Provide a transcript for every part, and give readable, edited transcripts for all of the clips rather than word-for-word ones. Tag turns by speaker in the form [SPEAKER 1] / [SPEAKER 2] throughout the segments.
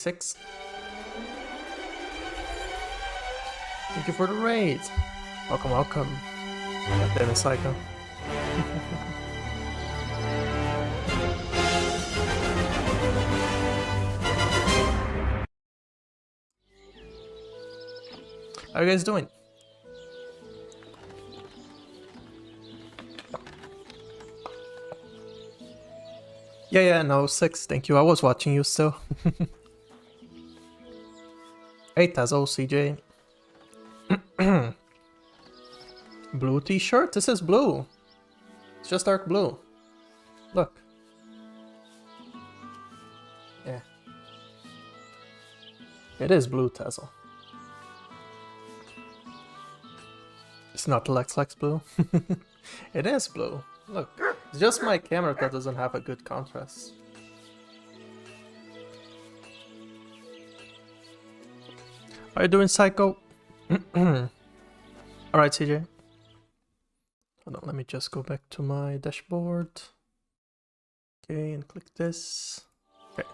[SPEAKER 1] 6. Thank you for the raid. Welcome, welcome. Damn it, Psycho. How are you guys doing? Yeah, no, 6. Thank you. I was watching you still. 8 as OCJ. Blue t-shirt? This is blue. It's just dark blue. Look. Yeah. It is blue, Tazzle. It's not Lex blue. It is blue. Look. It's just my camera that doesn't have a good contrast. How you doing, Psycho? Alright, CJ. Hold on, let me just go back to my dashboard. Okay, and click this. Okay.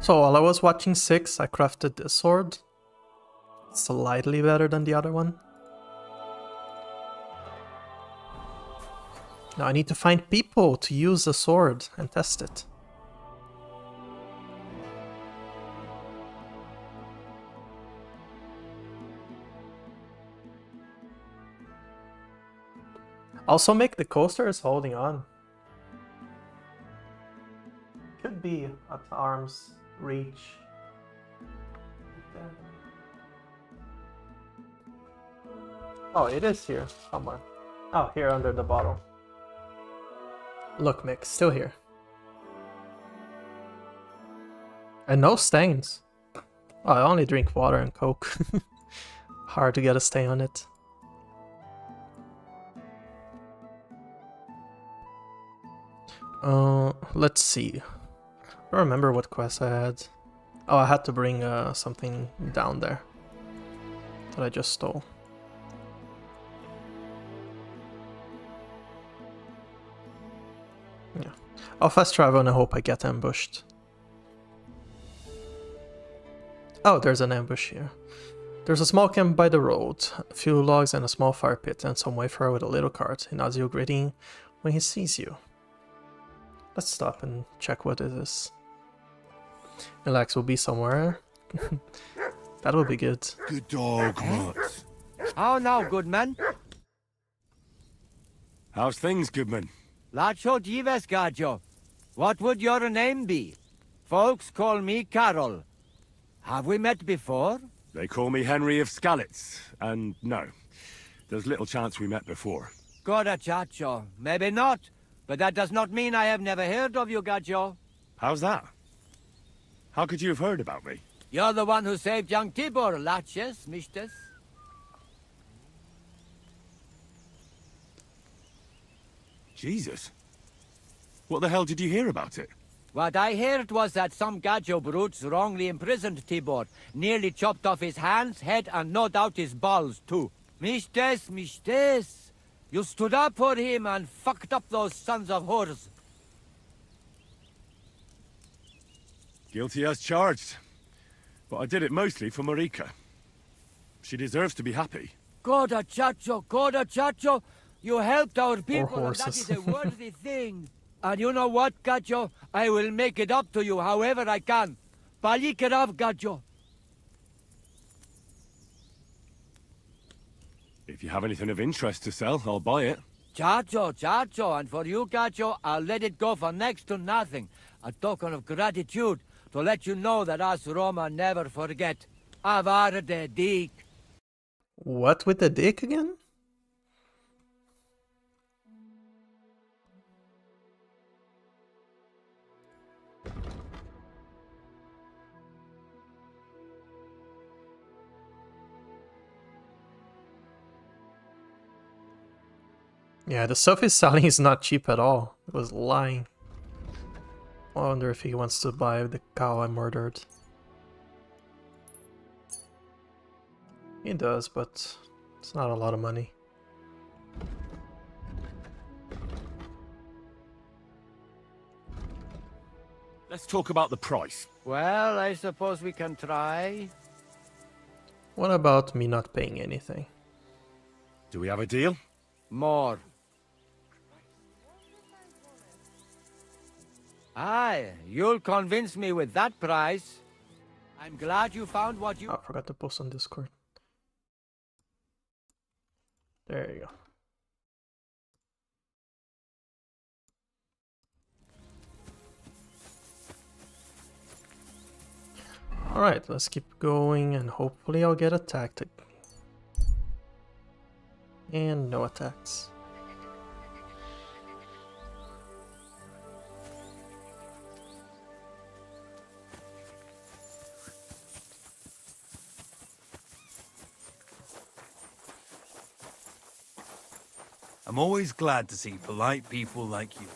[SPEAKER 1] So while I was watching 6, I crafted this sword. Slightly better than the other one. Now I need to find people to use the sword and test it. Also make the coasters holding on. Could be at arm's reach. Oh, it is here somewhere. Oh, here under the bottle. Look, Mick, still here. And no stains. Oh, I only drink water and Coke. Hard to get a stain on it. Let's see. I don't remember what quest I had. Oh, I had to bring something down there that I just stole. Yeah. I'll fast travel and I hope I get ambushed. Oh, there's an ambush here. There's a small camp by the road, a few logs and a small fire pit, and some wayfarer with a little cart. He nods you greeting when he sees you. Let's stop and check what it is. Alex will be somewhere. That will be good.
[SPEAKER 2] Good dog, Mutz.
[SPEAKER 3] How now, goodman?
[SPEAKER 2] How's things, goodman?
[SPEAKER 3] Lacho Dives Gajo. What would your name be? Folks call me Carol. Have we met before?
[SPEAKER 2] They call me Henry of Skalitz, and no, there's little chance we met before.
[SPEAKER 3] Goda chacho. Maybe not, but that does not mean I have never heard of you, Gajo.
[SPEAKER 2] How's that? How could you have heard about me?
[SPEAKER 3] You're the one who saved young Tibor, Laches, Mistes.
[SPEAKER 2] Jesus. What the hell did you hear about it?
[SPEAKER 3] What I heard was that some Gajo brutes wrongly imprisoned Tibor, nearly chopped off his hands, head, and no doubt his balls, too. Mistes, Mistes. You stood up for him and fucked up those sons of whores.
[SPEAKER 2] Guilty as charged. But I did it mostly for Marika. She deserves to be happy.
[SPEAKER 3] Goda chacho. You helped our people, and that
[SPEAKER 1] horses.
[SPEAKER 3] is a worthy thing. And you know what, Gajo? I will make it up to you however I can. Palikerav, Gajo.
[SPEAKER 2] If you have anything of interest to sell, I'll buy it.
[SPEAKER 3] Chacho. And for you, Gajo, I'll let it go for next to nothing. A token of gratitude to let you know that us Roma never forget. Avar de dik.
[SPEAKER 1] What with the dick again? Yeah, the stuff he's selling is not cheap at all. It was lying. I wonder if he wants to buy the cow I murdered. He does, but it's not a lot of money.
[SPEAKER 2] Let's talk about the price.
[SPEAKER 3] Well, I suppose we can try.
[SPEAKER 1] What about me not paying anything?
[SPEAKER 2] Do we have a deal?
[SPEAKER 3] More. Aye, you'll convince me with that price. I'm glad you found what you...
[SPEAKER 1] Oh, I forgot to post on Discord. There you go. Alright, let's keep going and hopefully I'll get attacked. And no attacks.
[SPEAKER 4] I'm always glad to see polite people like you.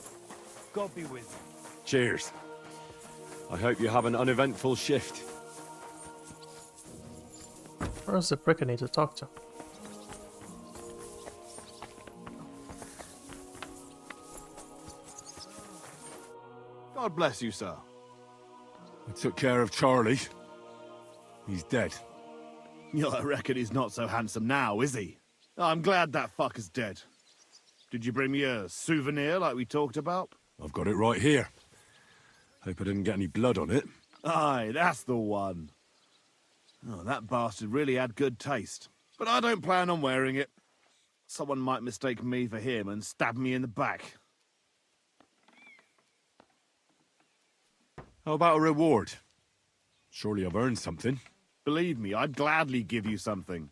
[SPEAKER 4] God be with you.
[SPEAKER 2] Cheers. I hope you have an uneventful shift.
[SPEAKER 1] Where's the prick I need to talk to?
[SPEAKER 5] God bless you, sir.
[SPEAKER 2] I took care of Charlie. He's dead.
[SPEAKER 5] I reckon he's not so handsome now, is he? I'm glad that fucker's dead. Did you bring me a souvenir like we talked about?
[SPEAKER 2] I've got it right here. Hope I didn't get any blood on it.
[SPEAKER 5] Aye, that's the one. Oh, that bastard really had good taste. But I don't plan on wearing it. Someone might mistake me for him and stab me in the back.
[SPEAKER 2] How about a reward? Surely I've earned something.
[SPEAKER 5] Believe me, I'd gladly give you something.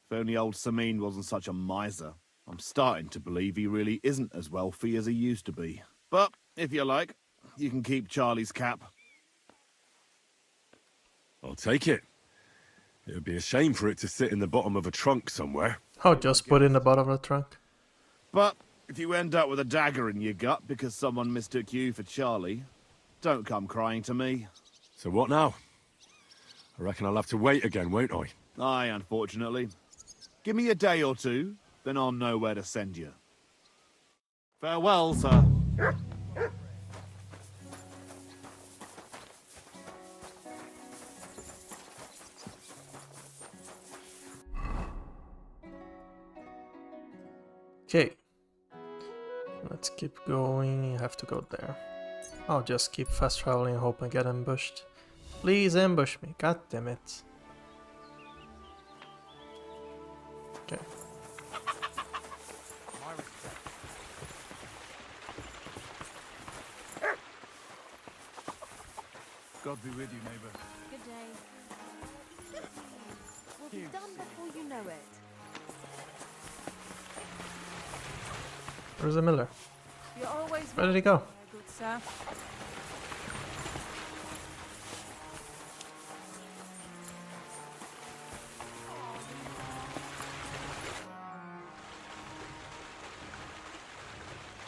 [SPEAKER 5] If only old Samin wasn't such a miser. I'm starting to believe he really isn't as wealthy as he used to be. But, if you like, you can keep Charlie's cap.
[SPEAKER 2] I'll take it. It would be a shame for it to sit in the bottom of a trunk somewhere.
[SPEAKER 1] Oh, just put it in the bottom of the trunk.
[SPEAKER 5] But, if you end up with a dagger in your gut because someone mistook you for Charlie, don't come crying to me.
[SPEAKER 2] So what now? I reckon I'll have to wait again, won't I?
[SPEAKER 5] Aye, unfortunately. Give me a day or two, then I'll know where to send you. Farewell, sir.
[SPEAKER 1] Okay. Let's keep going. You have to go there. I'll just keep fast traveling and hope I get ambushed. Please ambush me. God damn it. Okay.
[SPEAKER 4] God be with you, neighbor.
[SPEAKER 6] Good day. We'll be done before you know it.
[SPEAKER 1] Where's the miller?
[SPEAKER 6] You're always
[SPEAKER 1] Where did he go?
[SPEAKER 6] good sir.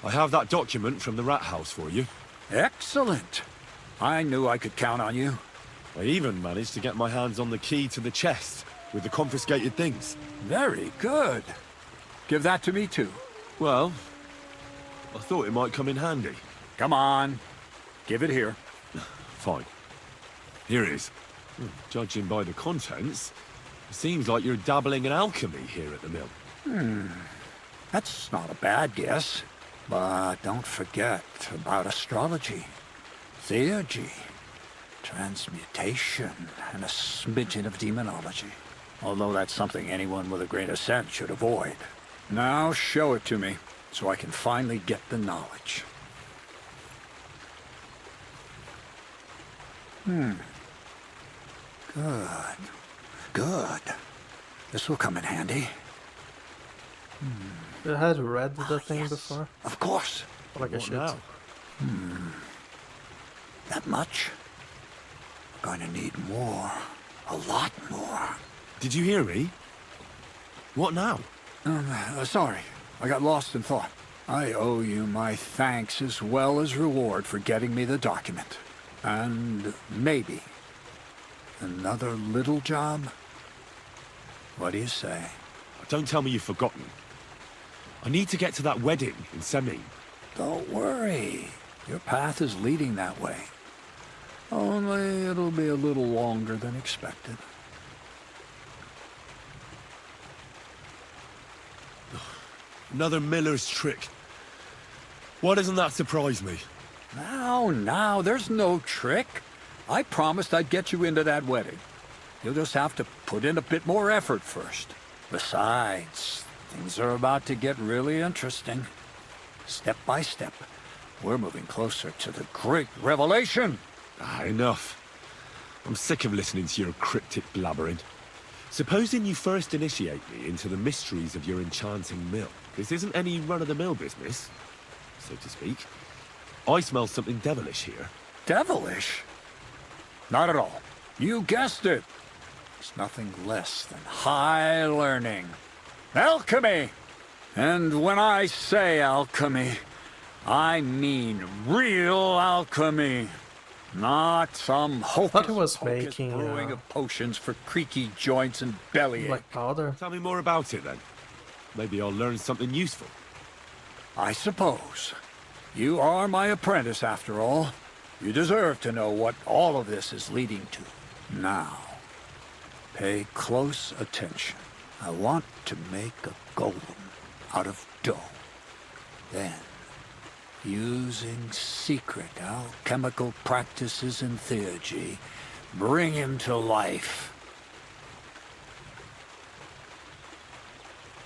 [SPEAKER 2] I have that document from the rat house for you.
[SPEAKER 7] Excellent. I knew I could count on you.
[SPEAKER 2] I even managed to get my hands on the key to the chest with the confiscated things.
[SPEAKER 7] Very good. Give that to me too.
[SPEAKER 2] Well, I thought it might come in handy.
[SPEAKER 7] Come on. Give it here.
[SPEAKER 2] Fine. Here it is. Judging by the contents, it seems like you're dabbling in alchemy here at the mill.
[SPEAKER 7] That's not a bad guess. But don't forget about astrology, theurgy, transmutation, and a smidgen of demonology. Although that's something anyone with a grain of sense should avoid. Now show it to me, so I can finally get the knowledge. Good. Good. This will come in handy.
[SPEAKER 1] I had read the thing before.
[SPEAKER 7] Of course.
[SPEAKER 1] Like I should.
[SPEAKER 2] now?
[SPEAKER 7] That much? We're going to need more. A lot more.
[SPEAKER 2] Did you hear me? What now?
[SPEAKER 7] Sorry. I got lost in thought. I owe you my thanks as well as reward for getting me the document. And maybe another little job? What do you say?
[SPEAKER 2] Don't tell me you've forgotten. I need to get to that wedding in Semi.
[SPEAKER 7] Don't worry. Your path is leading that way. Only it'll be a little longer than expected.
[SPEAKER 2] Another miller's trick. Why doesn't that surprise me?
[SPEAKER 7] Now, there's no trick. I promised I'd get you into that wedding. You'll just have to put in a bit more effort first. Besides, things are about to get really interesting. Step by step, we're moving closer to the great revelation.
[SPEAKER 2] Enough. I'm sick of listening to your cryptic blabbering. Supposing you first initiate me into the mysteries of your enchanting mill. This isn't any run-of-the-mill business, so to speak. I smell something devilish here.
[SPEAKER 7] Devilish? Not at all. You guessed it. It's nothing less than high learning. Alchemy! And when I say alchemy, I mean real alchemy. Not some
[SPEAKER 1] thought he was
[SPEAKER 7] hocus-pocus
[SPEAKER 1] making,
[SPEAKER 7] brewing of potions for creaky joints and bellyache.
[SPEAKER 1] Like powder.
[SPEAKER 2] Tell me more about it, then. Maybe I'll learn something useful.
[SPEAKER 7] I suppose. You are my apprentice, after all. You deserve to know what all of this is leading to. Now, pay close attention. I want to make a golem out of dough. Then, using secret alchemical practices and theurgy, bring him to life.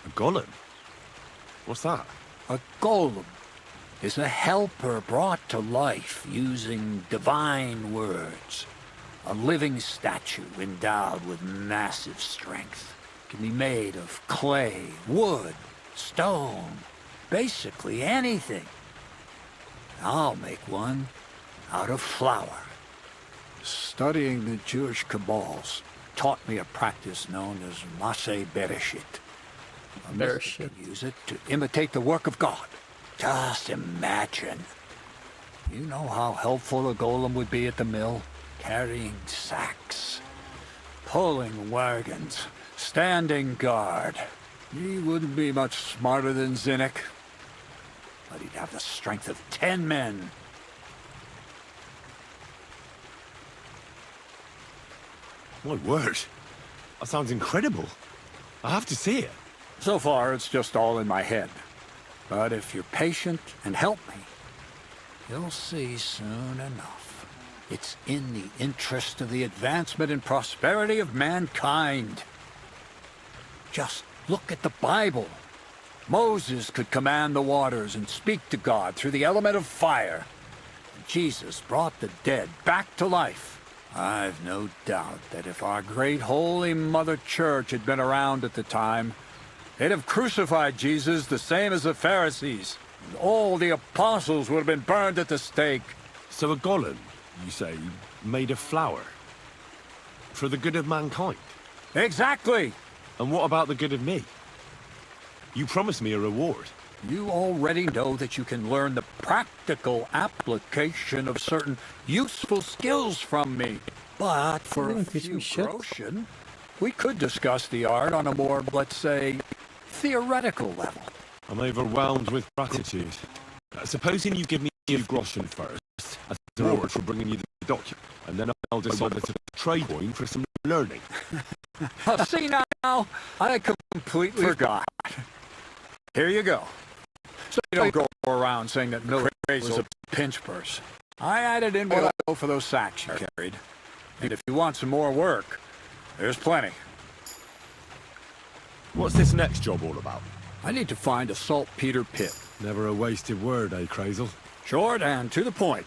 [SPEAKER 2] A golem? What's that?
[SPEAKER 7] A golem is a helper brought to life using divine words. A living statue endowed with massive strength. Can be made of clay, wood, stone, basically anything. I'll make one out of flour. Studying the Jewish Kabbals taught me a practice known as Maseh Bereshit. A mystic can use it to imitate the work of God. Just imagine. You know how helpful a golem would be at the mill? Carrying sacks, pulling wagons, standing guard. He wouldn't be much smarter than Zinnik, but he'd have the strength of 10 men.
[SPEAKER 2] My word. That sounds incredible. I have to see it.
[SPEAKER 7] So far, it's just all in my head. But if you're patient and help me, you'll see soon enough. It's in the interest of the advancement and prosperity of mankind. Just look at the Bible. Moses could command the waters and speak to God through the element of fire. Jesus brought the dead back to life. I've no doubt that if our great holy Mother Church had been around at the time, they'd have crucified Jesus the same as the Pharisees. And all the apostles would have been burned at the stake.
[SPEAKER 2] So a golem, you say, made of flour? For the good of mankind?
[SPEAKER 7] Exactly!
[SPEAKER 2] And what about the good of me? You promised me a reward.
[SPEAKER 7] You already know that you can learn the practical application of certain useful skills from me. But for a few groschen, we could discuss the art on a more, let's say, theoretical level.
[SPEAKER 2] I'm overwhelmed with gratitude. Supposing you give me a groschen first, as a reward for bringing you the document, and then I'll decide it's a trade coin for some learning.
[SPEAKER 7] See now, I completely forgot. Here you go. So you don't go around saying that milk was a pinch purse. I added in what I owe for those sacks you carried. And if you want some more work, there's plenty.
[SPEAKER 2] What's this next job all about?
[SPEAKER 7] I need to find a saltpeter pit.
[SPEAKER 2] Never a wasted word, eh, Crazel?
[SPEAKER 7] Short and to the point.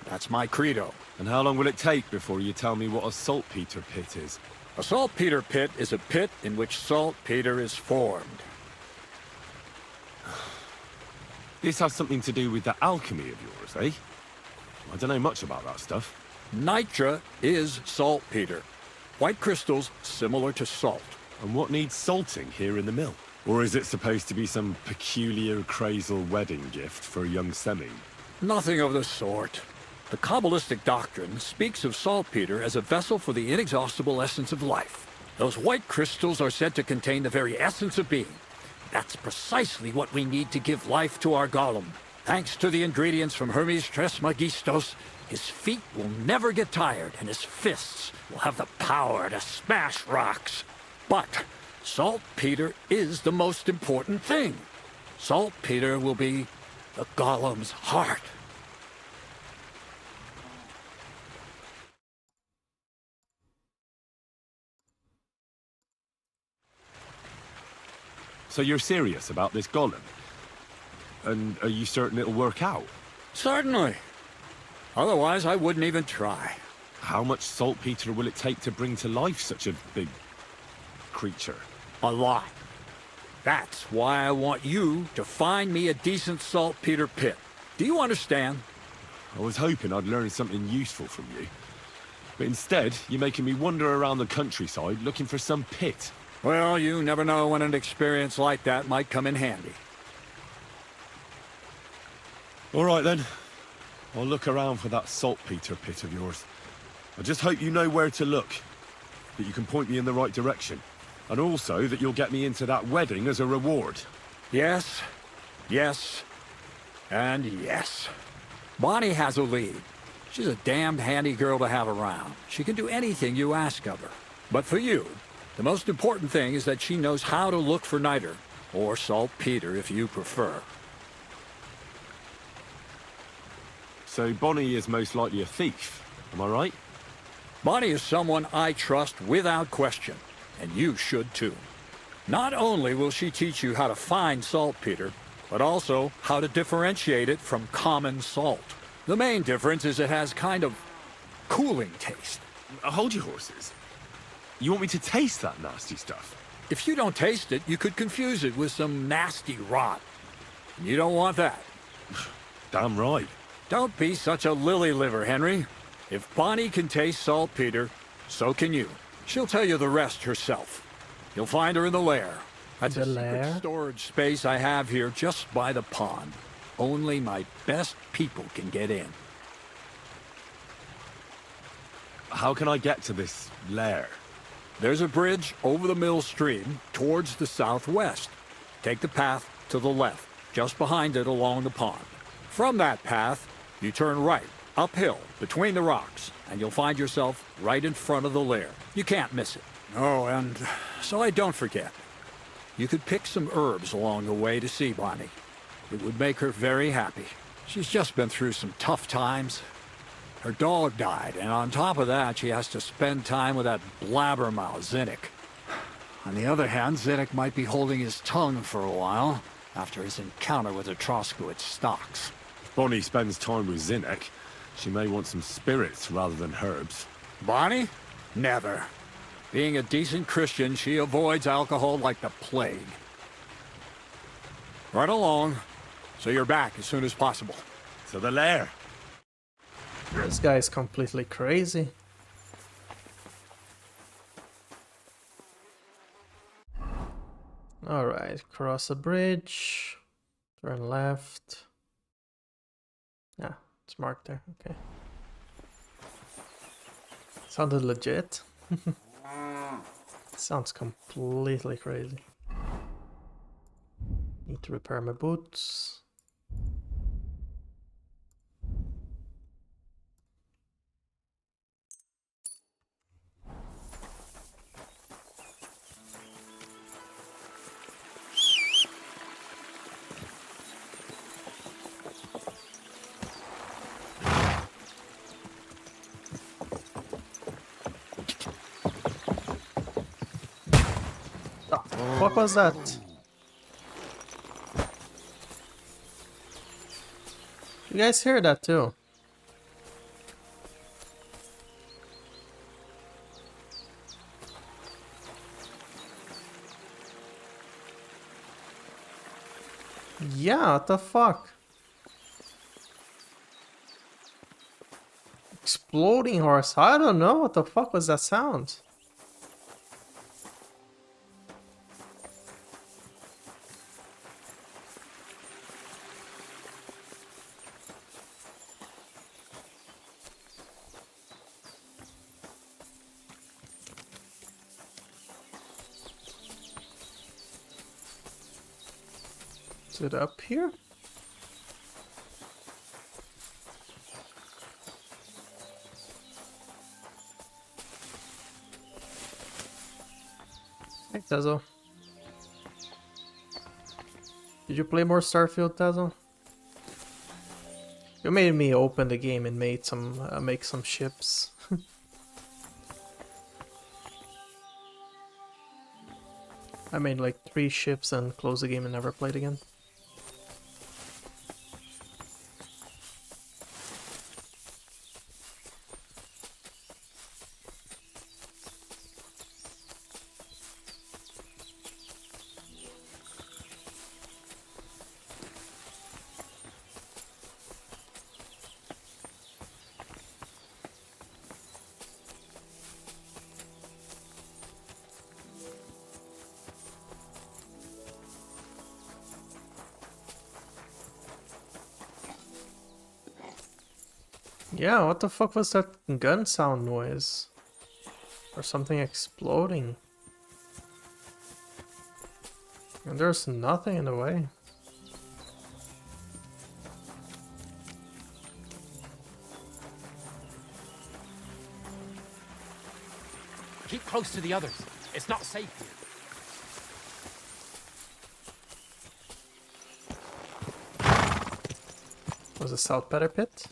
[SPEAKER 7] That's my credo.
[SPEAKER 2] And how long will it take before you tell me what a saltpeter pit is?
[SPEAKER 7] A saltpeter pit is a pit in which saltpeter is formed.
[SPEAKER 2] This has something to do with the alchemy of yours, eh? I don't know much about that stuff.
[SPEAKER 7] Nitra is saltpeter. White crystals similar to salt.
[SPEAKER 2] And what needs salting here in the mill? Or is it supposed to be some peculiar Crazel wedding gift for a young semi?
[SPEAKER 7] Nothing of the sort. The Kabbalistic doctrine speaks of saltpeter as a vessel for the inexhaustible essence of life. Those white crystals are said to contain the very essence of being. That's precisely what we need to give life to our golem. Thanks to the ingredients from Hermes Trismegistos, his feet will never get tired and his fists will have the power to smash rocks. But saltpeter is the most important thing. Saltpeter will be the golem's heart.
[SPEAKER 2] So you're serious about this golem? And are you certain it'll work out?
[SPEAKER 7] Certainly. Otherwise, I wouldn't even try.
[SPEAKER 2] How much saltpeter will it take to bring to life such a big creature?
[SPEAKER 7] A lot. That's why I want you to find me a decent saltpeter pit. Do you understand?
[SPEAKER 2] I was hoping I'd learn something useful from you. But instead, you're making me wander around the countryside looking for some pit.
[SPEAKER 7] Well, you never know when an experience like that might come in handy.
[SPEAKER 2] All right then. I'll look around for that saltpeter pit of yours. I just hope you know where to look, that you can point me in the right direction, and also that you'll get me into that wedding as a reward.
[SPEAKER 7] Yes, yes, and yes. Bonnie has a lead. She's a damned handy girl to have around. She can do anything you ask of her. But for you, the most important thing is that she knows how to look for niter, or saltpeter if you prefer.
[SPEAKER 2] So Bonnie is most likely a thief, am I right?
[SPEAKER 7] Bonnie is someone I trust without question, and you should too. Not only will she teach you how to find saltpeter, but also how to differentiate it from common salt. The main difference is it has kind of cooling taste.
[SPEAKER 2] Hold your horses. You want me to taste that nasty stuff?
[SPEAKER 7] If you don't taste it, you could confuse it with some nasty rot. And you don't want that.
[SPEAKER 2] Damn right.
[SPEAKER 7] Don't be such a lily liver, Henry. If Bonnie can taste saltpeter, so can you. She'll tell you the rest herself. You'll find her in the lair. That's
[SPEAKER 1] The
[SPEAKER 7] a secret
[SPEAKER 1] lair?
[SPEAKER 7] storage space I have here just by the pond. Only my best people can get in.
[SPEAKER 2] How can I get to this lair?
[SPEAKER 7] There's a bridge over the mill stream towards the southwest. Take the path to the left, just behind it along the pond. From that path, you turn right, uphill, between the rocks, and you'll find yourself right in front of the lair. You can't miss it. Oh, and so I don't forget, you could pick some herbs along the way to see Bonnie. It would make her very happy. She's just been through some tough times. Her dog died, and on top of that, she has to spend time with that blabbermouth Zinnik. On the other hand, Zinnik might be holding his tongue for a while after his encounter with the Troskowitz stocks.
[SPEAKER 2] If Bonnie spends time with Zinnek, she may want some spirits rather than herbs.
[SPEAKER 7] Bonnie? Never. Being a decent Christian, she avoids alcohol like the plague. Right along, so you're back as soon as possible.
[SPEAKER 2] To the lair.
[SPEAKER 1] This guy is completely crazy. Alright, cross a bridge. Turn left. Yeah, it's marked there. Okay. Sounded legit. Sounds completely crazy. Need to repair my boots. What was that? You guys hear that too? Yeah, what the fuck? Exploding horse. I don't know what the fuck was that sound. Is it up here? Hey, Tezo. Did you play more Starfield, Tezo? You made me open the game and made some make some ships. I made like 3 ships and closed the game and never played again. Yeah, what the fuck was that gun sound noise? Or something exploding? And there's nothing in the way.
[SPEAKER 8] Keep close to the others. It's not safe here.
[SPEAKER 1] Was it South Better Pit?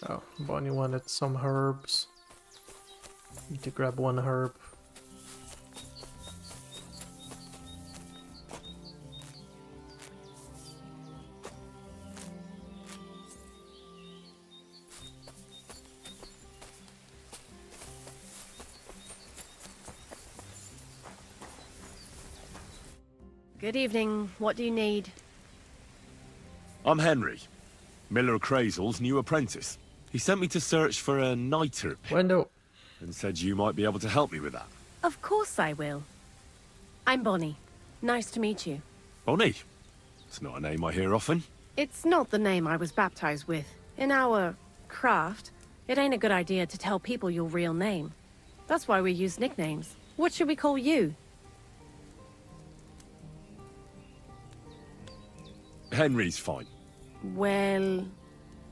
[SPEAKER 1] Oh, Bonnie wanted some herbs. Need to grab 1 herb.
[SPEAKER 6] Good evening. What do you need?
[SPEAKER 2] I'm Henry, Miller Crazel's new apprentice. He sent me to search for a niter
[SPEAKER 1] Window.
[SPEAKER 2] and said you might be able to help me with that.
[SPEAKER 6] Of course I will. I'm Bonnie. Nice to meet you.
[SPEAKER 2] Bonnie? It's not a name I hear often.
[SPEAKER 6] It's not the name I was baptized with. In our craft, it ain't a good idea to tell people your real name. That's why we use nicknames. What should we call you?
[SPEAKER 2] Henry's fine.
[SPEAKER 6] Well,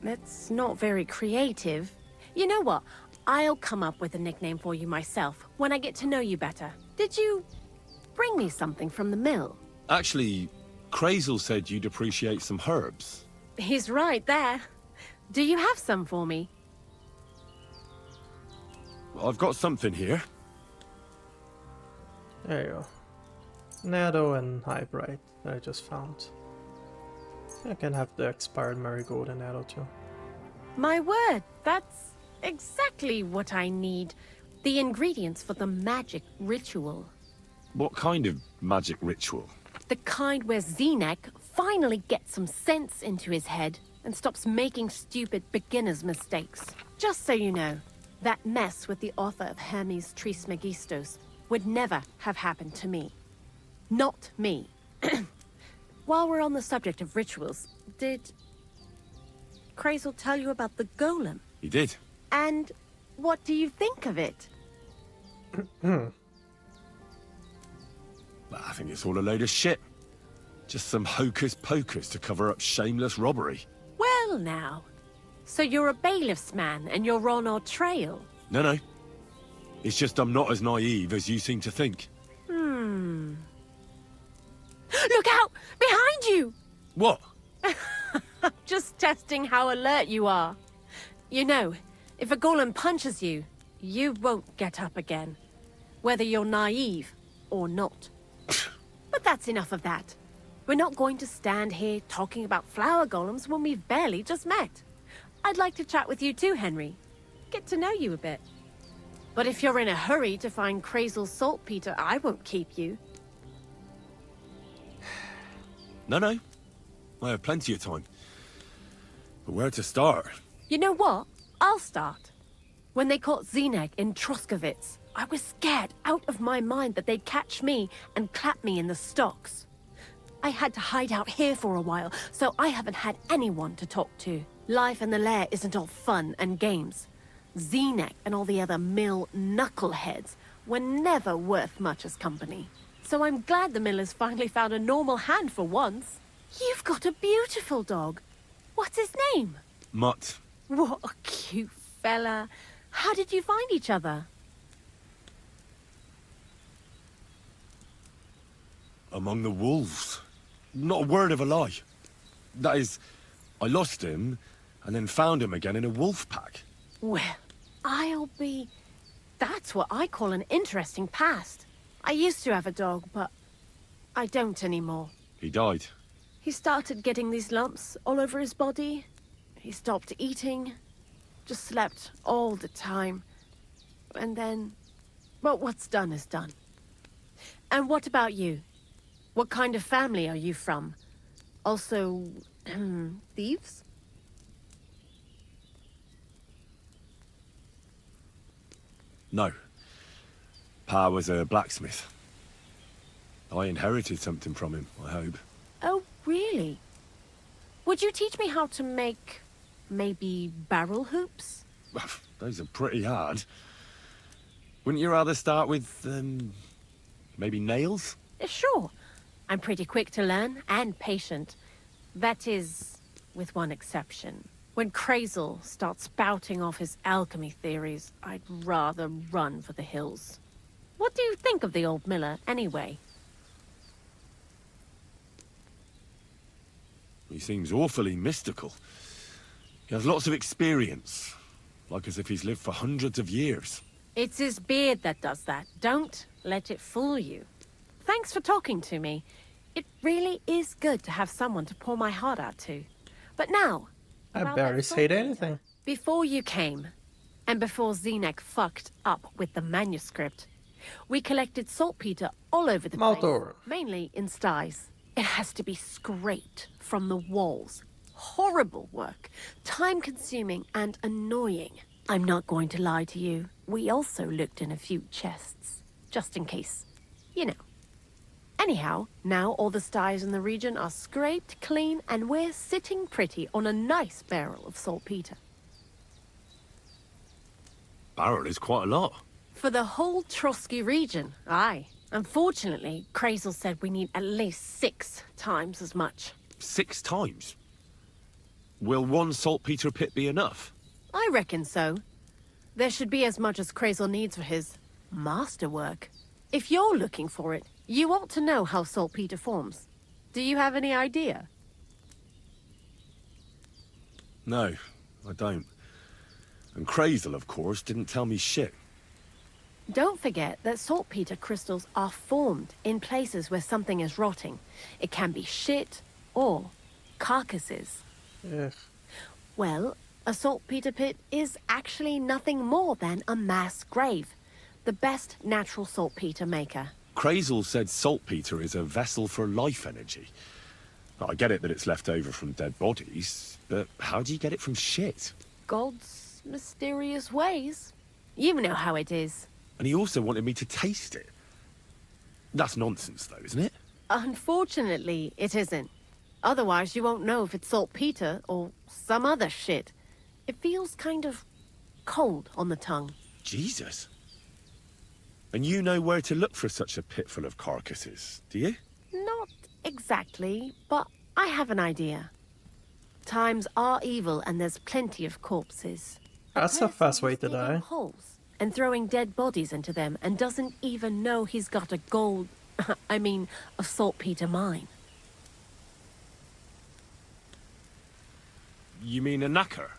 [SPEAKER 6] that's not very creative. You know what? I'll come up with a nickname for you myself when I get to know you better. Did you bring me something from the mill?
[SPEAKER 2] Actually, Crazel said you'd appreciate some herbs.
[SPEAKER 6] He's right there. Do you have some for me?
[SPEAKER 2] I've got something here.
[SPEAKER 1] There you go. Nado and Hybrite that I just found. I can have the expired marigold and Nado too.
[SPEAKER 6] My word, that's exactly what I need. The ingredients for the magic ritual.
[SPEAKER 2] What kind of magic ritual?
[SPEAKER 6] The kind where Zenek finally gets some sense into his head and stops making stupid beginner's mistakes. Just so you know, that mess with the author of Hermes Trismegistos would never have happened to me. Not me. While we're on the subject of rituals, did Crazel tell you about the golem?
[SPEAKER 2] He did.
[SPEAKER 6] And what do you think of it?
[SPEAKER 2] I think it's all a load of shit. Just some hocus pocus to cover up shameless robbery.
[SPEAKER 6] Well now, so you're a bailiff's man and you're on our trail?
[SPEAKER 2] No. It's just I'm not as naive as you seem to think.
[SPEAKER 6] Look out! Behind you!
[SPEAKER 2] What?
[SPEAKER 6] Just testing how alert you are. You know, if a golem punches you, you won't get up again. Whether you're naive or not. But that's enough of that. We're not going to stand here talking about flower golems when we've barely just met. I'd like to chat with you too, Henry. Get to know you a bit. But if you're in a hurry to find Krazel's saltpeter, I won't keep you.
[SPEAKER 2] No. I have plenty of time. But where to start?
[SPEAKER 6] You know what? I'll start. When they caught Zinek in Troskovitz, I was scared out of my mind that they'd catch me and clap me in the stocks. I had to hide out here for a while, so I haven't had anyone to talk to. Life in the lair isn't all fun and games. Zinek and all the other mill knuckleheads were never worth much as company. So I'm glad the miller's finally found a normal hand for once. You've got a beautiful dog. What's his name?
[SPEAKER 2] Mutt.
[SPEAKER 6] What a cute fella. How did you find each other?
[SPEAKER 2] Among the wolves. Not a word of a lie. That is, I lost him, and then found him again in a wolf pack.
[SPEAKER 6] Well, I'll be... That's what I call an interesting past. I used to have a dog, but I don't anymore.
[SPEAKER 2] He died.
[SPEAKER 6] He started getting these lumps all over his body. He stopped eating, just slept all the time. And then, well, what's done is done. And what about you? What kind of family are you from? Also, thieves?
[SPEAKER 2] No. Pa was a blacksmith. I inherited something from him, I hope.
[SPEAKER 6] Oh, really? Would you teach me how to make, maybe, barrel hoops?
[SPEAKER 2] Those are pretty hard. Wouldn't you rather start with, maybe nails?
[SPEAKER 6] Sure. I'm pretty quick to learn and patient. That is, with one exception. When Krazel starts spouting off his alchemy theories, I'd rather run for the hills. What do you think of the old miller, anyway?
[SPEAKER 2] He seems awfully mystical. He has lots of experience, like as if he's lived for hundreds of years.
[SPEAKER 6] It's his beard that does that. Don't let it fool you. Thanks for talking to me. It really is good to have someone to pour my heart out to. But now...
[SPEAKER 1] I
[SPEAKER 6] about
[SPEAKER 1] barely
[SPEAKER 6] that
[SPEAKER 1] said
[SPEAKER 6] saltpeter.
[SPEAKER 1] anything.
[SPEAKER 6] Before you came, and before Zinek fucked up with the manuscript, we collected saltpeter all over the place,
[SPEAKER 1] Maldor.
[SPEAKER 6] mainly in sties. It has to be scraped from the walls. Horrible work, time-consuming and annoying. I'm not going to lie to you. We also looked in a few chests, just in case. You know. Anyhow, now all the sties in the region are scraped clean and we're sitting pretty on a nice barrel of saltpeter.
[SPEAKER 2] Barrel is quite a lot.
[SPEAKER 6] For the whole Trotsky region, aye. Unfortunately, Krazel said we need at least 6 times as much.
[SPEAKER 2] 6 times? Will one saltpeter pit be enough?
[SPEAKER 6] I reckon so. There should be as much as Krazel needs for his masterwork. If you're looking for it, you ought to know how saltpeter forms. Do you have any idea?
[SPEAKER 2] No, I don't. And Krazel, of course, didn't tell me shit.
[SPEAKER 6] Don't forget that saltpeter crystals are formed in places where something is rotting. It can be shit or carcasses.
[SPEAKER 1] Ugh.
[SPEAKER 6] Well, a saltpeter pit is actually nothing more than a mass grave. The best natural saltpeter maker.
[SPEAKER 2] Krazel said saltpeter is a vessel for life energy. I get it that it's left over from dead bodies, but how do you get it from shit?
[SPEAKER 6] God's mysterious ways. You know how it is.
[SPEAKER 2] And he also wanted me to taste it. That's nonsense, though, isn't it?
[SPEAKER 6] Unfortunately, it isn't. Otherwise, you won't know if it's saltpeter or some other shit. It feels kind of cold on the tongue.
[SPEAKER 2] Jesus. And you know where to look for such a pit full of carcasses, do you?
[SPEAKER 6] Not exactly, but I have an idea. Times are evil and there's plenty of corpses.
[SPEAKER 1] That's a fast way to
[SPEAKER 6] Digging
[SPEAKER 1] die.
[SPEAKER 6] holes and throwing dead bodies into them and doesn't even know he's got a gold... I mean, a saltpeter mine.
[SPEAKER 2] You mean a knacker?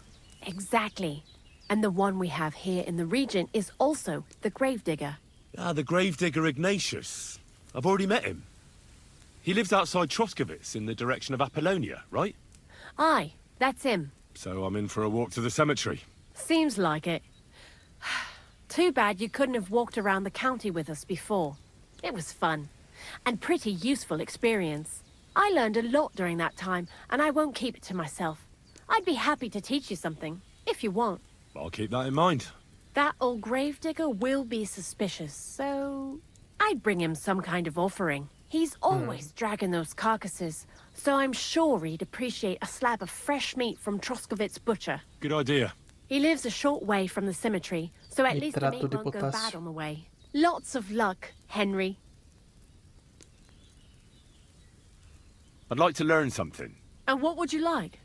[SPEAKER 6] Exactly. And the one we have here in the region is also the gravedigger.
[SPEAKER 2] Ah, the gravedigger Ignatius. I've already met him. He lives outside Troskovitz in the direction of Apollonia, right?
[SPEAKER 6] Aye, that's him.
[SPEAKER 2] So I'm in for a walk to the cemetery.
[SPEAKER 6] Seems like it. Too bad you couldn't have walked around the county with us before. It was fun. And pretty useful experience. I learned a lot during that time, and I won't keep it to myself. I'd be happy to teach you something, if you want.
[SPEAKER 2] I'll keep that in mind.
[SPEAKER 6] That old gravedigger will be suspicious, so I'd bring him some kind of offering. He's always dragging those carcasses, so I'm sure he'd appreciate a slab of fresh meat from Troskovit's butcher.
[SPEAKER 2] Good idea.
[SPEAKER 6] He lives a short way from the cemetery, so at least the
[SPEAKER 1] Nitrato
[SPEAKER 6] meat
[SPEAKER 1] de
[SPEAKER 6] won't go
[SPEAKER 1] potasio.
[SPEAKER 6] bad on the way. Lots of luck, Henry.
[SPEAKER 2] I'd like to learn something.
[SPEAKER 6] And what would you like?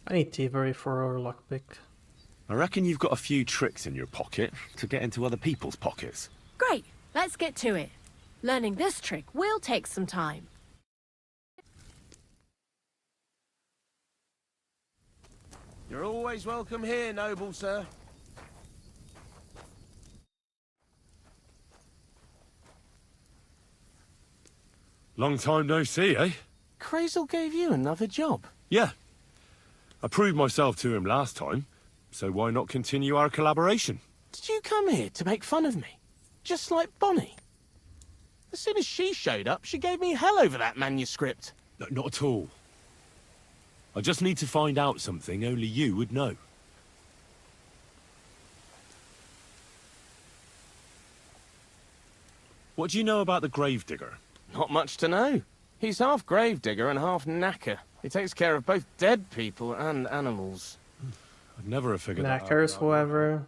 [SPEAKER 1] I need thievery for our lockpick.
[SPEAKER 2] I reckon you've got a few tricks in your pocket to get into other people's pockets.
[SPEAKER 6] Great, let's get to it. Learning this trick will take some time.
[SPEAKER 9] You're always welcome here, noble sir.
[SPEAKER 2] Long time no see, eh?
[SPEAKER 9] Crazel gave you another job.
[SPEAKER 2] Yeah. I proved myself to him last time, so why not continue our collaboration?
[SPEAKER 9] Did you come here to make fun of me? Just like Bonnie? As soon as she showed up, she gave me hell over that manuscript.
[SPEAKER 2] No, not at all. I just need to find out something only you would know. What do you know about the gravedigger?
[SPEAKER 9] Not much to know. He's half gravedigger and half knacker. He takes care of both dead people and animals.
[SPEAKER 2] I'd never have figured that out.
[SPEAKER 1] Knackers, whoever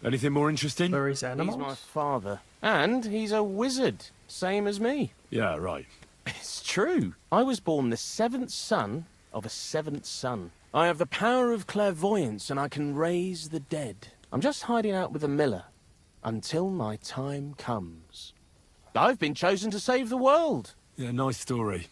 [SPEAKER 2] Anything more interesting?
[SPEAKER 1] buries
[SPEAKER 9] He's my
[SPEAKER 1] animals.
[SPEAKER 9] father. And he's a wizard, same as me.
[SPEAKER 2] Yeah, right.
[SPEAKER 9] It's true. I was born the seventh son of a seventh son. I have the power of clairvoyance and I can raise the dead. I'm just hiding out with the miller until my time comes. I've been chosen to save the world.
[SPEAKER 2] Yeah, nice story.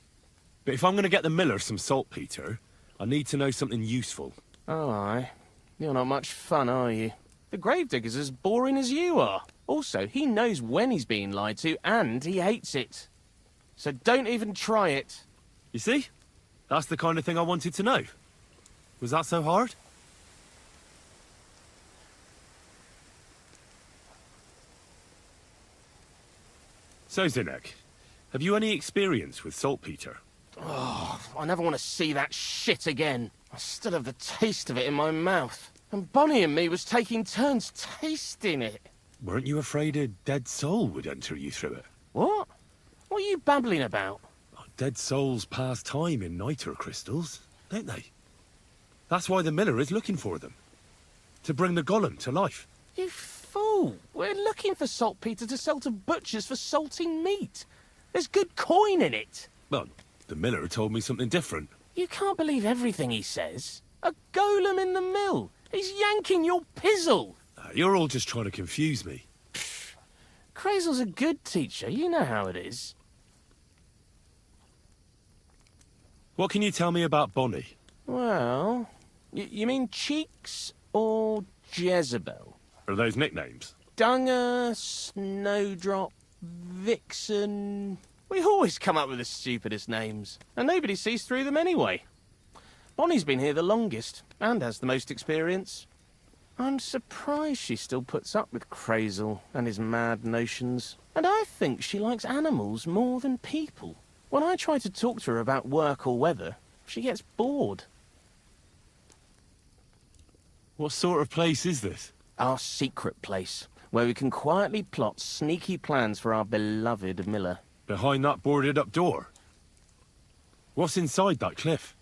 [SPEAKER 2] But if I'm going to get the miller some saltpeter, I need to know something useful.
[SPEAKER 9] Oh, aye. You're not much fun, are you? The gravedigger's as boring as you are. Also, he knows when he's being lied to, and he hates it. So don't even try it.
[SPEAKER 2] You see? That's the kind of thing I wanted to know. Was that so hard? So, Zinek, have you any experience with saltpeter?
[SPEAKER 9] Oh, I never want to see that shit again. I still have the taste of it in my mouth. And Bonnie and me was taking turns tasting it.
[SPEAKER 2] Weren't you afraid a dead soul would enter you through it?
[SPEAKER 9] What? What are you babbling about?
[SPEAKER 2] Dead souls pass time in niter crystals, don't they? That's why the miller is looking for them. To bring the golem to life.
[SPEAKER 9] You fool. We're looking for saltpeter to sell to butchers for salting meat. There's good coin in it.
[SPEAKER 2] Well, the miller told me something different.
[SPEAKER 9] You can't believe everything he says. A golem in the mill. He's yanking your pizzle.
[SPEAKER 2] You're all just trying to confuse me.
[SPEAKER 9] Crazel's a good teacher. You know how it is.
[SPEAKER 2] What can you tell me about Bonnie?
[SPEAKER 9] Well, you mean Cheeks or Jezebel?
[SPEAKER 2] Are those nicknames?
[SPEAKER 9] Dunger, Snowdrop, Vixen... We always come up with the stupidest names, and nobody sees through them anyway. Bonnie's been here the longest, and has the most experience. I'm surprised she still puts up with Crazel and his mad notions. And I think she likes animals more than people. When I try to talk to her about work or weather, she gets bored.
[SPEAKER 2] What sort of place is this?
[SPEAKER 9] Our secret place, where we can quietly plot sneaky plans for our beloved Miller.
[SPEAKER 2] Behind that boarded up door? What's inside that cliff?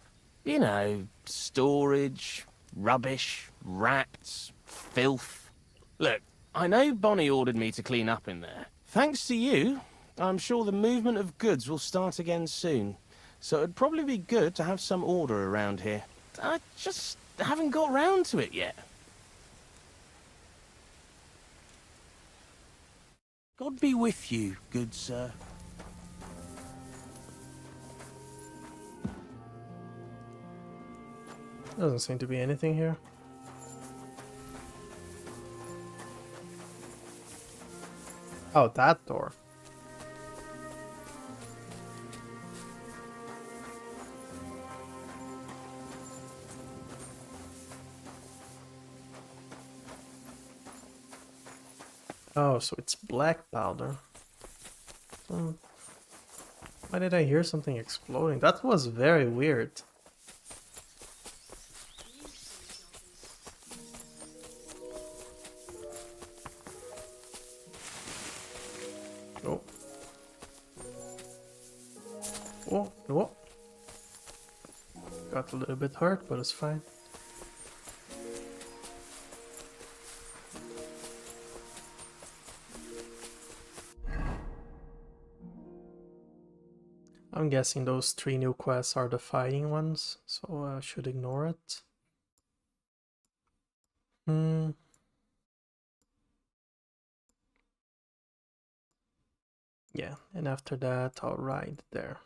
[SPEAKER 9] You know, storage, rubbish, rats, filth. Look, I know Bonnie ordered me to clean up in there. Thanks to you, I'm sure the movement of goods will start again soon. So it'd probably be good to have some order around here. I just haven't got round to it yet. God be with you, good sir.
[SPEAKER 1] Doesn't seem to be anything here. Oh, that door. Oh, so it's black powder. Hmm. Why did I hear something exploding? That was very weird. Oh. Oh, oh. Got a little bit hurt, but it's fine. I'm guessing those 3 new quests are the fighting ones, so I should ignore it. Hmm. Yeah, and after that I'll ride there.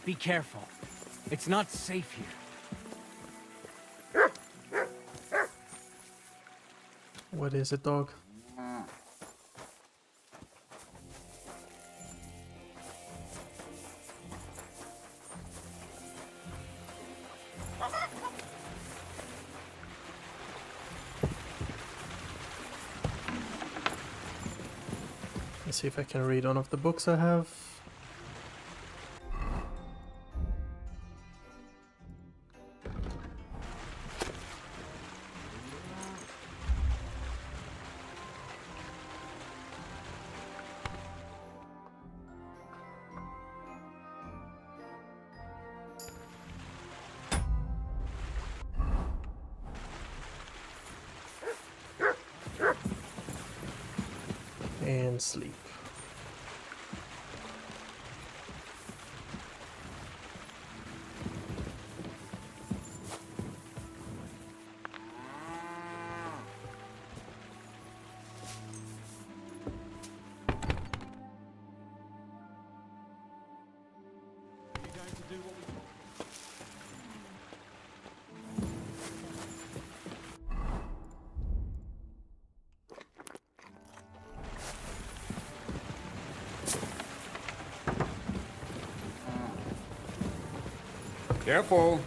[SPEAKER 8] Be careful. It's not safe here.
[SPEAKER 1] What is it, dog? Let's see if I can read one of the books I have. And sleep.
[SPEAKER 7] Careful.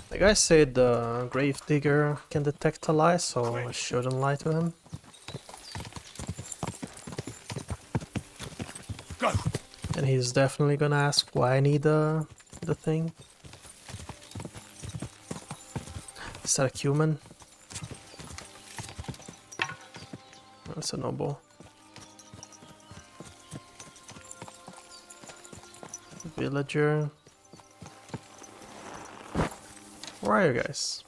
[SPEAKER 1] The guy said the gravedigger can detect a lie, so I shouldn't lie to him.
[SPEAKER 4] Go!
[SPEAKER 1] And he's definitely gonna ask why I need the thing. Is that a human? That's a noble. Villager. Where are you guys?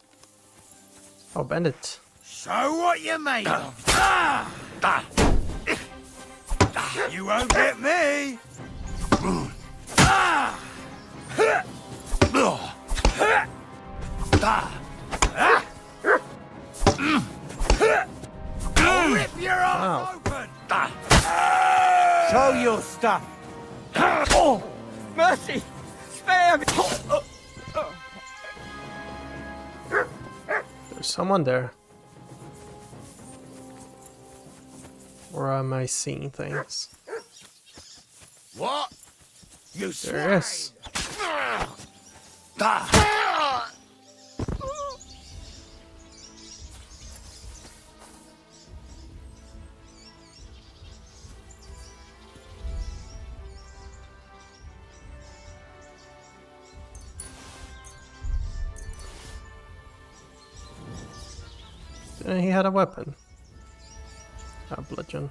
[SPEAKER 1] Oh, bandit.
[SPEAKER 4] Show what you're made of. You won't get me. I'll rip your arms open.
[SPEAKER 3] Show your stuff. Oh, mercy! Spare me!
[SPEAKER 1] There's someone there. Or am I seeing things?
[SPEAKER 4] What? You
[SPEAKER 1] There is. And he had a weapon. A bludgeon.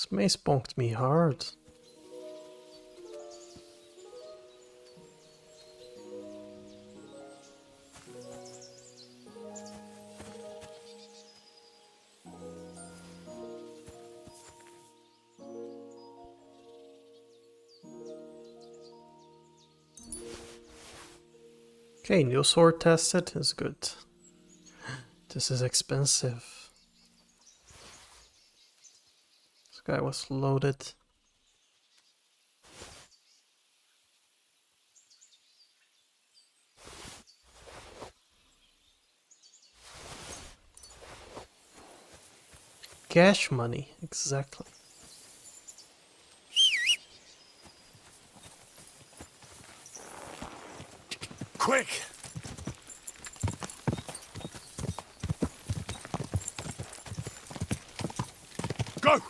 [SPEAKER 1] This mace bonked me hard. Okay, new sword tested is good. This is expensive. This guy was loaded. Cash money, exactly.
[SPEAKER 2] Quick! Go!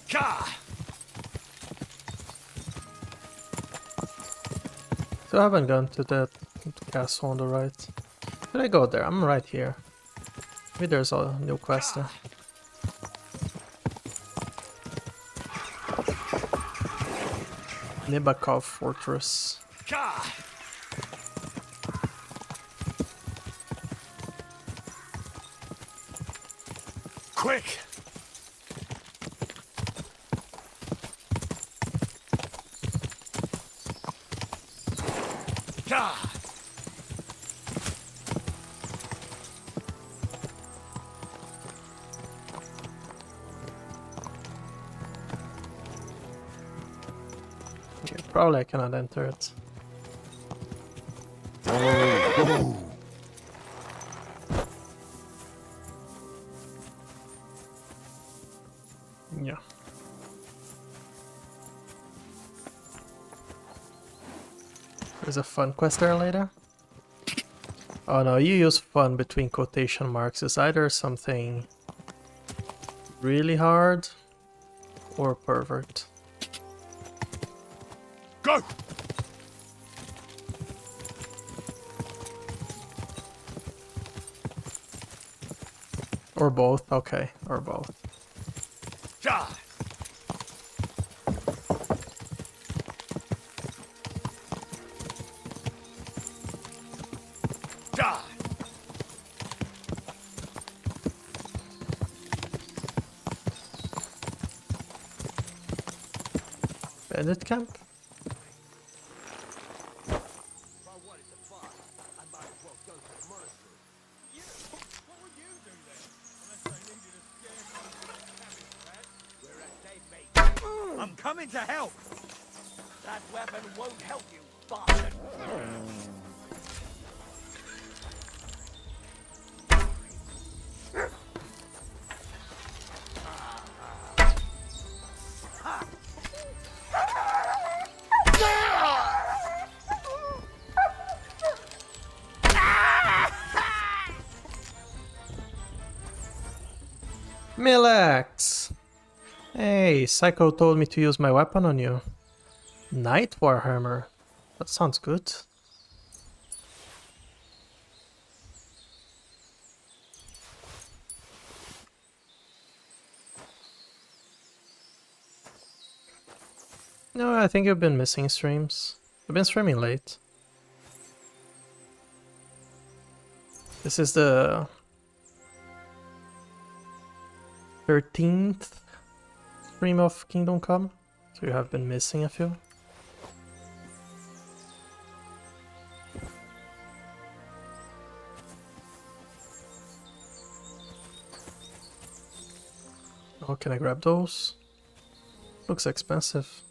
[SPEAKER 2] Ka!
[SPEAKER 1] So I haven't gone to that castle on the right. Did I go there? I'm right here. Maybe there's a new quest there. Nibakov Fortress.
[SPEAKER 2] Ka! Quick! Ka!
[SPEAKER 1] Okay, probably I cannot enter it. Yeah. There's a fun quest there later. Oh no, you use fun between quotation marks. It's either something really hard or pervert.
[SPEAKER 2] Go!
[SPEAKER 1] Or both, okay, or both.
[SPEAKER 2] Ka! Ka!
[SPEAKER 1] Bandit camp?
[SPEAKER 4] I'm coming to help.
[SPEAKER 3] That weapon won't help you, bastard.
[SPEAKER 1] Millax! Hey, Psycho told me to use my weapon on you. Night Warhammer. That sounds good. No, I think you've been missing streams. I've been streaming late. This is the 13th stream of Kingdom Come, so you have been missing a few. Oh, can I grab those? Looks expensive.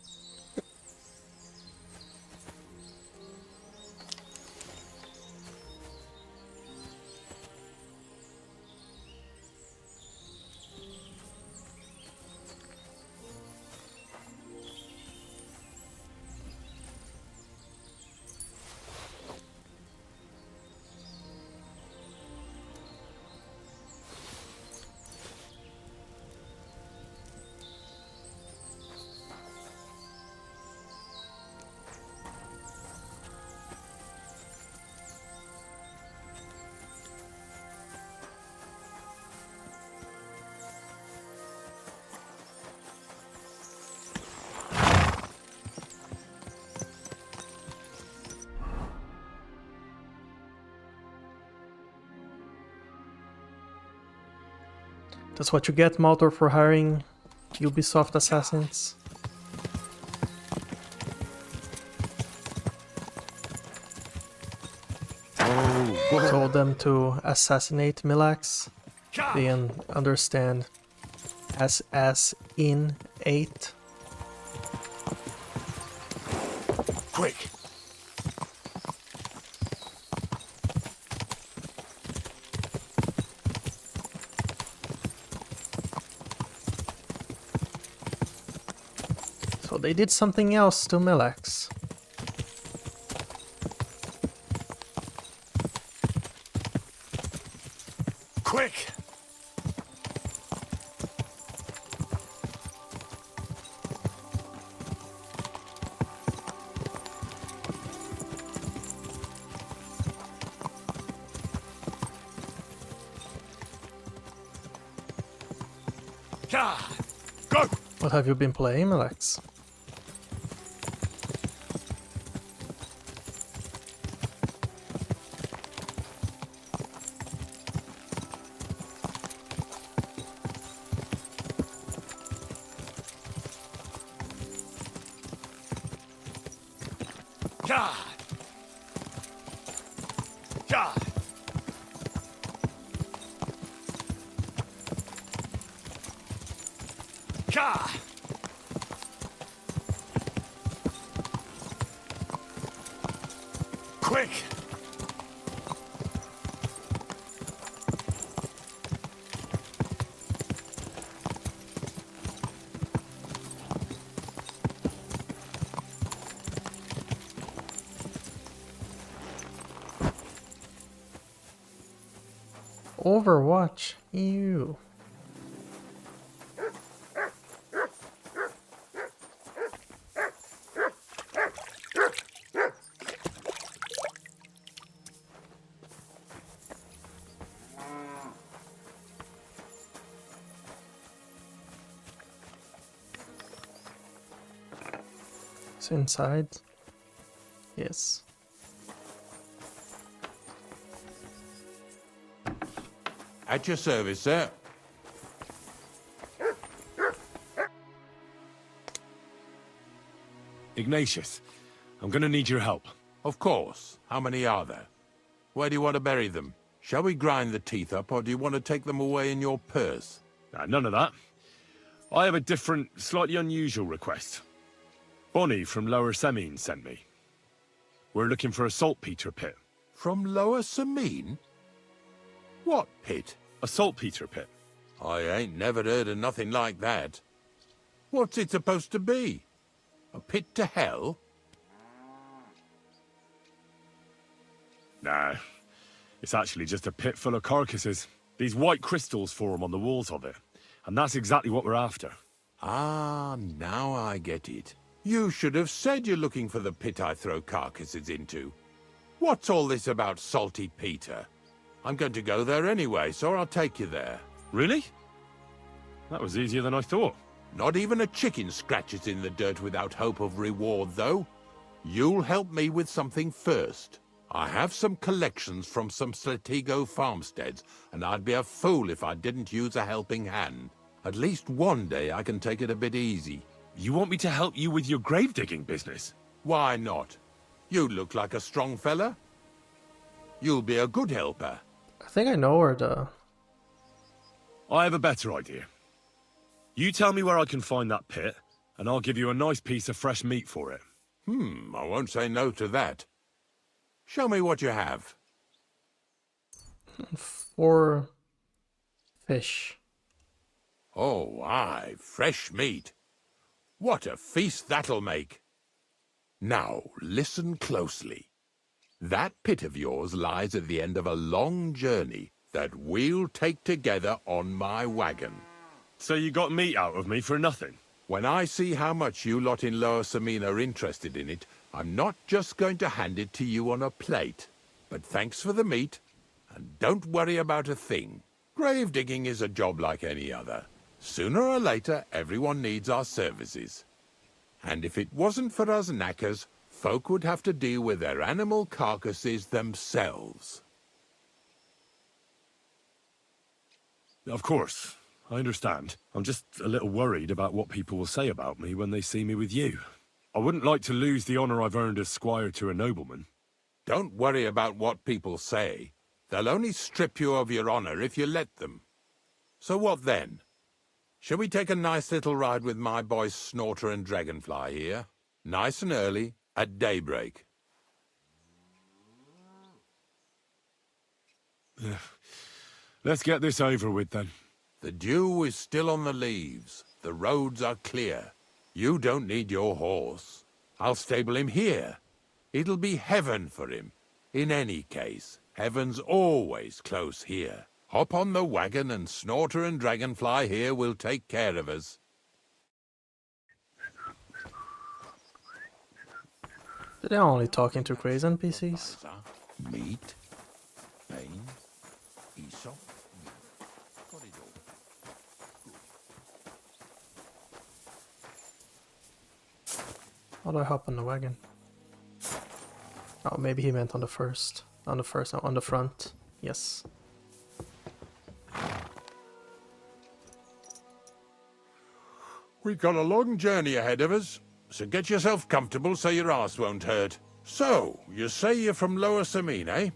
[SPEAKER 1] That's what you get, Maltor, for hiring Ubisoft assassins. Told them to assassinate Milax. They understand as in 8.
[SPEAKER 2] Quick!
[SPEAKER 1] So they did something else to Milax.
[SPEAKER 2] Quick! Go!
[SPEAKER 1] What have you been playing, Milax?
[SPEAKER 2] God! God! God! Quick!
[SPEAKER 1] Overwatch. Ew. It's inside. Yes.
[SPEAKER 10] At your service, sir.
[SPEAKER 2] Ignatius, I'm gonna need your help.
[SPEAKER 10] Of course. How many are there? Where do you want to bury them? Shall we grind the teeth up, or do you want to take them away in your purse?
[SPEAKER 2] None of that. I have a different, slightly unusual request. Bonnie from Lower Semine sent me. We're looking for a saltpeter pit.
[SPEAKER 10] From Lower Semine? What pit?
[SPEAKER 2] A saltpeter pit.
[SPEAKER 10] I ain't never heard of nothing like that. What's it supposed to be? A pit to hell?
[SPEAKER 2] Nah, it's actually just a pit full of carcasses. These white crystals form on the walls of it, and that's exactly what we're after.
[SPEAKER 10] Ah, now I get it. You should have said you're looking for the pit I throw carcasses into. What's all this about Salty Peter? I'm going to go there anyway, so I'll take you there.
[SPEAKER 2] Really? That was easier than I thought.
[SPEAKER 10] Not even a chicken scratches in the dirt without hope of reward, though. You'll help me with something first. I have some collections from some Slatigo farmsteads, and I'd be a fool if I didn't use a helping hand. At least one day I can take it a bit easy.
[SPEAKER 2] You want me to help you with your grave digging business?
[SPEAKER 10] Why not? You look like a strong fella. You'll be a good helper.
[SPEAKER 1] I think I know where the...
[SPEAKER 2] I have a better idea. You tell me where I can find that pit, and I'll give you a nice piece of fresh meat for it.
[SPEAKER 10] I won't say no to that. Show me what you have.
[SPEAKER 1] 4 fish.
[SPEAKER 10] Oh, aye, fresh meat. What a feast that'll make. Now, listen closely. That pit of yours lies at the end of a long journey that we'll take together on my wagon.
[SPEAKER 2] So you got meat out of me for nothing?
[SPEAKER 10] When I see how much you lot in Lower Semine are interested in it, I'm not just going to hand it to you on a plate. But thanks for the meat, and don't worry about a thing. Grave digging is a job like any other. Sooner or later, everyone needs our services. And if it wasn't for us knackers, folk would have to deal with their animal carcasses themselves.
[SPEAKER 2] Of course. I understand. I'm just a little worried about what people will say about me when they see me with you. I wouldn't like to lose the honor I've earned as squire to a nobleman.
[SPEAKER 10] Don't worry about what people say. They'll only strip you of your honor if you let them. So what then? Shall we take a nice little ride with my boys Snorter and Dragonfly here? Nice and early, at daybreak.
[SPEAKER 2] Let's get this over with then.
[SPEAKER 10] The dew is still on the leaves. The roads are clear. You don't need your horse. I'll stable him here. It'll be heaven for him. In any case, heaven's always close here. Hop on the wagon and Snorter and Dragonfly here will take care of us.
[SPEAKER 1] They're only talking to crazy NPCs.
[SPEAKER 10] Meat, pain, Aesop. Got it all.
[SPEAKER 1] How do I hop on the wagon? Oh, maybe he meant on the first. On the first, no, on the front. Yes.
[SPEAKER 10] We've got a long journey ahead of us, so get yourself comfortable so your arse won't hurt. So, you say you're from Lower Samine, eh?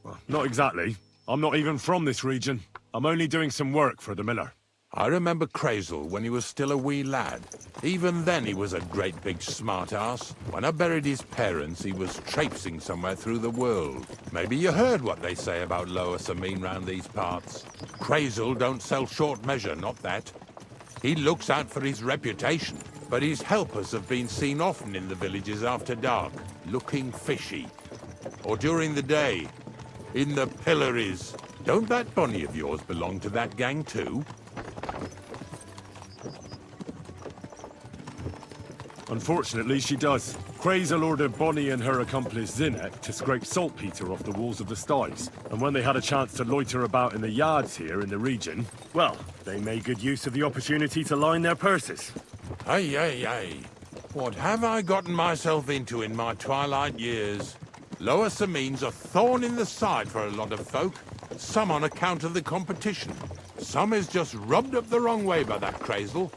[SPEAKER 2] Well, not exactly. I'm not even from this region. I'm only doing some work for the miller.
[SPEAKER 10] I remember Crazel when he was still a wee lad. Even then he was a great big smart-ass. When I buried his parents, he was traipsing somewhere through the world. Maybe you heard what they say about Lower Samine round these parts. Crazel don't sell short measure, not that. He looks out for his reputation, but his helpers have been seen often in the villages after dark, looking fishy. Or during the day, in the pillories. Don't that Bonnie of yours belong to that gang too?
[SPEAKER 2] Unfortunately, she does. Crazel ordered Bonnie and her accomplice Zinnek to scrape saltpeter off the walls of the sties. And when they had a chance to loiter about in the yards here in the region, well, they made good use of the opportunity to line their purses.
[SPEAKER 10] Ay, ay, ay. What have I gotten myself into in my twilight years? Lower Samine's a thorn in the side for a lot of folk. Some on account of the competition. Some is just rubbed up the wrong way by that Crazel.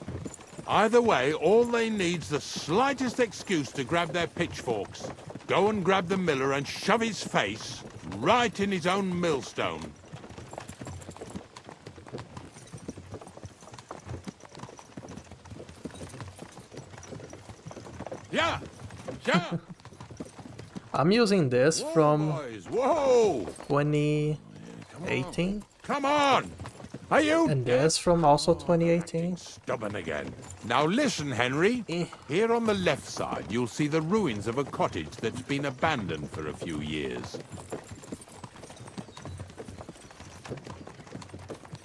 [SPEAKER 10] Either way, all they need's the slightest excuse to grab their pitchforks. Go and grab the miller and shove his face right in his own millstone. Yeah! Yeah!
[SPEAKER 1] I'm using this
[SPEAKER 10] Whoa,
[SPEAKER 1] from
[SPEAKER 10] boys. Whoa!
[SPEAKER 1] 2018.
[SPEAKER 10] Come on! Are you
[SPEAKER 1] And this from also 2018.
[SPEAKER 10] stubborn again? Now listen, Henry. Here on the left side, you'll see the ruins of a cottage that's been abandoned for a few years.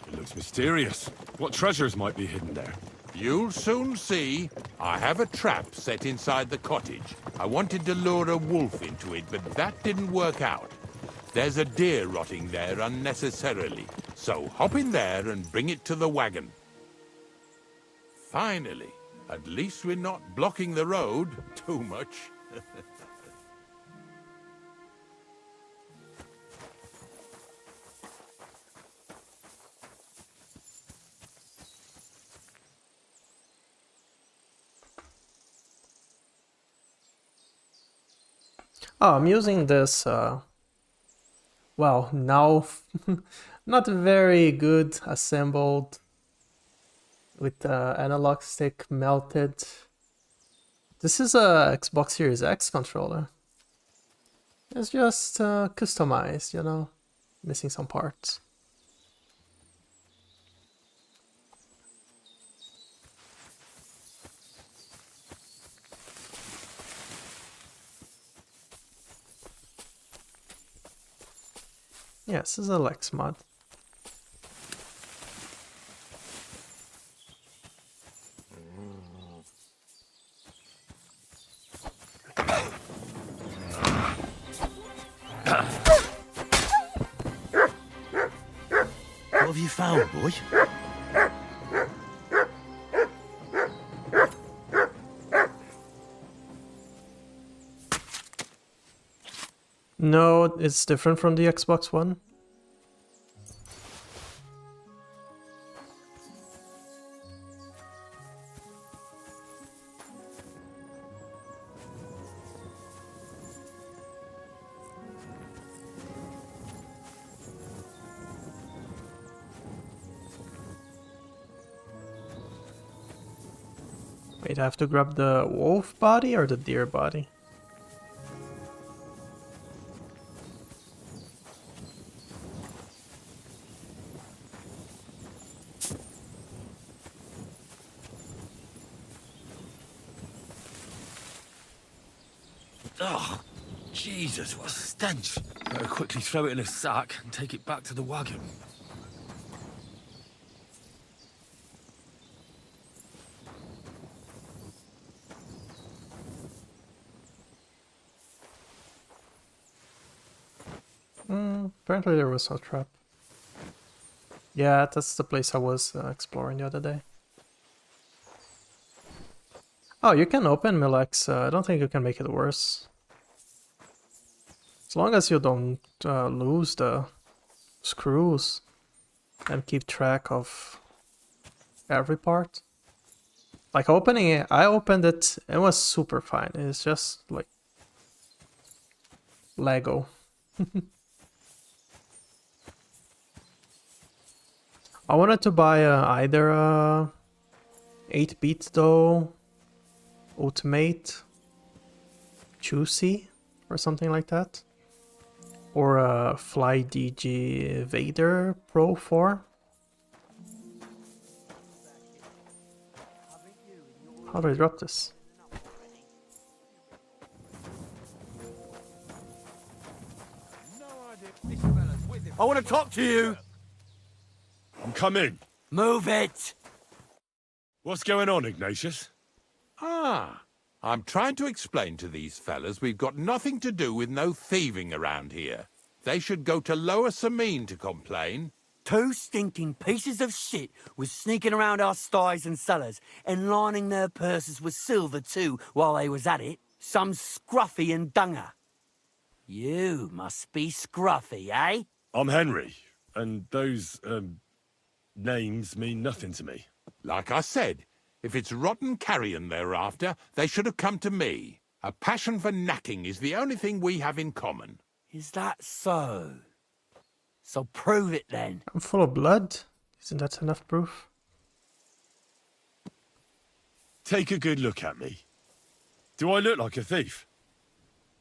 [SPEAKER 2] It looks mysterious. What treasures might be hidden there?
[SPEAKER 10] You'll soon see. I have a trap set inside the cottage. I wanted to lure a wolf into it, but that didn't work out. There's a deer rotting there unnecessarily. So hop in there and bring it to the wagon. Finally, at least we're not blocking the road too much.
[SPEAKER 1] Oh, I'm using this, well, now not very good assembled with analog stick melted. This is a Xbox Series X controller. It's just customized, you know, missing some parts. Yes, this is a Lex mod.
[SPEAKER 11] What have you found, boy?
[SPEAKER 1] No, it's different from the Xbox One. Wait, I have to grab the wolf body or the deer body?
[SPEAKER 2] Oh, Jesus, what a stench. Better quickly throw it in a sack and take it back to the wagon.
[SPEAKER 1] Apparently there was no trap. Yeah, that's the place I was exploring the other day. Oh, you can open Milex. I don't think you can make it worse. As long as you don't lose the screws and keep track of every part. Like opening it, I opened it, it was super fine. It's just like Lego. I wanted to buy either a 8-bit though, Ultimate, Juicy, or something like that. Or a Fly DG Vader Pro 4. How do I drop this?
[SPEAKER 3] I want to talk to you.
[SPEAKER 2] I'm coming.
[SPEAKER 3] Move it.
[SPEAKER 2] What's going on, Ignatius?
[SPEAKER 10] Ah, I'm trying to explain to these fellas we've got nothing to do with no thieving around here. They should go to Lower Samine to complain.
[SPEAKER 3] 2 stinking pieces of shit was sneaking around our sties and cellars and lining their purses with silver too while they was at it. Some scruffy and dunger. You must be scruffy, eh?
[SPEAKER 2] I'm Henry, and those, names mean nothing to me.
[SPEAKER 10] Like I said, if it's rotten carrion they're after, they should have come to me. A passion for knacking is the only thing we have in common.
[SPEAKER 3] Is that so? So prove it then.
[SPEAKER 1] I'm full of blood. Isn't that enough proof?
[SPEAKER 2] Take a good look at me. Do I look like a thief?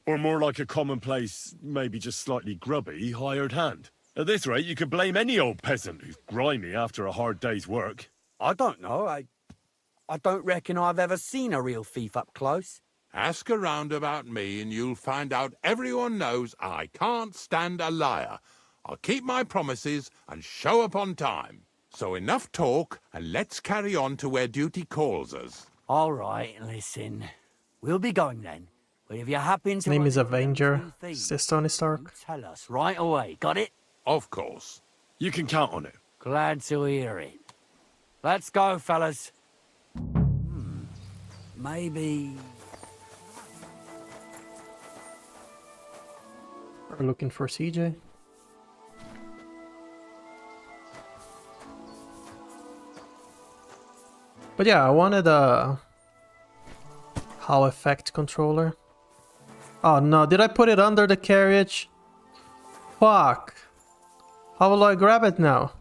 [SPEAKER 2] Or more like a commonplace, maybe just slightly grubby, hired hand? At this rate, you could blame any old peasant who's grimy after a hard day's work.
[SPEAKER 3] I don't know. I don't reckon I've ever seen a real thief up close.
[SPEAKER 10] Ask around about me and you'll find out everyone knows I can't stand a liar. I'll keep my promises and show up on time. So enough talk and let's carry on to where duty calls us.
[SPEAKER 3] All right, listen. We'll be going then. But if you happen to...
[SPEAKER 1] Name is
[SPEAKER 3] run into them
[SPEAKER 1] Avenger.
[SPEAKER 3] 2 thieves,
[SPEAKER 1] Is this Tony Stark?
[SPEAKER 3] you tell us right away. Got it?
[SPEAKER 10] Of course.
[SPEAKER 2] You can count on it.
[SPEAKER 3] Glad to hear it. Let's go, fellas. Maybe...
[SPEAKER 1] We're looking for CJ. But yeah, I wanted a Hall effect controller. Oh no, did I put it under the carriage? Fuck. How will I grab it now?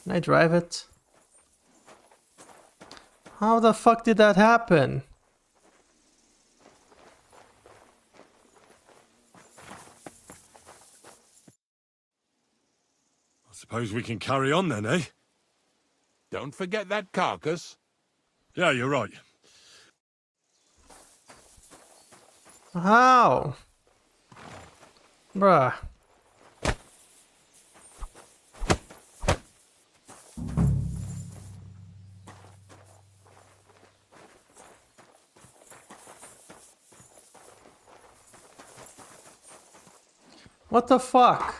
[SPEAKER 1] Can I drive it? How the fuck did that happen?
[SPEAKER 2] I suppose we can carry on then, eh?
[SPEAKER 10] Don't forget that carcass.
[SPEAKER 2] Yeah, you're right.
[SPEAKER 1] How? Bruh. What the fuck?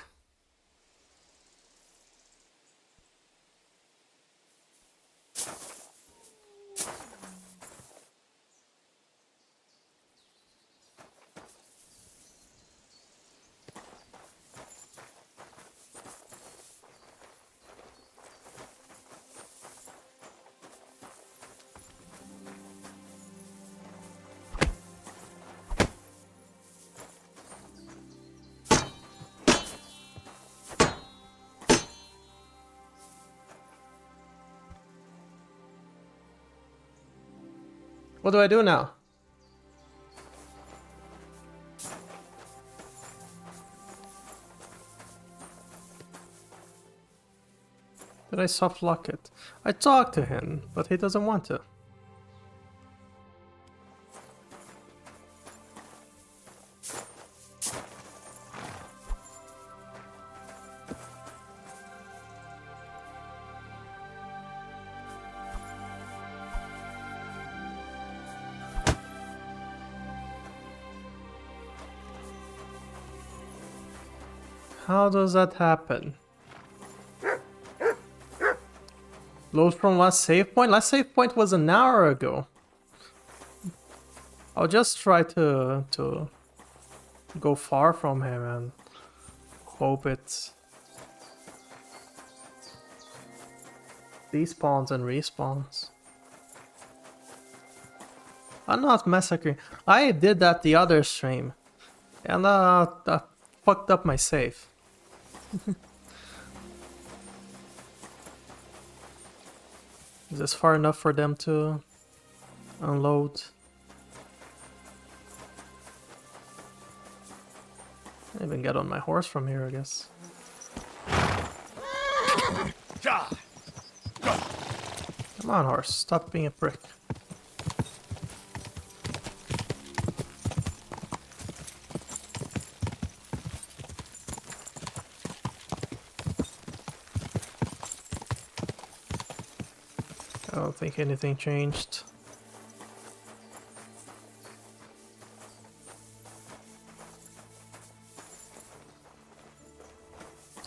[SPEAKER 1] What do I do now? Did I soft lock it? I talked to him, but he doesn't want to. How does that happen? Load from last save point? Last save point was an hour ago. I'll just try to go far from him and hope it despawns and respawns. I'm not massacring. I did that the other stream, and that fucked up my save. Is this far enough for them to unload? I even get on my horse from here, I guess. Come on, horse, stop being a prick. I don't think anything changed.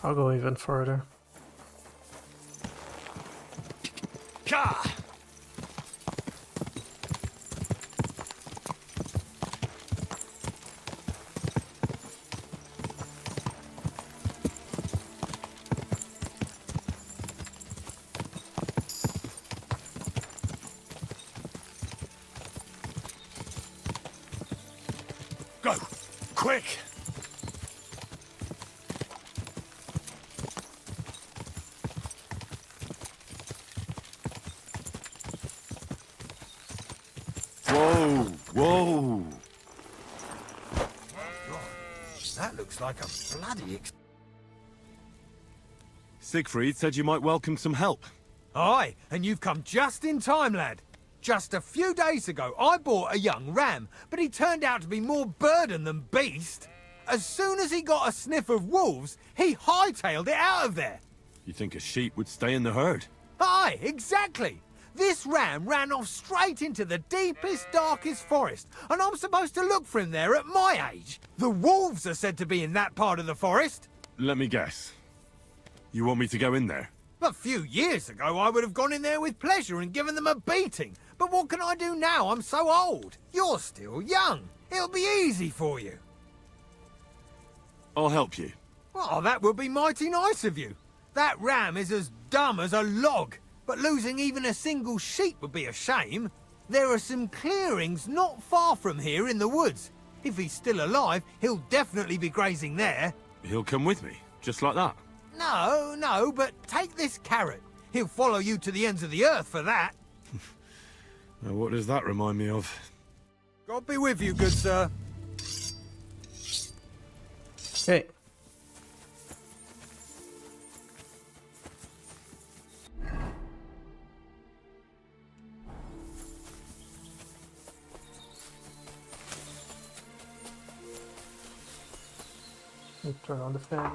[SPEAKER 1] I'll go even further.
[SPEAKER 2] Go! Quick! Whoa! Whoa!
[SPEAKER 4] That looks like a bloody
[SPEAKER 2] Siegfried said you might welcome some help.
[SPEAKER 4] Aye, and you've come just in time, lad. Just a few days ago, I bought a young ram, but he turned out to be more burden than beast. As soon as he got a sniff of wolves, he hightailed it out of there.
[SPEAKER 2] You think a sheep would stay in the herd?
[SPEAKER 4] Aye, exactly. This ram ran off straight into the deepest, darkest forest, and I'm supposed to look for him there at my age. The wolves are said to be in that part of the forest.
[SPEAKER 2] Let me guess. You want me to go in there?
[SPEAKER 4] A few years ago, I would have gone in there with pleasure and given them a beating. But what can I do now? I'm so old. You're still young. It'll be easy for you.
[SPEAKER 2] I'll help you.
[SPEAKER 4] Oh, that would be mighty nice of you. That ram is as dumb as a log. But losing even a single sheep would be a shame. There are some clearings not far from here in the woods. If he's still alive, he'll definitely be grazing there.
[SPEAKER 2] He'll come with me, just like that.
[SPEAKER 4] No, but take this carrot. He'll follow you to the ends of the earth for that.
[SPEAKER 2] Now, what does that remind me of?
[SPEAKER 4] God be with you, good sir.
[SPEAKER 1] Okay. Turn on the fan.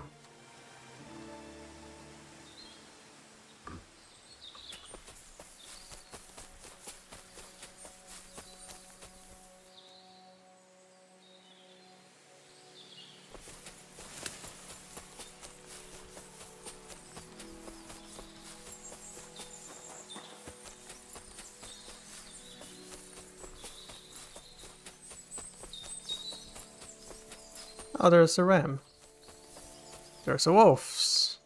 [SPEAKER 1] Oh, there's a ram. There's a wolves.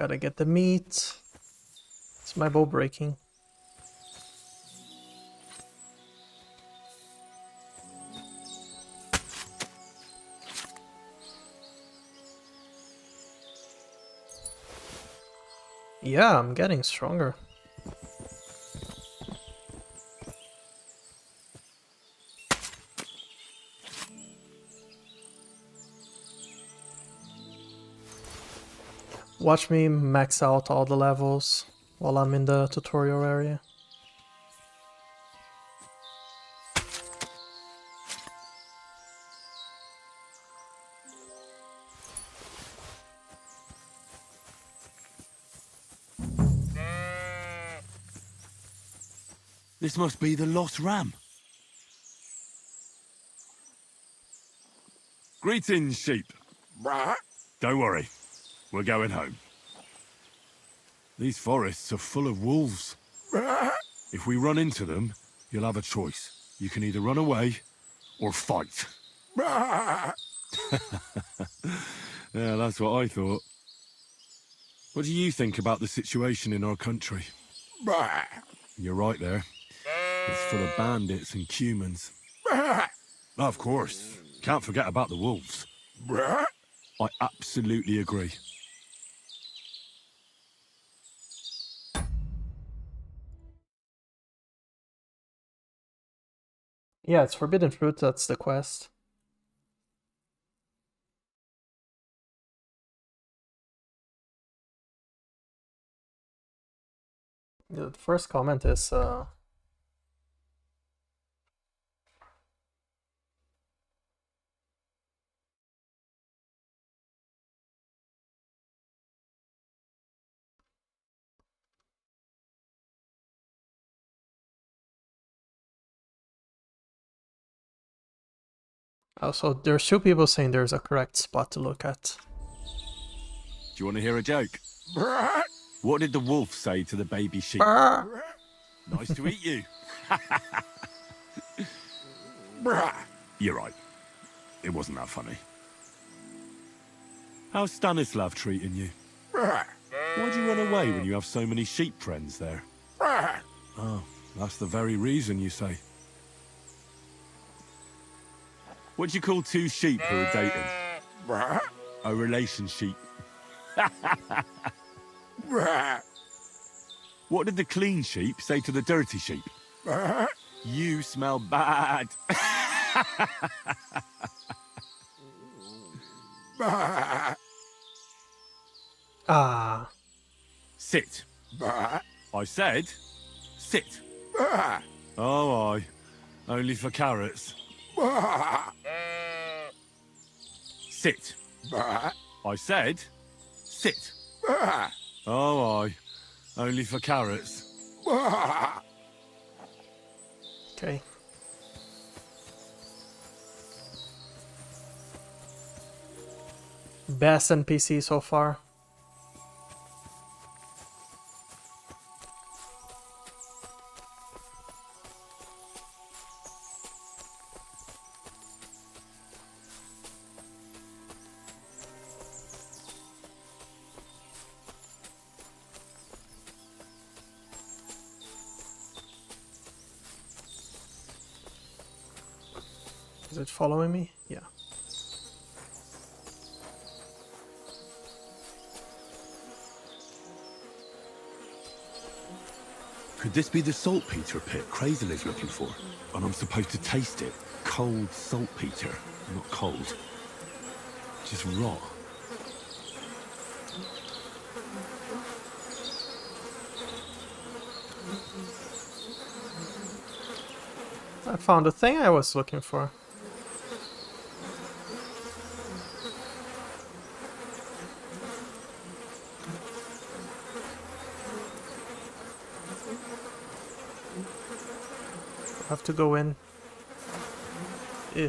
[SPEAKER 1] Gotta get the meat. It's my bow breaking. Yeah, I'm getting stronger. Watch me max out all the levels while I'm in the tutorial area.
[SPEAKER 2] This must be the lost ram. Greetings, sheep. Don't worry, we're going home. These forests are full of wolves. If we run into them, you'll have a choice. You can either run away or fight. Yeah, that's what I thought. What do you think about the situation in our country? You're right there. It's full of bandits and humans. Of course. Can't forget about the wolves. I absolutely agree.
[SPEAKER 1] Yeah, it's forbidden fruit, that's the quest. The first comment is also, there's two people saying there's a correct spot to look at.
[SPEAKER 2] Do you want to hear a joke? What did the wolf say to the baby sheep? Nice to eat you. You're right. It wasn't that funny. How's Stanislav treating you? Why'd you run away when you have so many sheep friends there? Oh, that's the very reason, you say. What do you call two sheep who are dating? A relationship. What did the clean sheep say to the dirty sheep? You smell bad.
[SPEAKER 1] Ah.
[SPEAKER 2] Sit. I said, sit. Oh, aye. Only for carrots. Sit. I said, sit. Oh, aye. Only for carrots.
[SPEAKER 1] Okay. Best NPC so far. Is it following me? Yeah.
[SPEAKER 2] Could this be the saltpeter pit Crazel is looking for? And I'm supposed to taste it. Cold saltpeter, not cold. Just raw.
[SPEAKER 1] I found the thing I was looking for. I have to go in. Eh.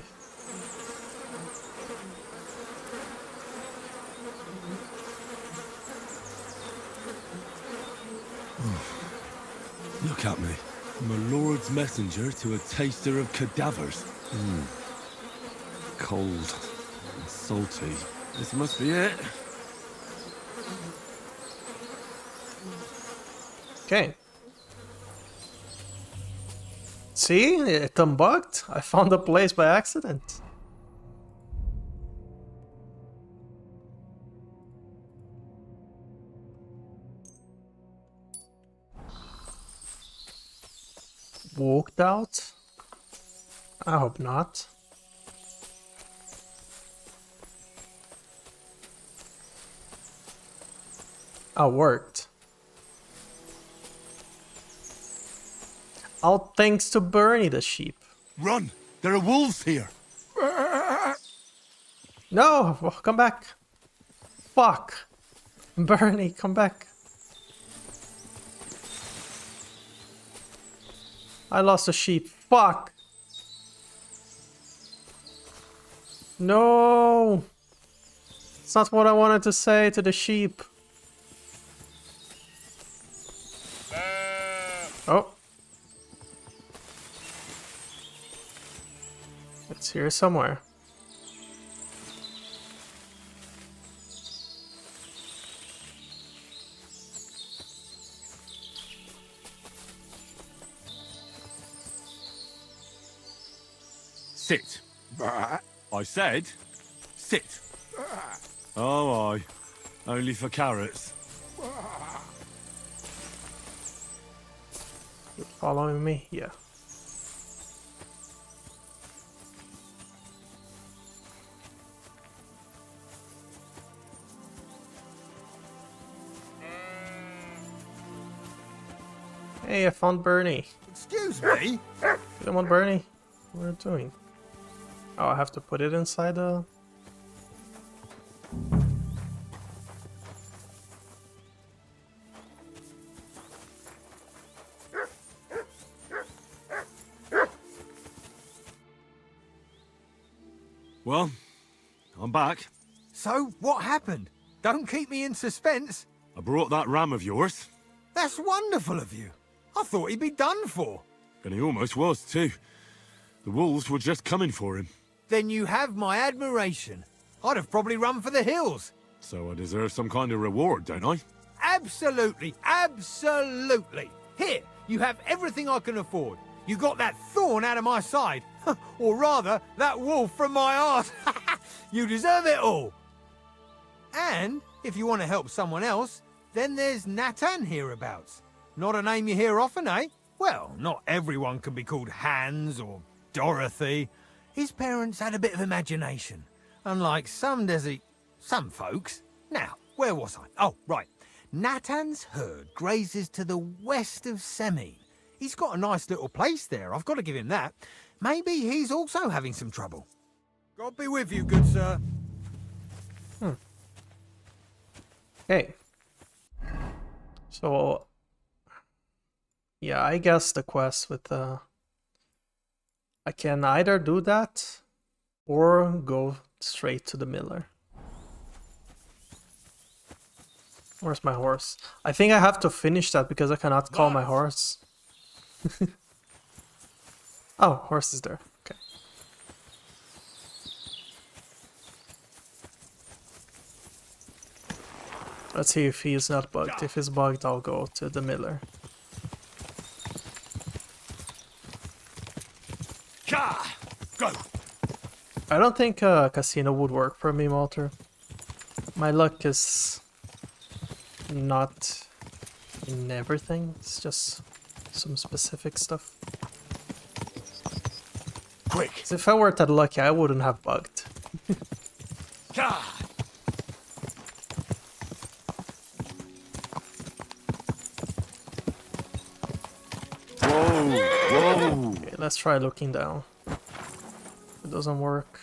[SPEAKER 2] Look at me. I'm a lord's messenger to a taster of cadavers. Cold and salty. This must be it.
[SPEAKER 1] Okay. See? It unbugged. I found the place by accident. Walked out? I hope not. Oh, worked. All thanks to Bernie the sheep.
[SPEAKER 2] Run! There are wolves here!
[SPEAKER 1] No! Oh, come back. Fuck. Bernie, come back. I lost a sheep. Fuck. No. It's not what I wanted to say to the sheep. Oh. It's here somewhere.
[SPEAKER 2] Sit. I said, sit. Oh, aye. Only for carrots.
[SPEAKER 1] You following me? Yeah. Hey, I found Bernie.
[SPEAKER 4] Excuse me?
[SPEAKER 1] Come on, Bernie. What are you doing? Oh, I have to put it inside the...
[SPEAKER 2] Well, I'm back.
[SPEAKER 4] So, what happened? Don't keep me in suspense.
[SPEAKER 2] I brought that ram of yours,
[SPEAKER 4] That's wonderful of you. I thought he'd be done for.
[SPEAKER 2] and he almost was too. The wolves were just coming for him.
[SPEAKER 4] Then you have my admiration. I'd have probably run for the hills.
[SPEAKER 2] So I deserve some kind of reward, don't I?
[SPEAKER 4] Absolutely, absolutely. Here, you have everything I can afford. You got that thorn out of my side. Or rather, that wolf from my arse. You deserve it all. And if you want to help someone else, then there's Natan hereabouts. Not a name you hear often, eh? Well, not everyone can be called Hans or Dorothy. His parents had a bit of imagination. Unlike some folks. Now, where was I? Oh, right. Natan's herd grazes to the west of Semine. He's got a nice little place there, I've got to give him that. Maybe he's also having some trouble. God be with you, good sir.
[SPEAKER 1] Hey. So... yeah, I guess the quest with I can either do that or go straight to the miller. Where's my horse? I think I have to finish that because I cannot call my horse. Oh, horse is there. Okay. Let's see if he is not bugged. If he's bugged, I'll go to the miller.
[SPEAKER 2] Go!
[SPEAKER 1] I don't think a casino would work for me, Walter. My luck is not in everything. It's just some specific stuff.
[SPEAKER 2] Quick!
[SPEAKER 1] 'Cause if I were that lucky, I wouldn't have bugged.
[SPEAKER 2] Whoa!
[SPEAKER 1] Okay, let's try looking down. It doesn't work.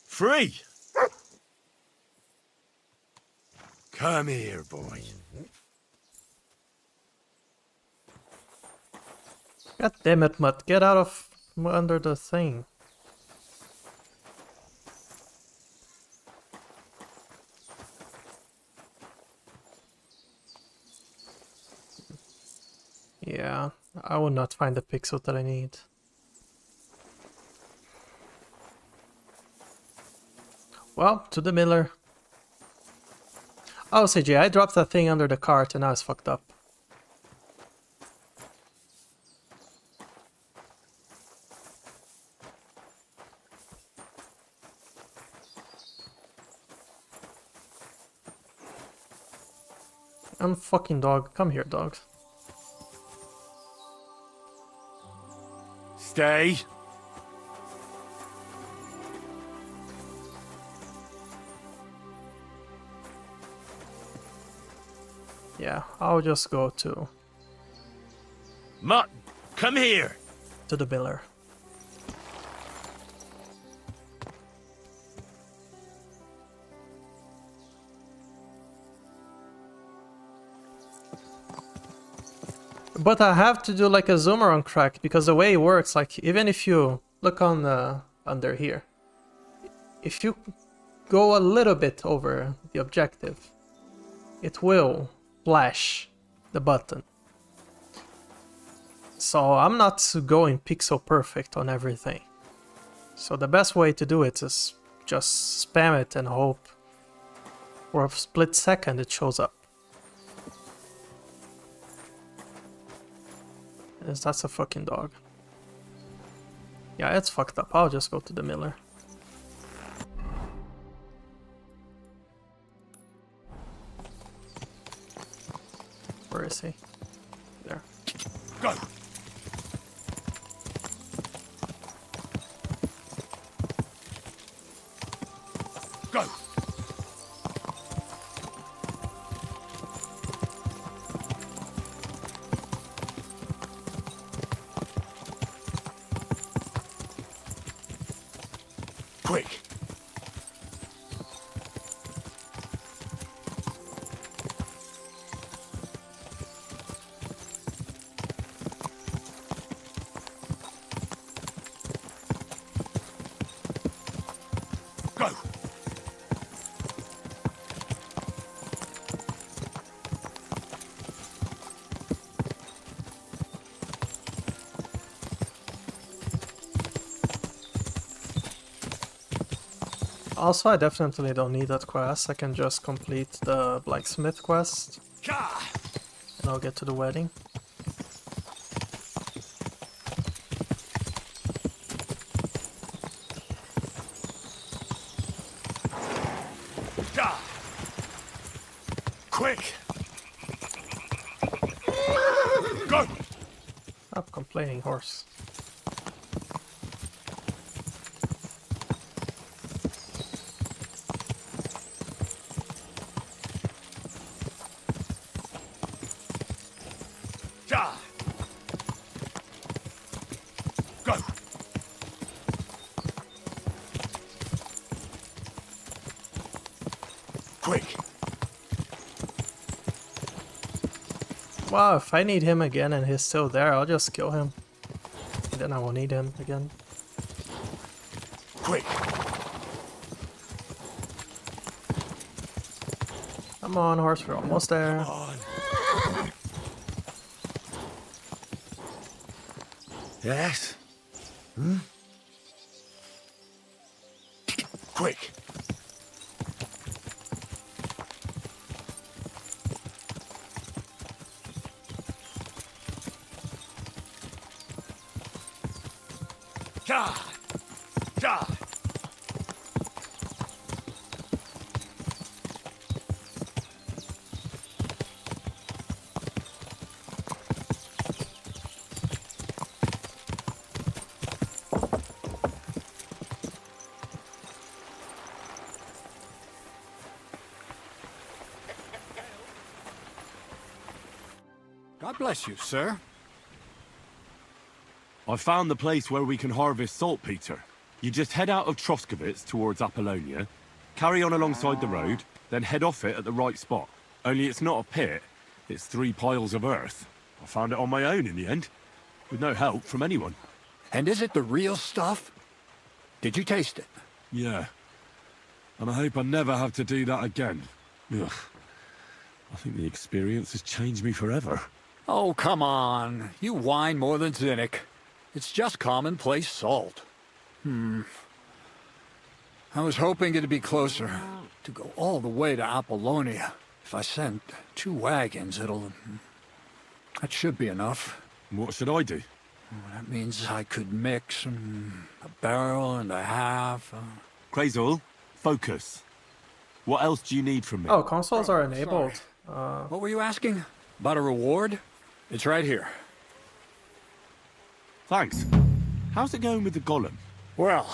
[SPEAKER 2] Free! Come here, boy.
[SPEAKER 1] God damn it, Mutt. Get out of under the thing. Yeah, I will not find the pixel that I need. Well, to the miller. Oh, CJ, I dropped that thing under the cart and now it's fucked up. Unfucking dog. Come here, dog.
[SPEAKER 2] Stay.
[SPEAKER 1] Yeah, I'll just go to
[SPEAKER 2] Mutt, come here.
[SPEAKER 1] the miller. But I have to do like a zoomer on crack because the way it works, like even if you look on under here, if you go a little bit over the objective, it will flash the button. So I'm not going pixel perfect on everything. So the best way to do it is just spam it and hope for a split second it shows up. That's a fucking dog. Yeah, it's fucked up. I'll just go to the miller. Where is he? There.
[SPEAKER 2] Go. Go. Quick. Go.
[SPEAKER 1] Also, I definitely don't need that quest. I can just complete the blacksmith quest and I'll get to the wedding.
[SPEAKER 2] Quick. Go.
[SPEAKER 1] Stop complaining, horse.
[SPEAKER 2] Go. Quick.
[SPEAKER 1] Wow, if I need him again and he's still there, I'll just kill him. Then I won't need him again.
[SPEAKER 2] Quick.
[SPEAKER 1] Come on, horse, we're almost there.
[SPEAKER 2] Yes? Hmm? Quick. Ja! Ja!
[SPEAKER 7] God bless you, sir.
[SPEAKER 2] I found the place where we can harvest saltpeter. You just head out of Troskovitz towards Apollonia, carry on alongside the road, then head off it at the right spot. Only it's not a pit, it's 3 piles of earth. I found it on my own in the end, with no help from anyone.
[SPEAKER 7] And is it the real stuff? Did you taste it?
[SPEAKER 2] Yeah. And I hope I never have to do that again. Ugh. I think the experience has changed me forever.
[SPEAKER 7] Oh, come on. You whine more than Zinnik. It's just commonplace salt. I was hoping it'd be closer. To go all the way to Apollonia. If I send 2 wagons, that should be enough.
[SPEAKER 2] What should I do?
[SPEAKER 7] That means I could mix a barrel and a half.
[SPEAKER 2] Crazul, focus. What else do you need from me?
[SPEAKER 1] Oh, consoles are enabled.
[SPEAKER 7] What were you asking? About a reward? It's right here.
[SPEAKER 2] Thanks. How's it going with the golem?
[SPEAKER 7] Well,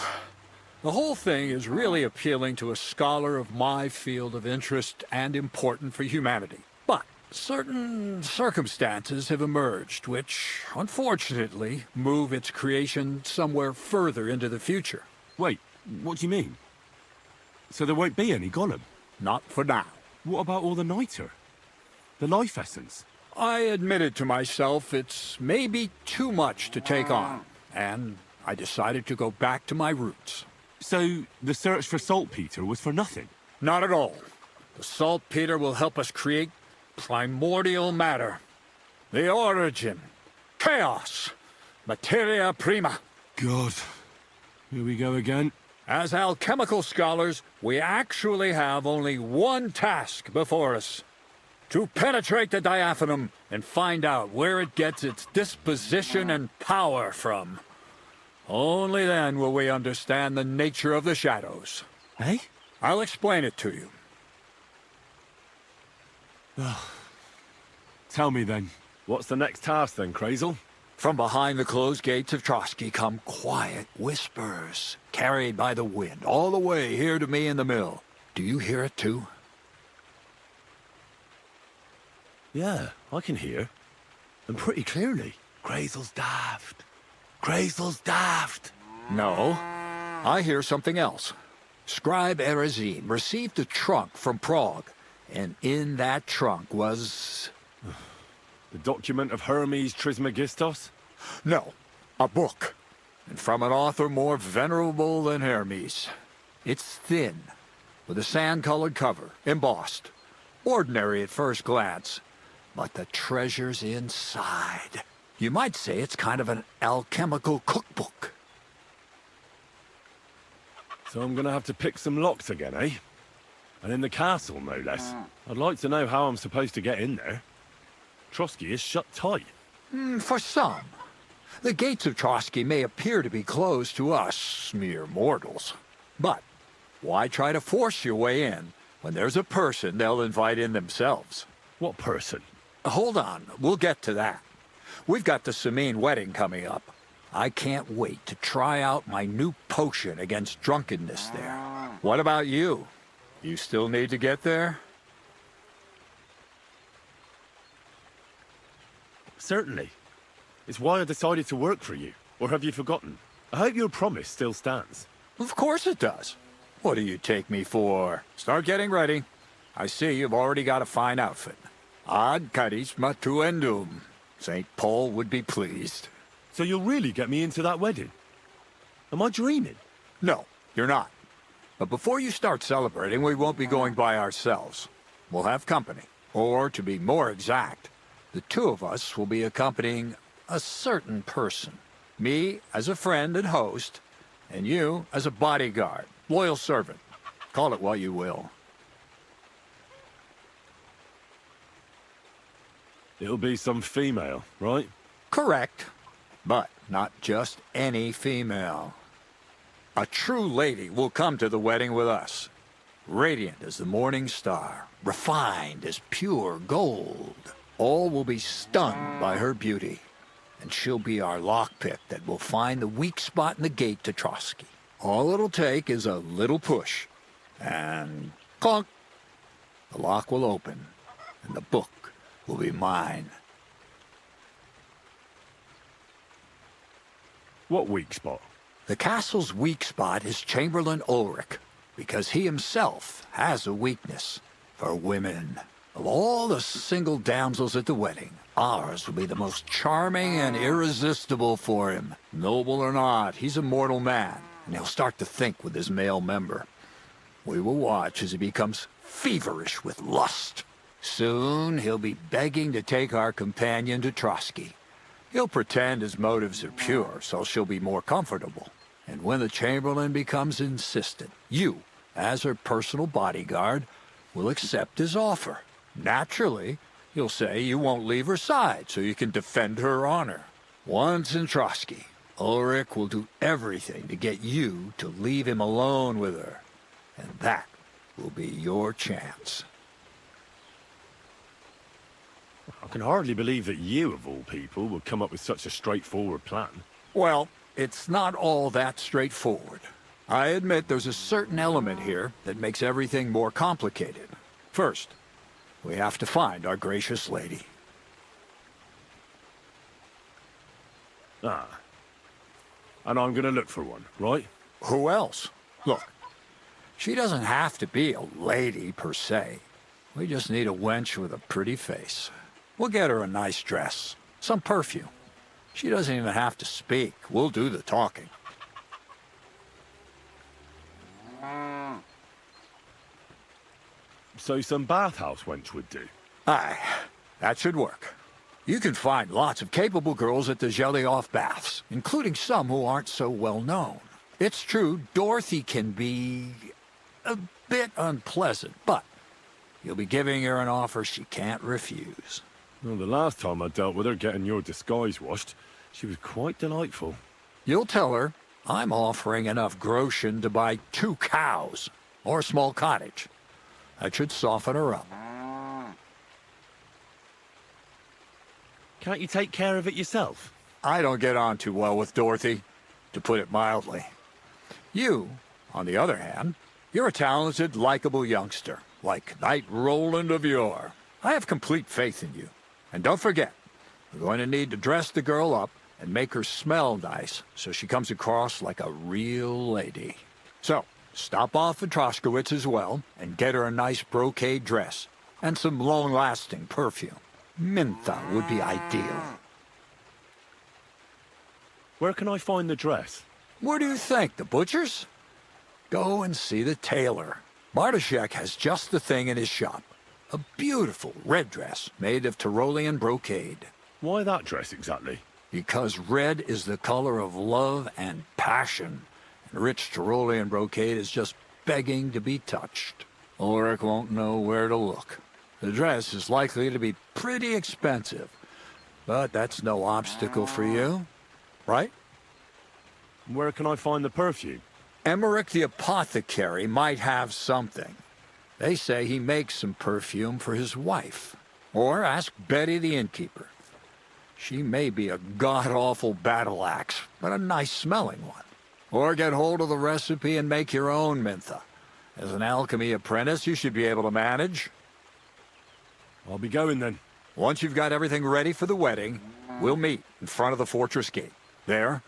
[SPEAKER 7] the whole thing is really appealing to a scholar of my field of interest and important for humanity. But certain circumstances have emerged which, unfortunately, move its creation somewhere further into the future.
[SPEAKER 2] Wait, what do you mean? So there won't be any golem?
[SPEAKER 7] Not for now.
[SPEAKER 2] What about all the niter? The life essence?
[SPEAKER 7] I admitted to myself it's maybe too much to take on, and I decided to go back to my roots.
[SPEAKER 2] So the search for saltpeter was for nothing?
[SPEAKER 7] Not at all. The saltpeter will help us create primordial matter. The origin. Chaos. Materia prima.
[SPEAKER 2] God. Here we go again.
[SPEAKER 7] As alchemical scholars, we actually have only one task before us. To penetrate the diaphanum and find out where it gets its disposition and power from. Only then will we understand the nature of the shadows.
[SPEAKER 2] Eh?
[SPEAKER 7] I'll explain it to you.
[SPEAKER 2] Tell me then, what's the next task then, Crazul?
[SPEAKER 7] From behind the closed gates of Trotsky come quiet whispers, carried by the wind, all the way here to me in the mill. Do you hear it too?
[SPEAKER 2] Yeah, I can hear. And pretty clearly. Crazul's daft. Crazul's daft.
[SPEAKER 7] No, I hear something else. Scribe Erezine received a trunk from Prague, and in that trunk was...
[SPEAKER 2] The document of Hermes Trismegistos?
[SPEAKER 7] No, a book. And from an author more venerable than Hermes. It's thin, with a sand-colored cover, embossed. Ordinary at first glance. But the treasure's inside. You might say it's kind of an alchemical cookbook.
[SPEAKER 2] So I'm gonna have to pick some locks again, eh? And in the castle, no less. I'd like to know how I'm supposed to get in there. Trotsky is shut tight.
[SPEAKER 7] For some. The gates of Trotsky may appear to be closed to us, mere mortals. But why try to force your way in when there's a person they'll invite in themselves?
[SPEAKER 2] What person?
[SPEAKER 7] Hold on, we'll get to that. We've got the Samine wedding coming up. I can't wait to try out my new potion against drunkenness there. What about you? You still need to get there?
[SPEAKER 2] Certainly. It's why I decided to work for you. Or have you forgotten? I hope your promise still stands.
[SPEAKER 7] Of course it does. What do you take me for? Start getting ready. I see you've already got a fine outfit. Ad charisma tuendum. St. Paul would be pleased.
[SPEAKER 2] So you'll really get me into that wedding? Am I dreaming?
[SPEAKER 7] No, you're not. But before you start celebrating, we won't be going by ourselves. We'll have company. Or, to be more exact, the two of us will be accompanying a certain person. Me as a friend and host, and you as a bodyguard, loyal servant. Call it what you will.
[SPEAKER 2] It'll be some female, right?
[SPEAKER 7] Correct. But not just any female. A true lady will come to the wedding with us. Radiant as the morning star, refined as pure gold. All will be stunned by her beauty. And she'll be our lockpick that will find the weak spot in the gate to Trotsky. All it'll take is a little push. And clunk! The lock will open, and the book will be mine.
[SPEAKER 2] What weak spot?
[SPEAKER 7] The castle's weak spot is Chamberlain Ulrich. because he himself has a weakness for women. Of all the single damsels at the wedding, ours will be the most charming and irresistible for him. Noble or not, he's a mortal man, and he'll start to think with his male member. We will watch as he becomes feverish with lust. Soon he'll be begging to take our companion to Trotsky. He'll pretend his motives are pure, so she'll be more comfortable. And when the Chamberlain becomes insistent, you, as her personal bodyguard, will accept his offer. Naturally, you'll say you won't leave her side so you can defend her honor. Once in Trotsky, Ulrich will do everything to get you to leave him alone with her. And that will be your chance.
[SPEAKER 2] I can hardly believe that you, of all people, would come up with such a straightforward plan.
[SPEAKER 7] Well, it's not all that straightforward. I admit there's a certain element here that makes everything more complicated. First, we have to find our gracious lady.
[SPEAKER 2] Ah. And I'm gonna look for one, right?
[SPEAKER 7] Who else? Look, she doesn't have to be a lady per se. We just need a wench with a pretty face. We'll get her a nice dress, some perfume. She doesn't even have to speak. We'll do the talking.
[SPEAKER 2] So some bathhouse wench would do.
[SPEAKER 7] Aye, that should work. You can find lots of capable girls at the Zhelyaoff baths, including some who aren't so well known. It's true, Dorothy can be a bit unpleasant, but you'll be giving her an offer she can't refuse.
[SPEAKER 2] Well, the last time I dealt with her getting your disguise washed, she was quite delightful.
[SPEAKER 7] You'll tell her I'm offering enough groschen to buy 2 cows or a small cottage. That should soften her up.
[SPEAKER 2] Can't you take care of it yourself?
[SPEAKER 7] I don't get on too well with Dorothy, to put it mildly. You, on the other hand, you're a talented, likable youngster, like Knight Roland of yore. I have complete faith in you. And don't forget, we're going to need to dress the girl up and make her smell nice so she comes across like a real lady. So, stop off at Troskowitz as well and get her a nice brocade dress and some long-lasting perfume. Mintha would be ideal.
[SPEAKER 2] Where can I find the dress?
[SPEAKER 7] Where do you think? The butcher's? Go and see the tailor. Bartoszek has just the thing in his shop. A beautiful red dress made of Tyrolean brocade.
[SPEAKER 2] Why that dress exactly?
[SPEAKER 7] Because red is the color of love and passion. And rich Tyrolean brocade is just begging to be touched. Ulrich won't know where to look. The dress is likely to be pretty expensive, but that's no obstacle for you, right?
[SPEAKER 2] Where can I find the perfume?
[SPEAKER 7] Emmerich the apothecary might have something. They say he makes some perfume for his wife. Or ask Betty the innkeeper. She may be a god-awful battle axe, but a nice-smelling one. Or get hold of the recipe and make your own Mintha. As an alchemy apprentice, you should be able to manage.
[SPEAKER 2] I'll be going then.
[SPEAKER 7] Once you've got everything ready for the wedding, we'll meet in front of the fortress gate. There,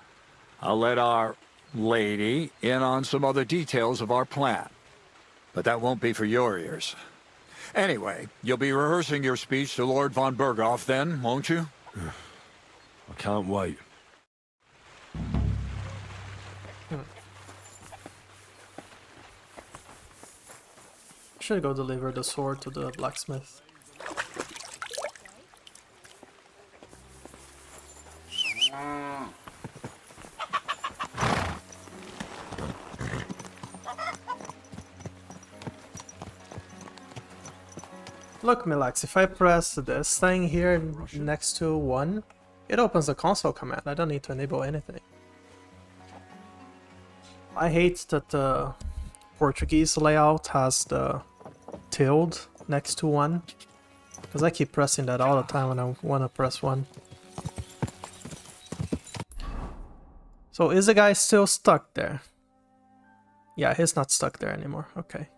[SPEAKER 7] I'll let our lady in on some other details of our plan. But that won't be for your ears. Anyway, you'll be rehearsing your speech to Lord von Berghoff then, won't you?
[SPEAKER 2] I can't wait.
[SPEAKER 1] Should go deliver the sword to the blacksmith. Look, Milax, if I press this thing here next to 1, it opens the console command. I don't need to enable anything. I hate that the Portuguese layout has the tilde next to 1, because I keep pressing that all the time when I want to press 1. So is the guy still stuck there? Yeah, he's not stuck there anymore. Okay.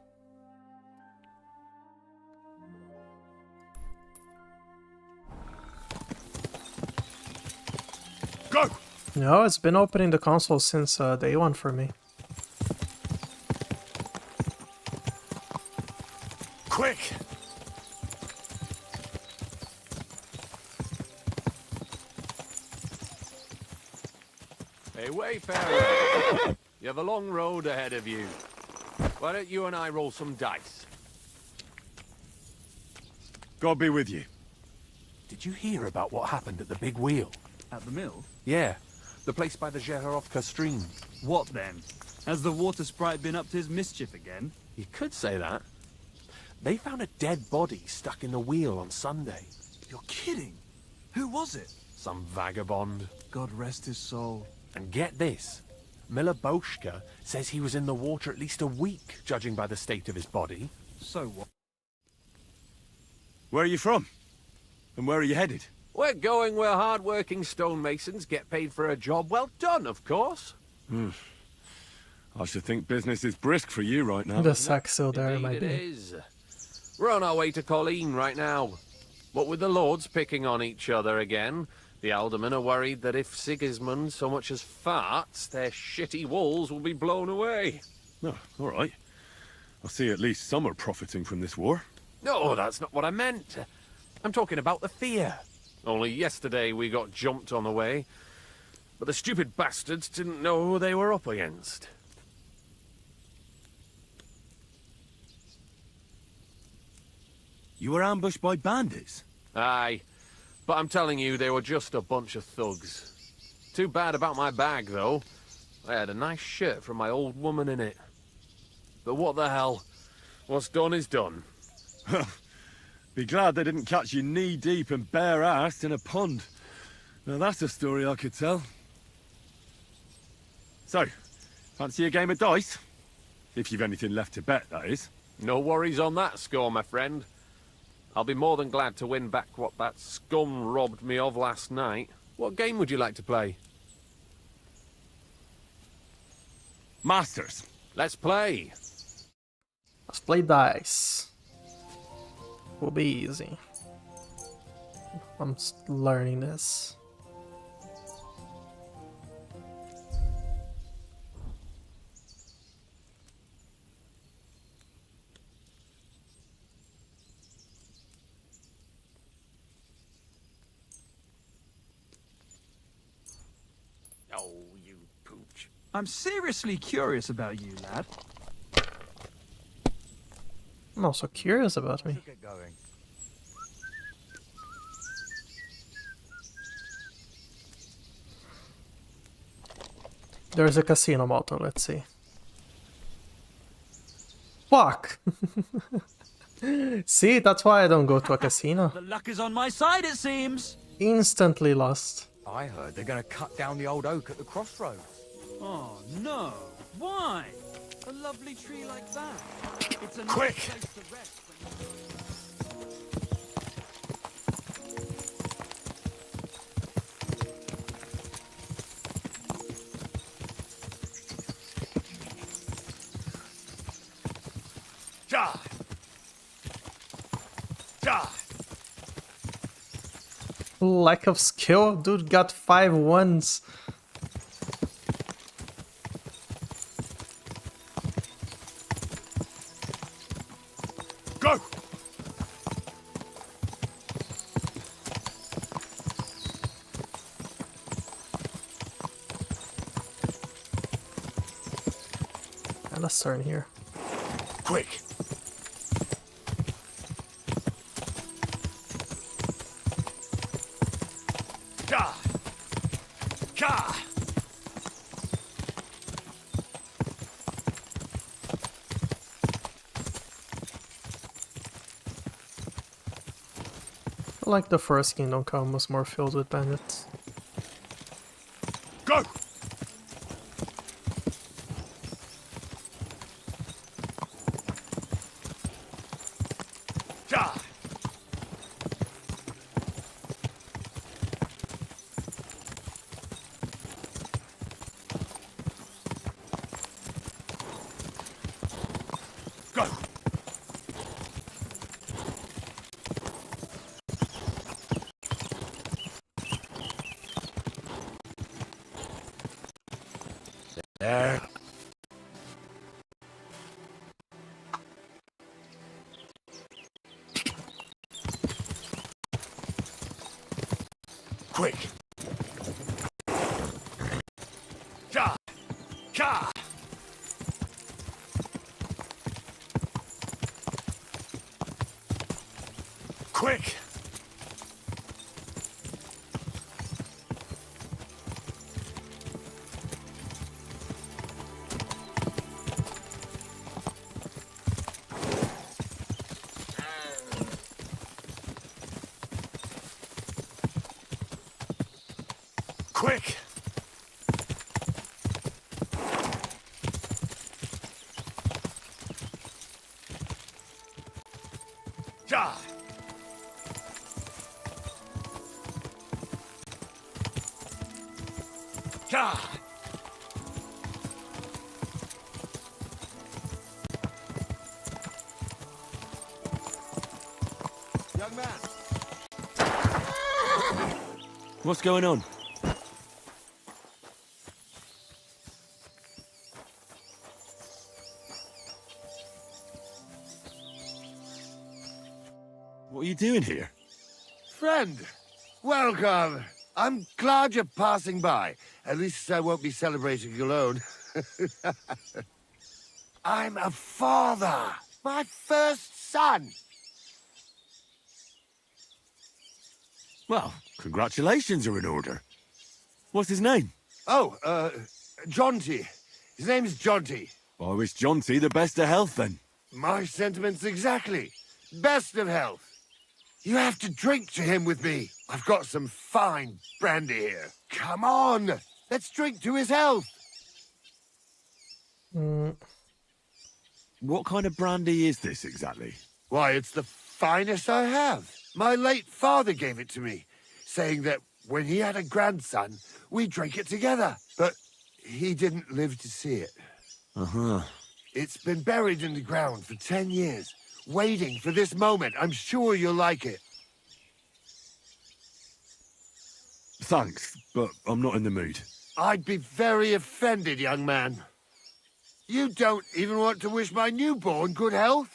[SPEAKER 2] Go!
[SPEAKER 1] No, it's been opening the console since day 1 for me.
[SPEAKER 5] Quick!
[SPEAKER 8] Hey, wayfarer! You have a long road ahead of you. Why don't you and I roll some dice?
[SPEAKER 2] God be with you.
[SPEAKER 8] Did you hear about what happened at the big wheel?
[SPEAKER 11] At the mill?
[SPEAKER 8] Yeah, the place by the Zheherovka stream.
[SPEAKER 11] What then? Has the water sprite been up to his mischief again?
[SPEAKER 8] You could say that. They found a dead body stuck in the wheel on Sunday.
[SPEAKER 11] You're kidding! Who was it?
[SPEAKER 8] Some vagabond.
[SPEAKER 11] God rest his soul.
[SPEAKER 8] And get this. Miller Boschka says he was in the water at least a week, judging by the state of his body.
[SPEAKER 11] So what?
[SPEAKER 2] Where are you from? And where are you headed?
[SPEAKER 8] We're going where hard-working stonemasons get paid for a job well done, of course.
[SPEAKER 2] I should think business is brisk for you right now.
[SPEAKER 1] The sack's still there,
[SPEAKER 8] Indeed
[SPEAKER 1] might
[SPEAKER 8] it
[SPEAKER 1] be.
[SPEAKER 8] is. We're on our way to Colleen right now. What with the lords picking on each other again, the aldermen are worried that if Sigismund so much as farts, their shitty walls will be blown away.
[SPEAKER 2] Oh, all right. I see at least some are profiting from this war.
[SPEAKER 8] No, that's not what I meant. I'm talking about the fear. Only yesterday we got jumped on the way, but the stupid bastards didn't know who they were up against.
[SPEAKER 2] You were ambushed by bandits?
[SPEAKER 8] Aye, but I'm telling you, they were just a bunch of thugs. Too bad about my bag, though. I had a nice shirt from my old woman in it. But what the hell? What's done is done.
[SPEAKER 2] Be glad they didn't catch you knee-deep and bare-assed in a pond. Now that's a story I could tell. So, fancy a game of dice? If you've anything left to bet, that is.
[SPEAKER 8] No worries on that score, my friend. I'll be more than glad to win back what that scum robbed me of last night. What game would you like to play?
[SPEAKER 2] Masters.
[SPEAKER 8] Let's play.
[SPEAKER 1] Let's play dice. Will be easy. I'm learning this.
[SPEAKER 8] Oh, you pooch.
[SPEAKER 11] I'm seriously curious about you, lad.
[SPEAKER 1] I'm also curious about me.
[SPEAKER 3] Get going.
[SPEAKER 1] There's a casino motto, let's see. Fuck! See, that's why I don't go to a casino.
[SPEAKER 11] The luck is on my side, it seems.
[SPEAKER 1] Instantly lost.
[SPEAKER 3] I heard they're gonna cut down the old oak at the crossroads.
[SPEAKER 11] Oh, no. Why? A lovely tree like that. It's a nice
[SPEAKER 5] Quick!
[SPEAKER 11] place to rest when you...
[SPEAKER 5] Ja! Ja!
[SPEAKER 1] Lack of skill? Dude got 5 ones.
[SPEAKER 5] Go!
[SPEAKER 1] And let's turn here.
[SPEAKER 5] Quick! Ja! Ja!
[SPEAKER 1] I like the first Kingdom Come was more filled with bandits.
[SPEAKER 5] Go! Ja! Go!
[SPEAKER 2] Quick! Ka! Ka! Quick! Quick! Ja! Ja!
[SPEAKER 4] Young man.
[SPEAKER 2] What's going on? What are you doing here?
[SPEAKER 12] Friend, welcome. I'm glad you're passing by. At least I won't be celebrating alone. I'm a father. My first son.
[SPEAKER 2] Well, congratulations are in order. What's his name?
[SPEAKER 12] Oh, Jonty. His name's Jonty.
[SPEAKER 2] I wish Jonty the best of health then.
[SPEAKER 12] My sentiments exactly. Best of health. You have to drink to him with me. I've got some fine brandy here. Come on. Let's drink to his health.
[SPEAKER 2] What kind of brandy is this exactly?
[SPEAKER 12] Why, it's the finest I have. My late father gave it to me, saying that when he had a grandson, we drank it together. But he didn't live to see it.
[SPEAKER 2] Uh-huh.
[SPEAKER 12] It's been buried in the ground for 10 years, waiting for this moment. I'm sure you'll like it.
[SPEAKER 2] Thanks, but I'm not in the mood.
[SPEAKER 12] I'd be very offended, young man. You don't even want to wish my newborn good health?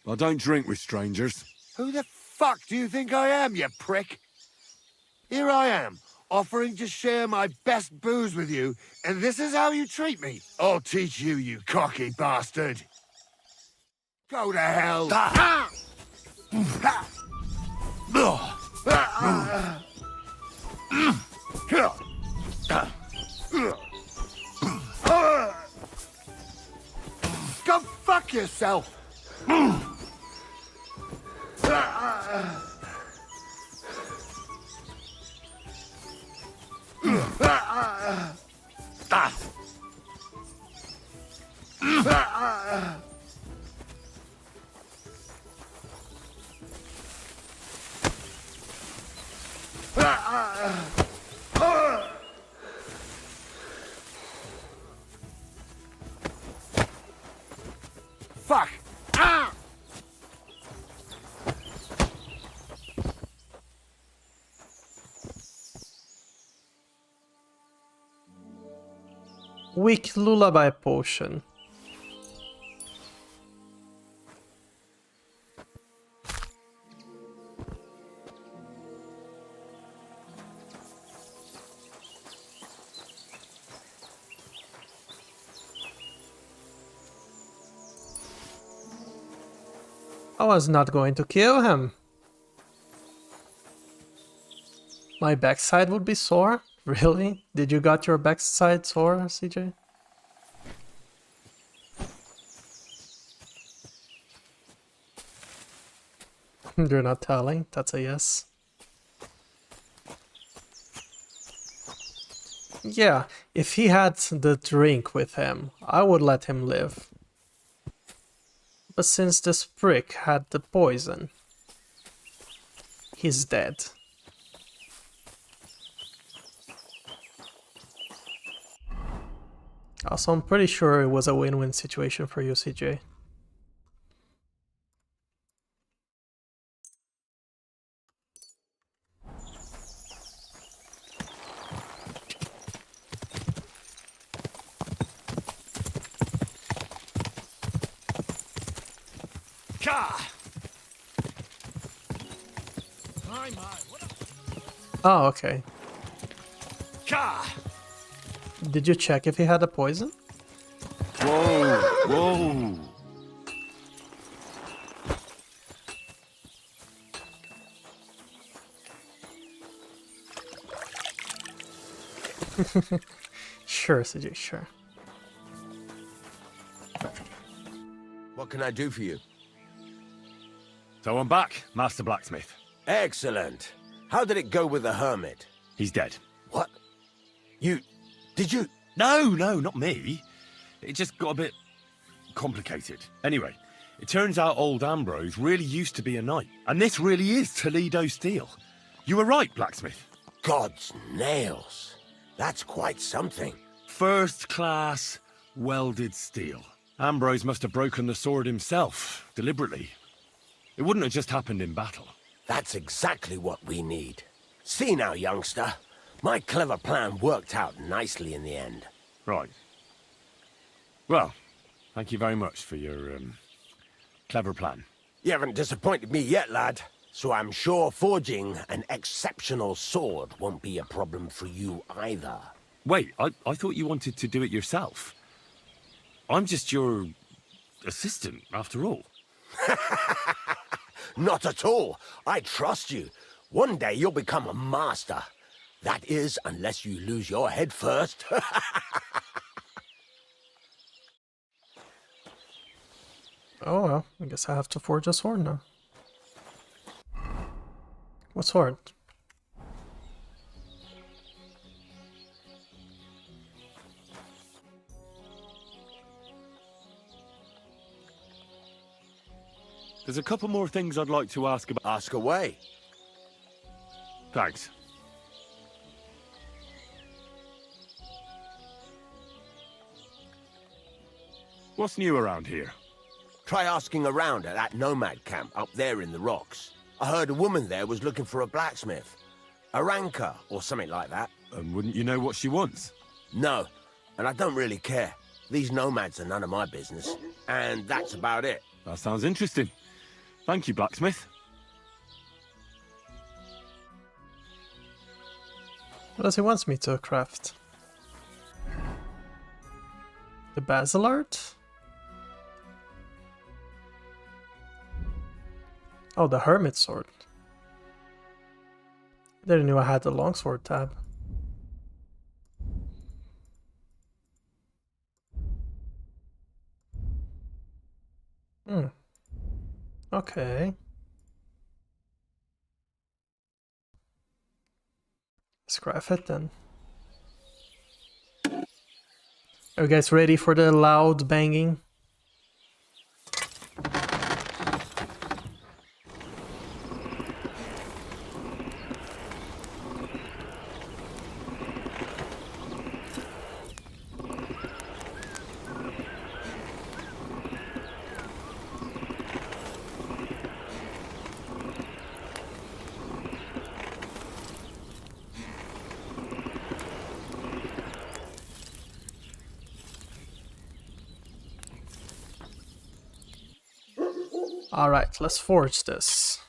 [SPEAKER 2] I don't drink with strangers.
[SPEAKER 12] Who the fuck do you think I am, you prick? Here I am, offering to share my best booze with you, and this is how you treat me. I'll teach you, you cocky bastard. Go to hell. Ah! Ah! Go fuck yourself. Fuck! Ah!
[SPEAKER 1] Weak lullaby potion. I was not going to kill him. My backside would be sore? Really? Did you got your backside sore, CJ? You're not telling? That's a yes. Yeah, if he had the drink with him, I would let him live. But since this prick had the poison, he's dead. Also, I'm pretty sure it was a win-win situation for you, CJ. Oh, okay.
[SPEAKER 2] Gah!
[SPEAKER 1] Did you check if he had a poison?
[SPEAKER 2] Whoa, whoa.
[SPEAKER 1] Sure, CJ, sure.
[SPEAKER 13] What can I do for you?
[SPEAKER 2] So I'm back, Master Blacksmith.
[SPEAKER 13] Excellent. How did it go with the hermit?
[SPEAKER 2] He's dead.
[SPEAKER 13] What? Did you?
[SPEAKER 2] No, not me. It just got a bit complicated. Anyway, it turns out old Ambrose really used to be a knight. And this really is Toledo steel. You were right, Blacksmith.
[SPEAKER 13] God's nails. That's quite something.
[SPEAKER 2] First class welded steel. Ambrose must have broken the sword himself, deliberately. It wouldn't have just happened in battle.
[SPEAKER 13] That's exactly what we need. See now, youngster. My clever plan worked out nicely in the end.
[SPEAKER 2] Right. Well, thank you very much for your, clever plan.
[SPEAKER 13] You haven't disappointed me yet, lad. So I'm sure forging an exceptional sword won't be a problem for you either.
[SPEAKER 2] Wait, I thought you wanted to do it yourself. I'm just your assistant, after all.
[SPEAKER 13] Not at all. I trust you. One day you'll become a master. That is, unless you lose your head first.
[SPEAKER 1] Oh well, I guess I have to forge a sword now. What sword?
[SPEAKER 2] There's a couple more things I'd like to ask about.
[SPEAKER 13] Ask away.
[SPEAKER 2] Thanks. What's new around here?
[SPEAKER 13] Try asking around at that nomad camp up there in the rocks. I heard a woman there was looking for a blacksmith. A ranker, or something like that.
[SPEAKER 2] And wouldn't you know what she wants?
[SPEAKER 13] No, and I don't really care. These nomads are none of my business. And that's about it.
[SPEAKER 2] That sounds interesting. Thank you, Blacksmith.
[SPEAKER 1] What does he want me to craft? The basil art? Oh, the hermit sword. I didn't know I had the longsword tab. Okay. Let's craft it then. Are you guys ready for the loud banging? Alright, let's forge this.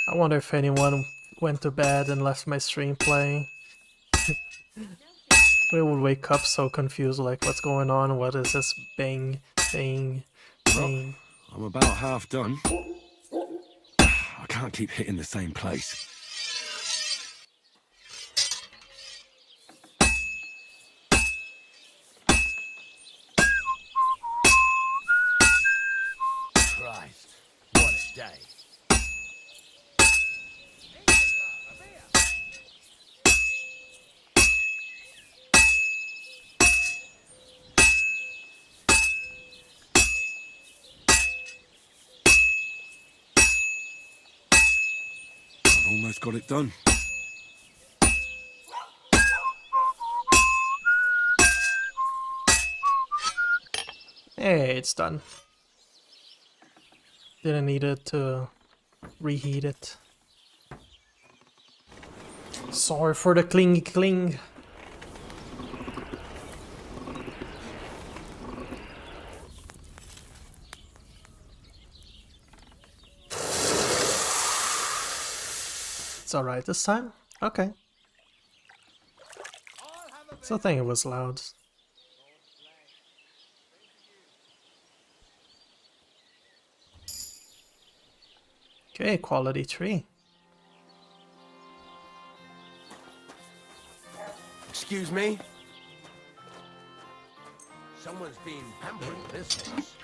[SPEAKER 1] I wonder if anyone went to bed and left my stream playing. We would wake up so confused, like, what's going on? What is this? Bang, bang, bang.
[SPEAKER 2] I'm about half done. I can't keep hitting the same place.
[SPEAKER 13] Christ, what a day.
[SPEAKER 2] Almost got it done.
[SPEAKER 1] Hey, it's done. Didn't need it to reheat it. Sorry for the clingy cling. It's alright this time? Okay. So I think it was loud. Okay, quality 3.
[SPEAKER 13] Excuse me? Someone's been pampering this house.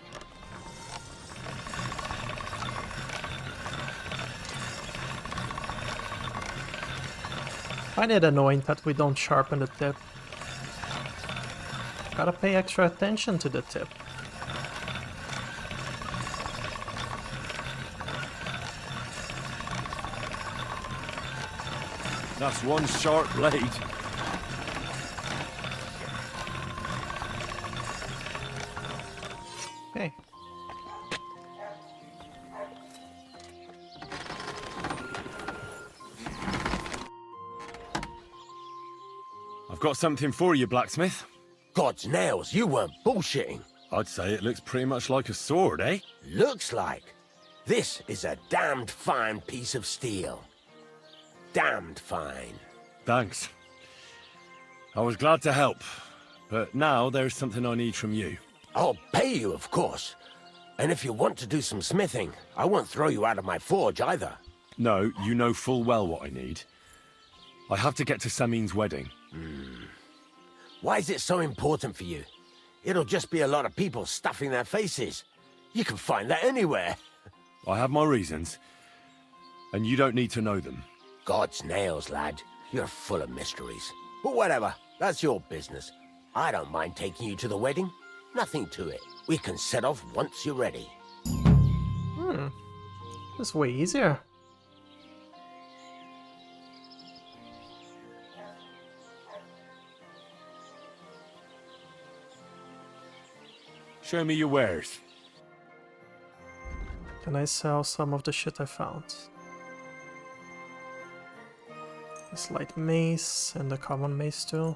[SPEAKER 1] Find it annoying that we don't sharpen the tip. Gotta pay extra attention to the tip.
[SPEAKER 2] That's one sharp blade.
[SPEAKER 1] Okay.
[SPEAKER 2] I've got something for you, blacksmith.
[SPEAKER 13] God's nails, you weren't bullshitting.
[SPEAKER 2] I'd say it looks pretty much like a sword, eh?
[SPEAKER 13] Looks like. This is a damned fine piece of steel. Damned fine.
[SPEAKER 2] Thanks. I was glad to help, but now there's something I need from you.
[SPEAKER 13] I'll pay you, of course. And if you want to do some smithing, I won't throw you out of my forge either.
[SPEAKER 2] No, you know full well what I need. I have to get to Samin's wedding.
[SPEAKER 13] Why is it so important for you? It'll just be a lot of people stuffing their faces. You can find that anywhere.
[SPEAKER 2] I have my reasons, and you don't need to know them.
[SPEAKER 13] God's nails, lad. You're full of mysteries. But whatever, that's your business. I don't mind taking you to the wedding. Nothing to it. We can set off once you're ready.
[SPEAKER 1] That's way easier.
[SPEAKER 2] Show me your wares.
[SPEAKER 1] Can I sell some of the shit I found? This light mace and the common mace too.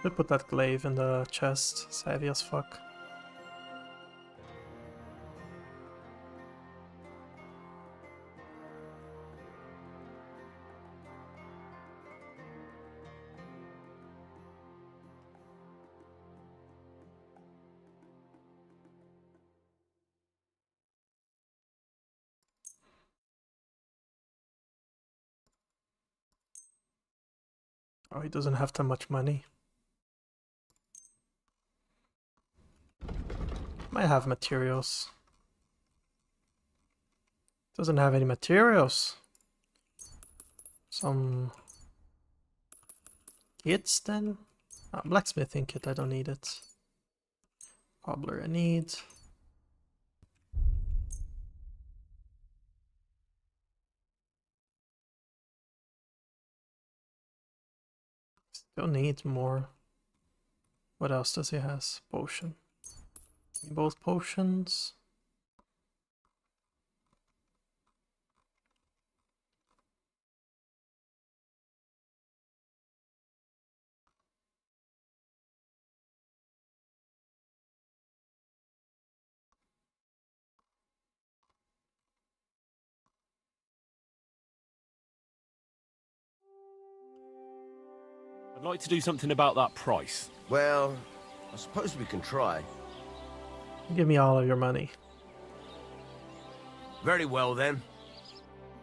[SPEAKER 1] Should put that glaive in the chest. It's heavy as fuck. Oh, he doesn't have that much money. Might have materials. Doesn't have any materials. Some kits then? Oh, blacksmithing kit, I don't need it. Cobbler I need. Still need more. What else does he has? Potion. Both potions.
[SPEAKER 2] I'd like to do something about that price.
[SPEAKER 13] Well, I suppose we can try.
[SPEAKER 1] Give me all of your money.
[SPEAKER 13] Very well, then.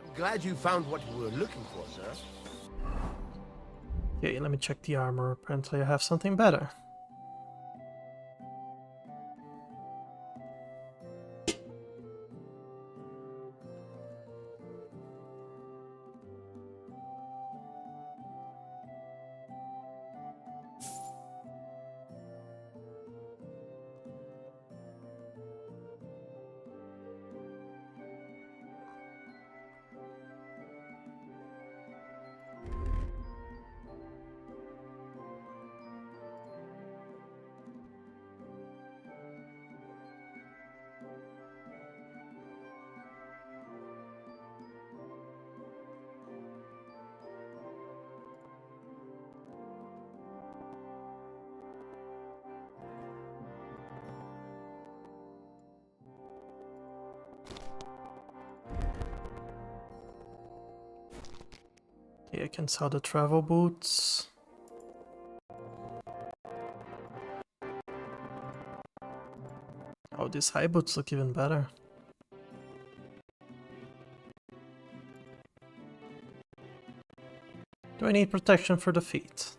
[SPEAKER 13] I'm glad you found what you were looking for, sir.
[SPEAKER 1] Okay, let me check the armor. Apparently I have something better. Okay, I can sell the travel boots. Oh, these high boots look even better. Do I need protection for the feet?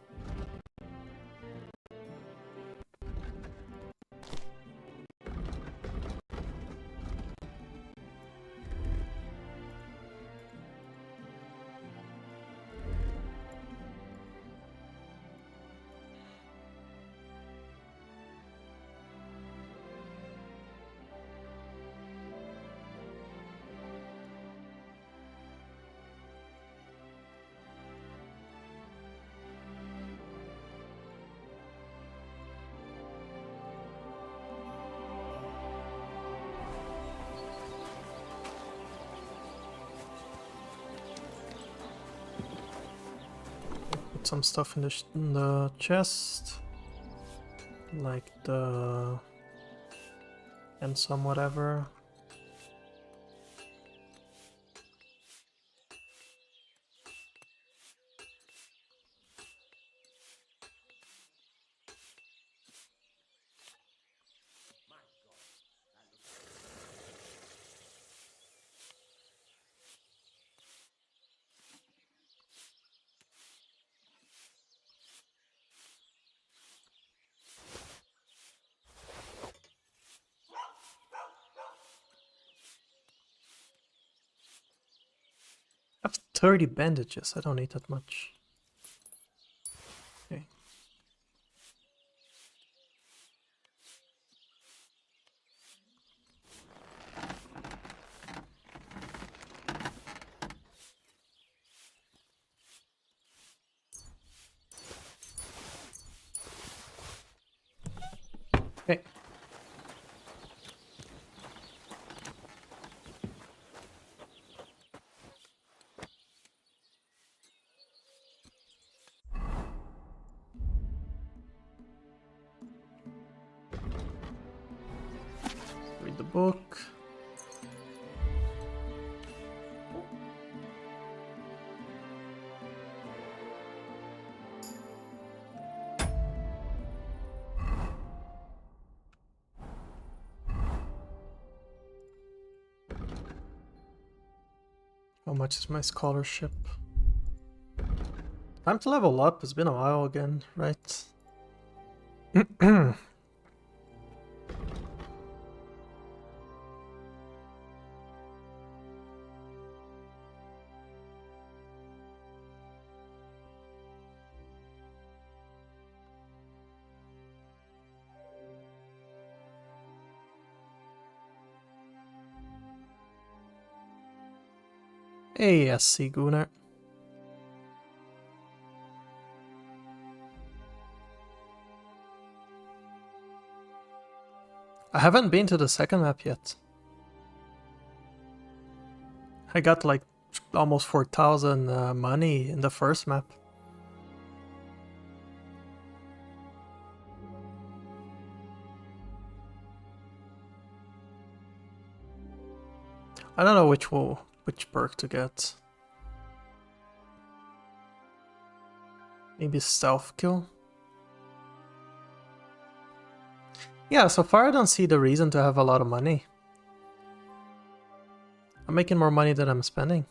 [SPEAKER 1] Some stuff in the chest, like the and some whatever. I have 30 bandages, I don't need that much. Okay. Okay. Read the book. How much is my scholarship? Time to level up, it's been a while again, right? Hey, SC Gunnar. I haven't been to the second map yet. I got like almost 4,000 money in the first map. I don't know which perk to get. Maybe stealth kill? Yeah, so far I don't see the reason to have a lot of money. I'm making more money than I'm spending.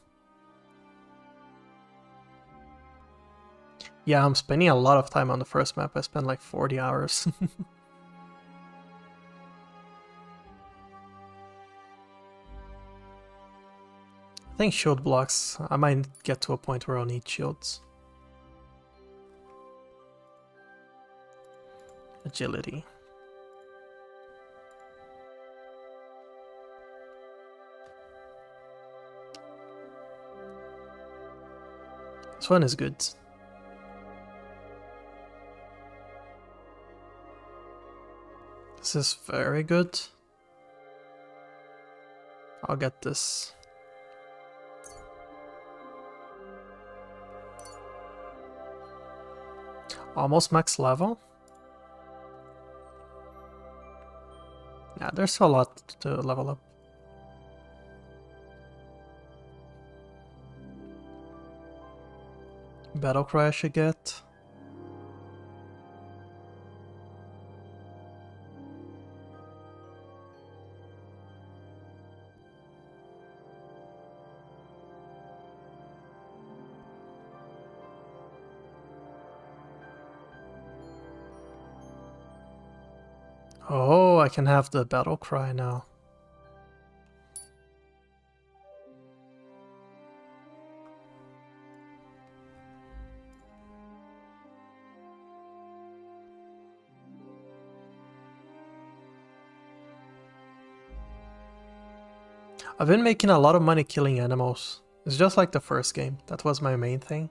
[SPEAKER 1] Yeah, I'm spending a lot of time on the first map. I spent like 40 hours. I think shield blocks. I might get to a point where I'll need shields. Agility. This one is good. This is very good. I'll get this. Almost max level. Yeah, there's a lot to level up. battle cry I should get. Oh, I can have the battle cry now. I've been making a lot of money killing animals. It's just like the first game. That was my main thing.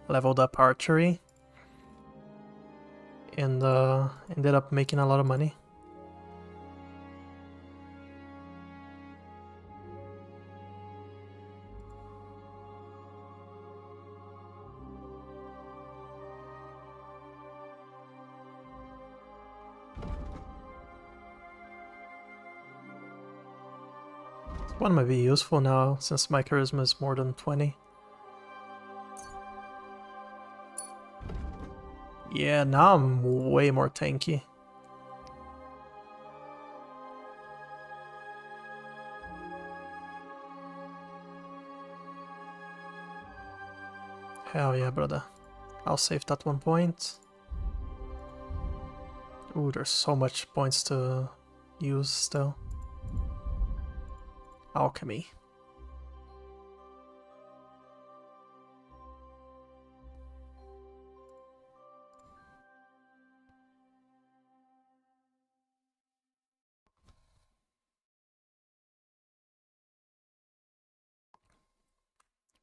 [SPEAKER 1] Leveled up archery. And ended up making a lot of money. One might be useful now, since my charisma is more than 20. Yeah, now I'm way more tanky. Hell yeah, brother. I'll save that 1 point. Ooh, there's so much points to use still. Alchemy.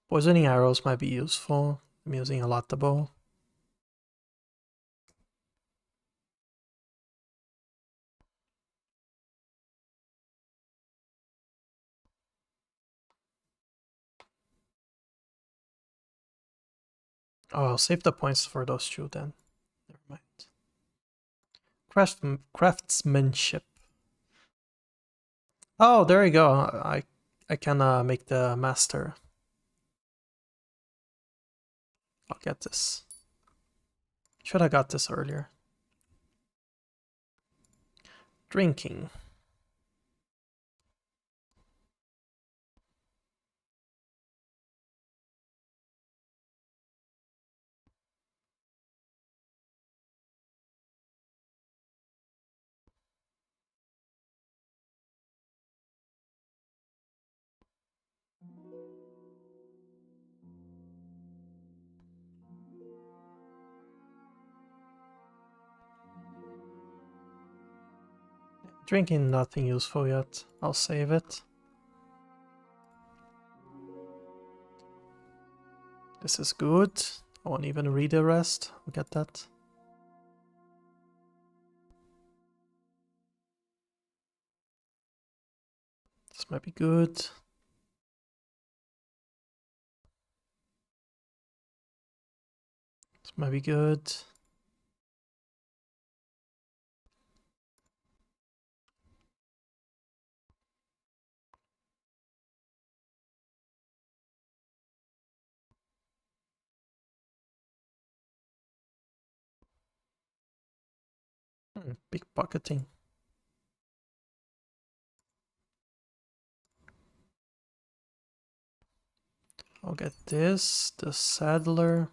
[SPEAKER 1] Poisoning arrows might be useful. I'm using a lot the bow. Oh, I'll save the points for those two then. Never mind. Craftsmanship. Oh, there you go. I can make the master. I'll get this. Should have got this earlier. Drinking. Drinking nothing useful yet. I'll save it. This is good. I won't even read the rest. I'll get that. This might be good. This might be good. Pickpocketing. I'll get this, the saddler.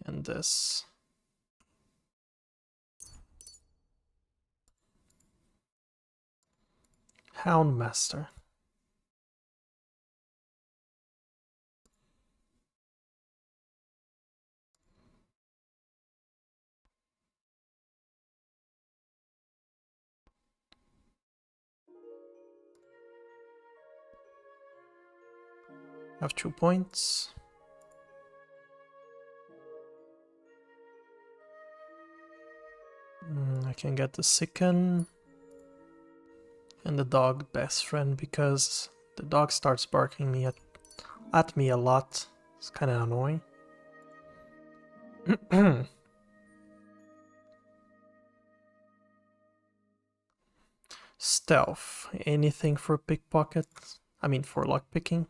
[SPEAKER 1] And this. Houndmaster. I have 2 points. I can get the sicken and the dog best friend because the dog starts barking at me a lot. It's kind of annoying. Stealth. Anything for pickpocket? I mean for lockpicking.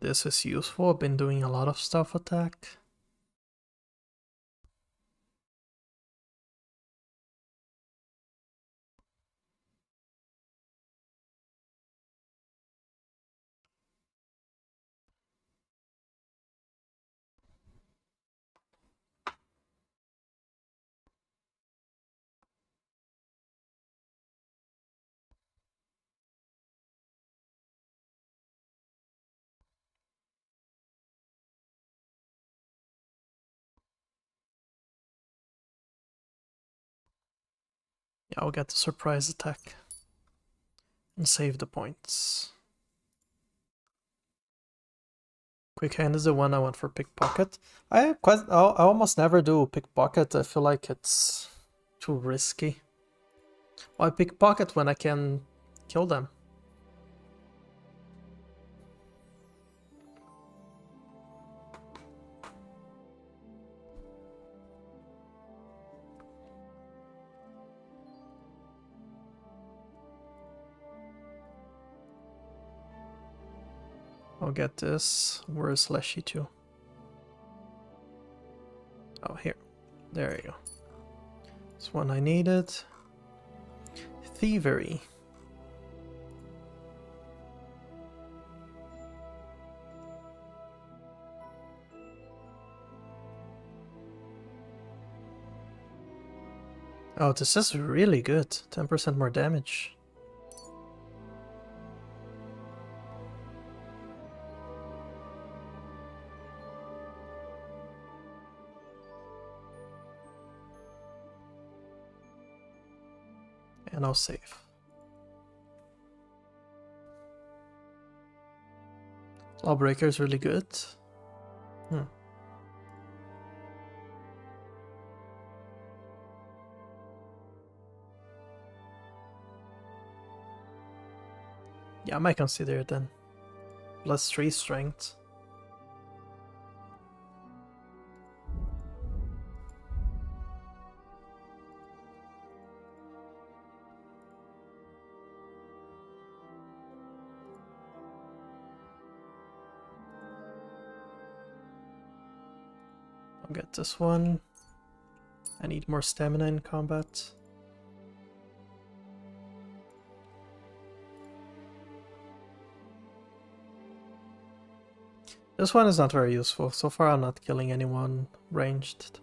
[SPEAKER 1] This is useful. I've been doing a lot of stealth attack. Yeah, I'll get the surprise attack and save the points. Quick hand is the one I want for pickpocket. I almost never do pickpocket. I feel like it's too risky. Why pickpocket when I can kill them? I'll get this. Where's Leshy 2? Oh, here. There you go. This one I needed. Thievery. Oh, this is really good. 10% more damage. And I'll save. Lawbreaker is really good. Yeah, I might consider it then. Plus 3 strength. I'll get this one. I need more stamina in combat. This one is not very useful. So far I'm not killing anyone ranged.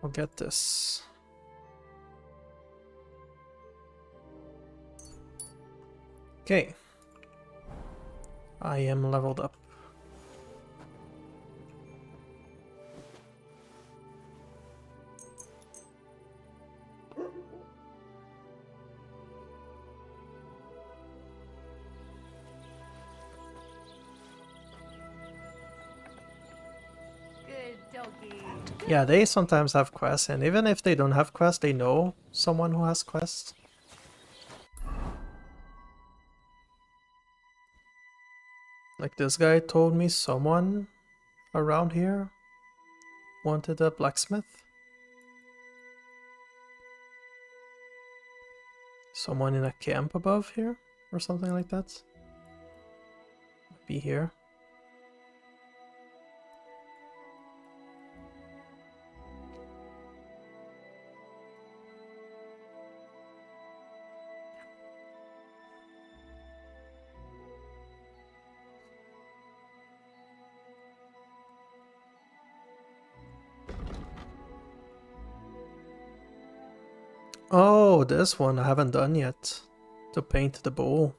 [SPEAKER 1] I'll get this. Okay. I am leveled up. Yeah, they sometimes have quests, and even if they don't have quests, they know someone who has quests. Like this guy told me someone around here wanted a blacksmith. Someone in a camp above here, or something like that. Might be here. Oh, this one I haven't done yet. To paint the bowl.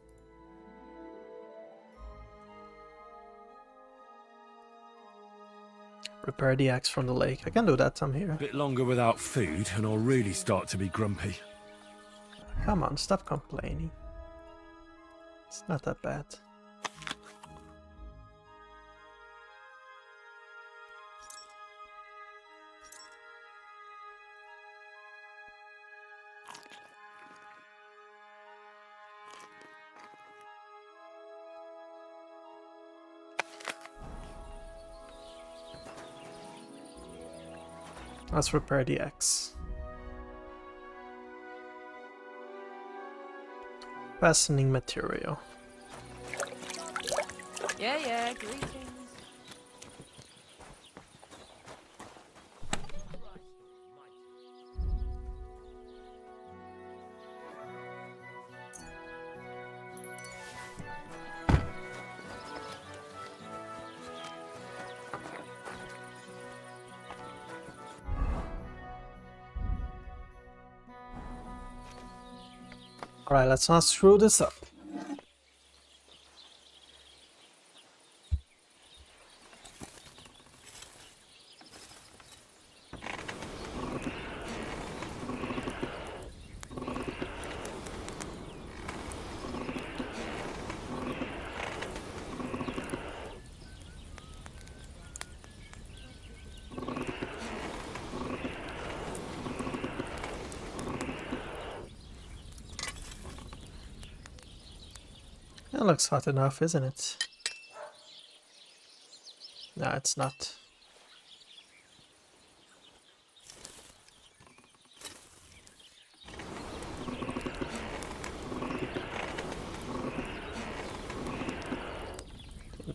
[SPEAKER 1] Repair the axe from the lake. I can do that, I'm here.
[SPEAKER 2] Bit longer without food, and I'll really start to be grumpy.
[SPEAKER 1] Come on, stop complaining. It's not that bad. Let's repair the axe. Fastening material.
[SPEAKER 6] Yeah, greetings.
[SPEAKER 1] Alright, let's not screw this up. That looks hot enough, isn't it? No, it's not.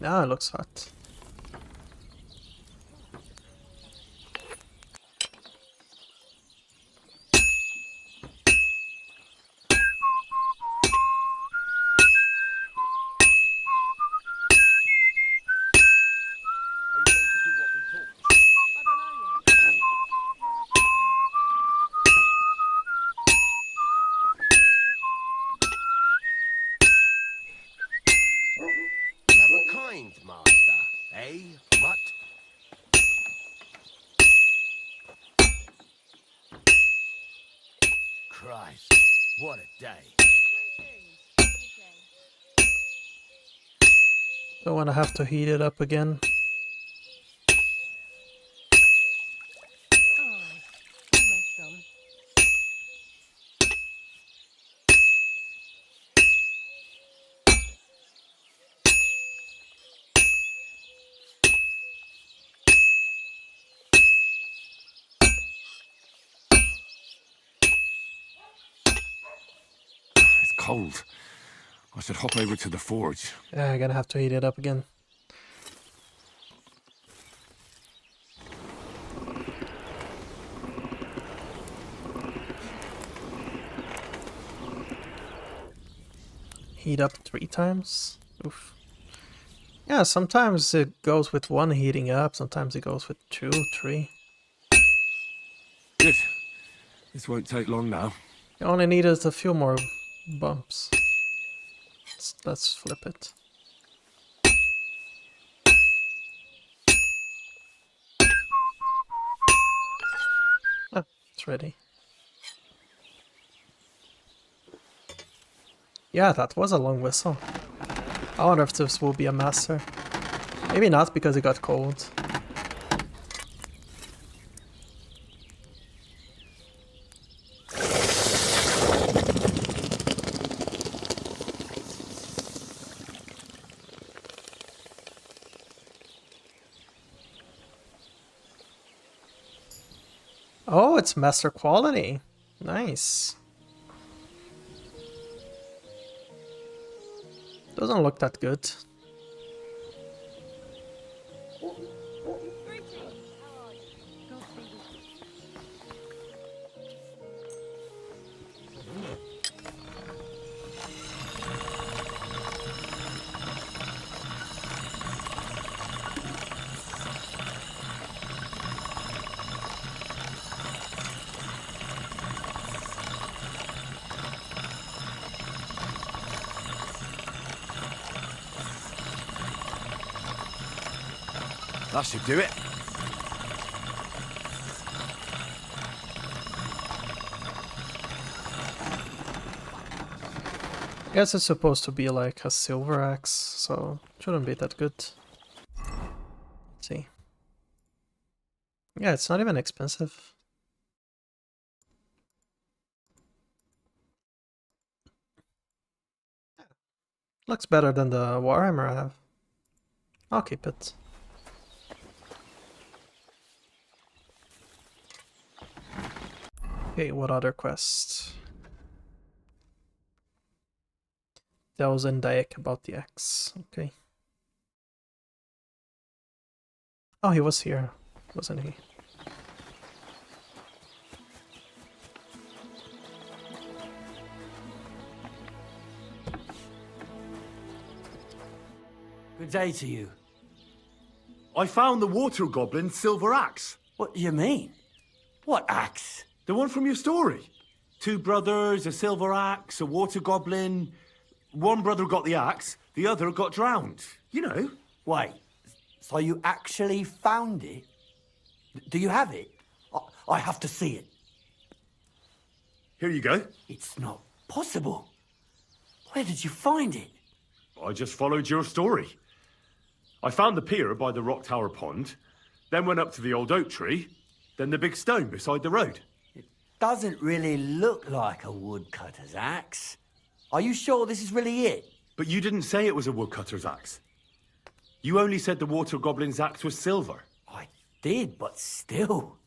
[SPEAKER 1] Now it looks hot.
[SPEAKER 13] Master, eh, mutt? Christ, what a day.
[SPEAKER 1] Don't want to have to heat it up again.
[SPEAKER 2] It's cold. I should hop over to the forge.
[SPEAKER 1] Yeah, I'm gonna have to heat it up again. Heat up 3 times? Oof. Yeah, sometimes it goes with 1 heating up, sometimes it goes with 2, 3.
[SPEAKER 2] Good. This won't take long now.
[SPEAKER 1] You only needed a few more bumps. Let's flip it. Ah, it's ready. Yeah, that was a long whistle. I wonder if this will be a master. Maybe not, because it got cold. Oh, it's master quality. Nice. Doesn't look that good.
[SPEAKER 2] That should do it.
[SPEAKER 1] Guess it's supposed to be like a silver axe, so shouldn't be that good. Let's see. Yeah, it's not even expensive. Looks better than the Warhammer I have. I'll keep it. Okay, what other quest? That was in Daek about the axe. Okay. Oh, he was here, wasn't he?
[SPEAKER 14] Good day to you.
[SPEAKER 2] I found the water goblin's silver axe.
[SPEAKER 14] What do you mean? What axe?
[SPEAKER 2] The one from your story. 2 brothers, a silver axe, a water goblin. One brother got the axe, the other got drowned. You know.
[SPEAKER 14] Wait, so you actually found it? Do you have it? I have to see it.
[SPEAKER 2] Here you go.
[SPEAKER 14] It's not possible. Where did you find it?
[SPEAKER 2] I just followed your story. I found the pier by the rock tower pond, then went up to the old oak tree, then the big stone beside the road.
[SPEAKER 14] It doesn't really look like a woodcutter's axe. Are you sure this is really it?
[SPEAKER 2] But you didn't say it was a woodcutter's axe. You only said the water goblin's axe was silver.
[SPEAKER 14] I did, but still.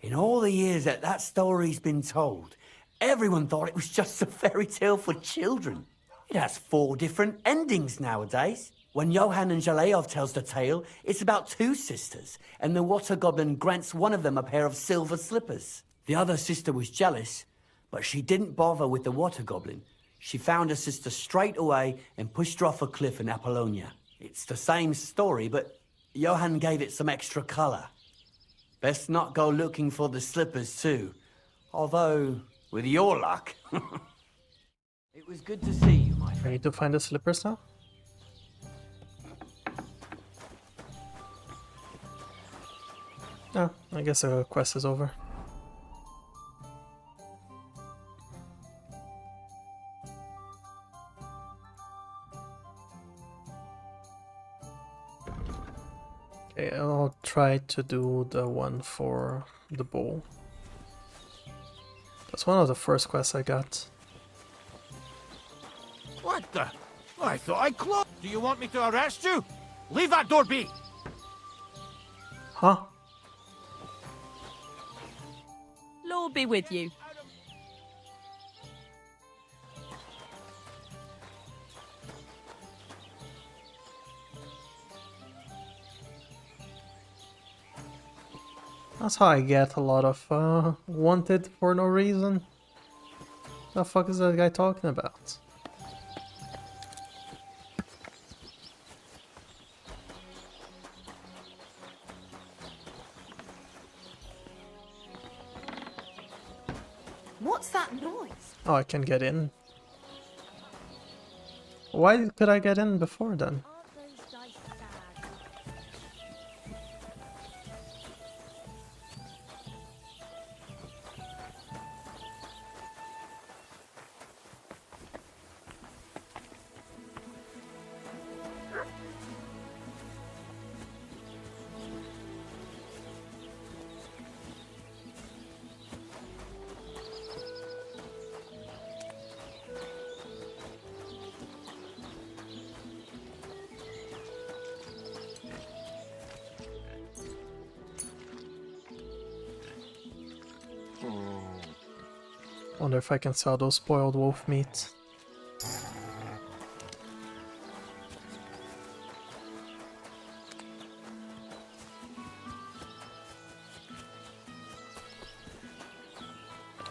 [SPEAKER 14] In all the years that that story's been told, everyone thought it was just a fairy tale for children. It has 4 different endings nowadays. When Johann and Jaleov tells the tale, it's about 2 sisters, and the water goblin grants one of them a pair of silver slippers. The other sister was jealous, but she didn't bother with the water goblin. She found her sister straight away and pushed her off a cliff in Apollonia. It's the same story, but Johann gave it some extra colour. Best not go looking for the slippers too. Although, with your luck... It was good to see you, my friend.
[SPEAKER 1] I need to find the slippers now. Oh, I guess the quest is over. Okay, I'll try to do the one for the bowl. That's one of the first quests I got.
[SPEAKER 5] What the? I thought I closed. Do you want me to arrest you? Leave that door be.
[SPEAKER 1] Huh?
[SPEAKER 15] Lord be with you.
[SPEAKER 1] That's how I get a lot of wanted for no reason. The fuck is that guy talking about?
[SPEAKER 6] What's that noise?
[SPEAKER 1] Oh, I can get in. Why could I get in before then? Wonder if I can sell those spoiled wolf meat.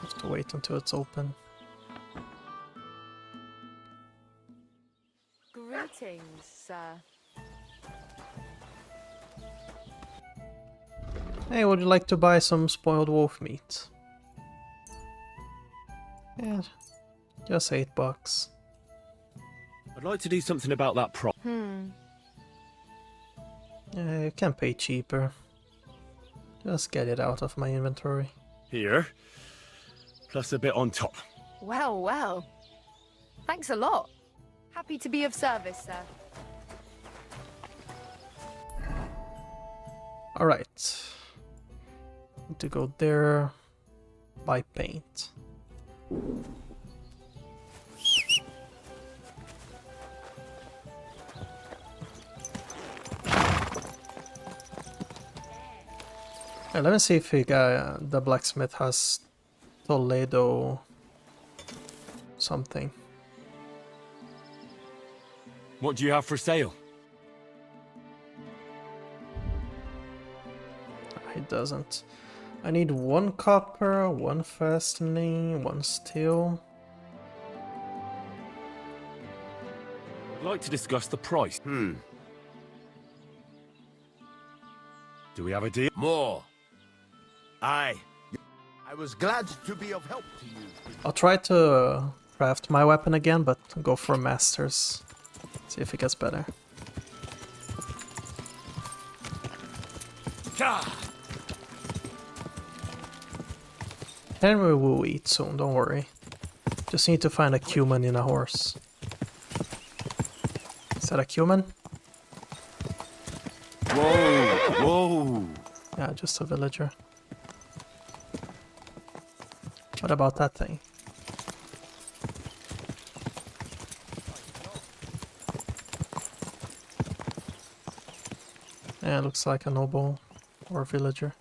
[SPEAKER 1] Have to wait until it's open.
[SPEAKER 6] Greetings, sir.
[SPEAKER 1] Hey, would you like to buy some spoiled wolf meat? Yeah, just $8.
[SPEAKER 2] I'd like to do something about that prop.
[SPEAKER 1] Yeah, you can pay cheaper. Just get it out of my inventory.
[SPEAKER 2] Here. Plus a bit on top.
[SPEAKER 6] Well, well.
[SPEAKER 16] Thanks a lot. Happy to be of service, sir.
[SPEAKER 1] Alright. Need to go there. Buy paint. Yeah, let me see if the blacksmith has Toledo something.
[SPEAKER 2] What do you have for sale?
[SPEAKER 1] He doesn't. I need 1 copper, 1 fastening, 1 steel.
[SPEAKER 2] I'd like to discuss the price. Do we have a deal?
[SPEAKER 13] More. I was glad to be of help to you.
[SPEAKER 1] I'll try to craft my weapon again, but go for masters. See if it gets better. Henry will eat soon, don't worry. Just need to find a cumin in a horse. Is that a cumin?
[SPEAKER 2] Whoa! Whoa!
[SPEAKER 1] Yeah, just a villager. What about that thing? Yeah, looks like a noble or a villager.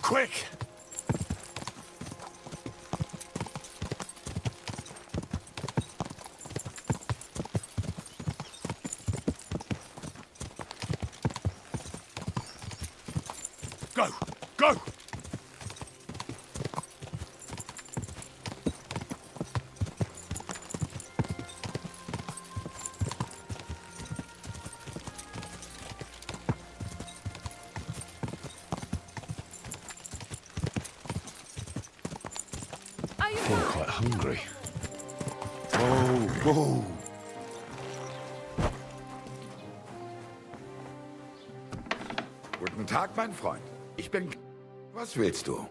[SPEAKER 2] Quick! Go! Go! I'm quite hungry. Whoa, whoa.
[SPEAKER 10] Guten Tag, mein Freund. Ich bin... Was willst du?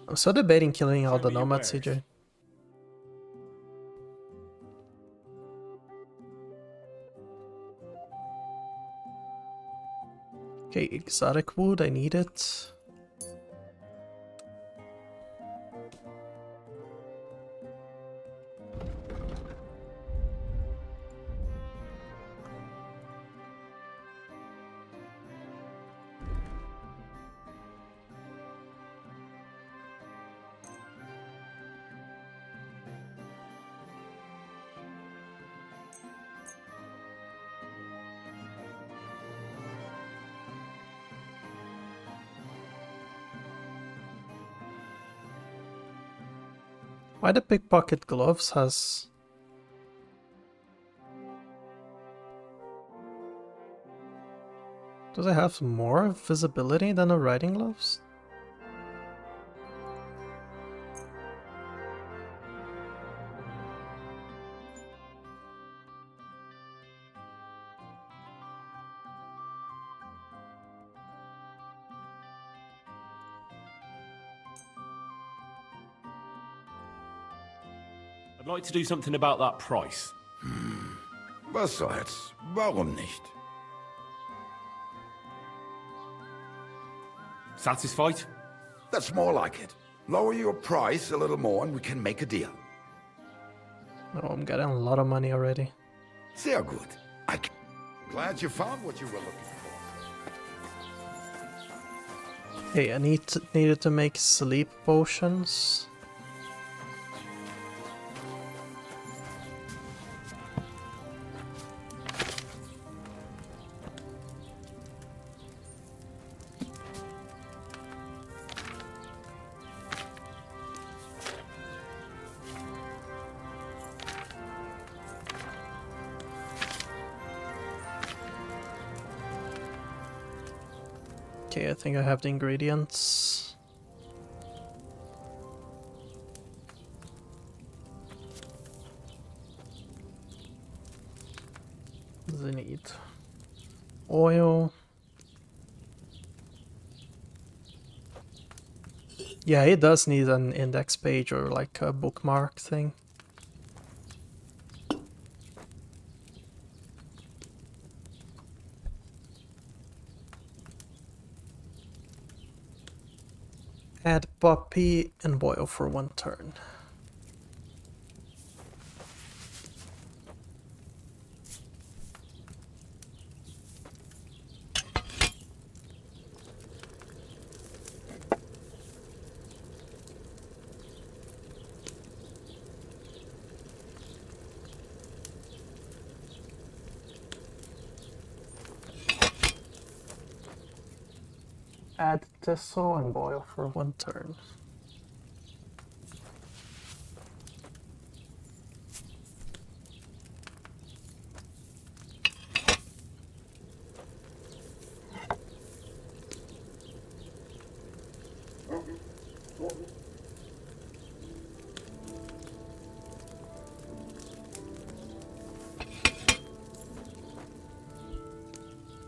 [SPEAKER 1] I'm so debating killing all the nomads, CJ. Okay, exotic wood, I need it. Why the pickpocket gloves has... Does it have more visibility than the riding gloves?
[SPEAKER 2] I'd like to do something about that price.
[SPEAKER 10] Was soll's? Warum nicht?
[SPEAKER 2] Satisfied?
[SPEAKER 10] That's more like it. Lower your price a little more and we can make a deal.
[SPEAKER 1] Oh, I'm getting a lot of money already.
[SPEAKER 10] Sehr gut. Glad you found what you were looking for.
[SPEAKER 1] Hey, I needed to make sleep potions. Okay, I think I have the ingredients. does he need? Oil. Yeah, it does need an index page or like a bookmark thing. Add poppy and boil for 1 turn. Add thistle and boil for 1 turn.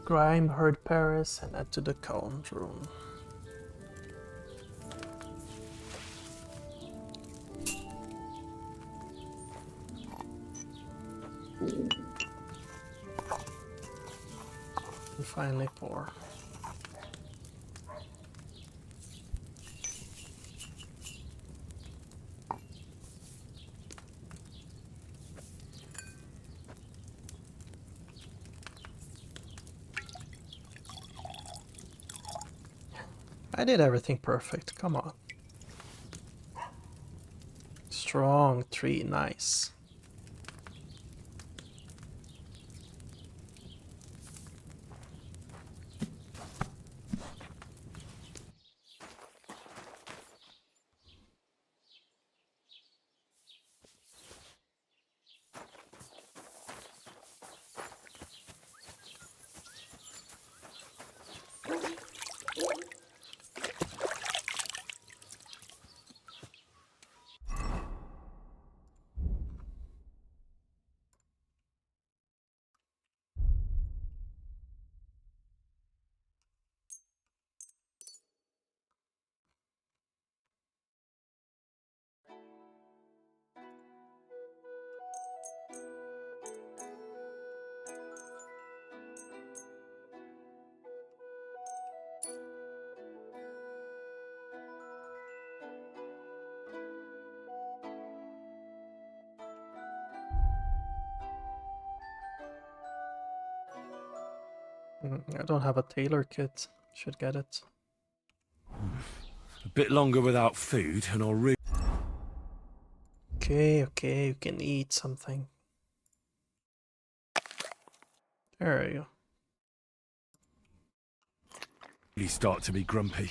[SPEAKER 1] Grime, herd Paris, and add to the cauldron. And finally pour. I did everything perfect, come on. Strong 3, nice. I don't have a tailor kit. Should get it.
[SPEAKER 2] A bit longer without food, and I'll
[SPEAKER 1] Okay, you can eat something. There you go.
[SPEAKER 2] really start to be grumpy.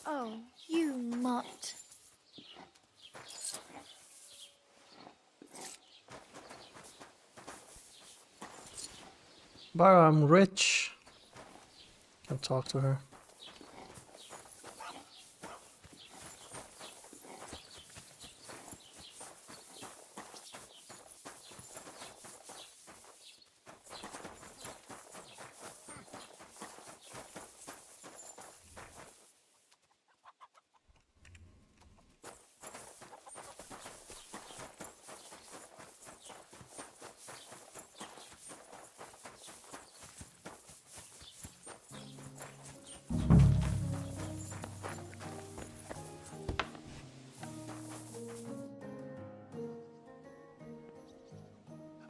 [SPEAKER 16] Oh, you mutt.
[SPEAKER 1] But I'm rich. Can talk to her.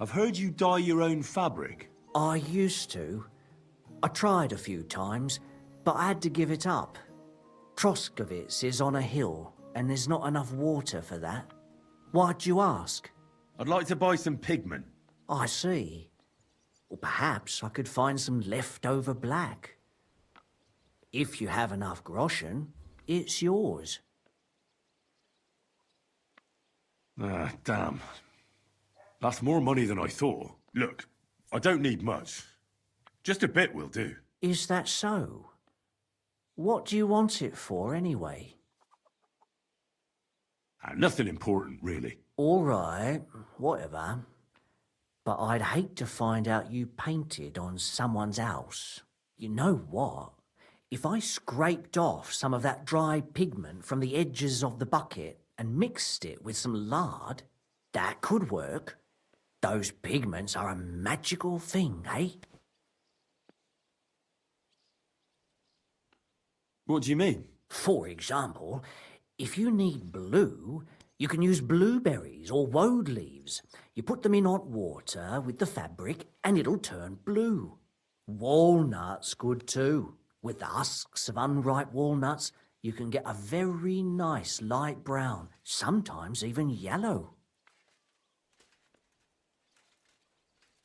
[SPEAKER 2] I've heard you dye your own fabric.
[SPEAKER 17] I used to. I tried a few times, but I had to give it up. Troskovitz is on a hill, and there's not enough water for that. Why'd you ask?
[SPEAKER 2] I'd like to buy some pigment.
[SPEAKER 17] I see. Well, perhaps I could find some leftover black. If you have enough groschen, it's yours.
[SPEAKER 2] Ah, damn. That's more money than I thought. Look, I don't need much. Just a bit will do.
[SPEAKER 17] Is that so? What do you want it for, anyway?
[SPEAKER 2] Nothing important, really.
[SPEAKER 17] All right, whatever. But I'd hate to find out you painted on someone's house. You know what? If I scraped off some of that dry pigment from the edges of the bucket and mixed it with some lard, that could work. Those pigments are a magical thing, eh?
[SPEAKER 2] What do you mean?
[SPEAKER 17] For example, if you need blue, you can use blueberries or woad leaves. You put them in hot water with the fabric and it'll turn blue. Walnuts good too. With the husks of unripe walnuts, you can get a very nice light brown, sometimes even yellow.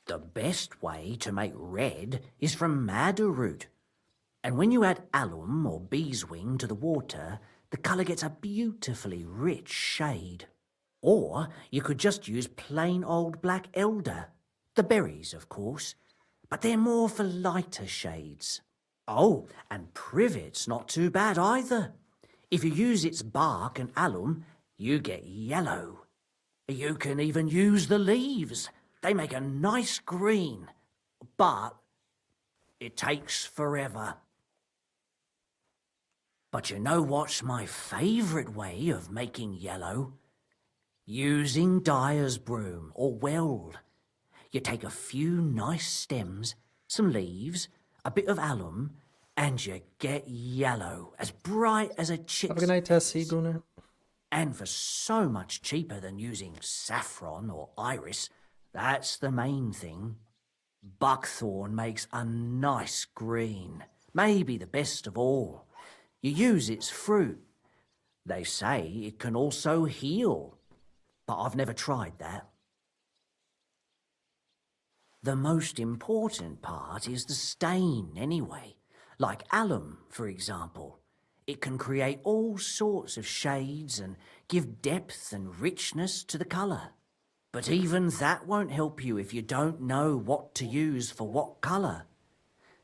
[SPEAKER 17] The best way to make red is from madder root. And when you add alum or beeswing to the water, the colour gets a beautifully rich shade. Or you could just use plain old black elder. The berries, of course, but they're more for lighter shades. Oh, and privet's not too bad either. If you use its bark and alum, you get yellow. You can even use the leaves. They make a nice green, but it takes forever. But you know what's my favourite way of making yellow? Using dyer's broom or weld. You take a few nice stems, some leaves, a bit of alum, and you get yellow, as bright as a chick's.
[SPEAKER 1] Have a good night, Tessie, Gunnar.
[SPEAKER 17] And for so much cheaper than using saffron or iris, that's the main thing. Buckthorn makes a nice green, maybe the best of all. You use its fruit. They say it can also heal, but I've never tried that. The most important part is the stain anyway. Like alum, for example. It can create all sorts of shades and give depth and richness to the colour. But even that won't help you if you don't know what to use for what colour.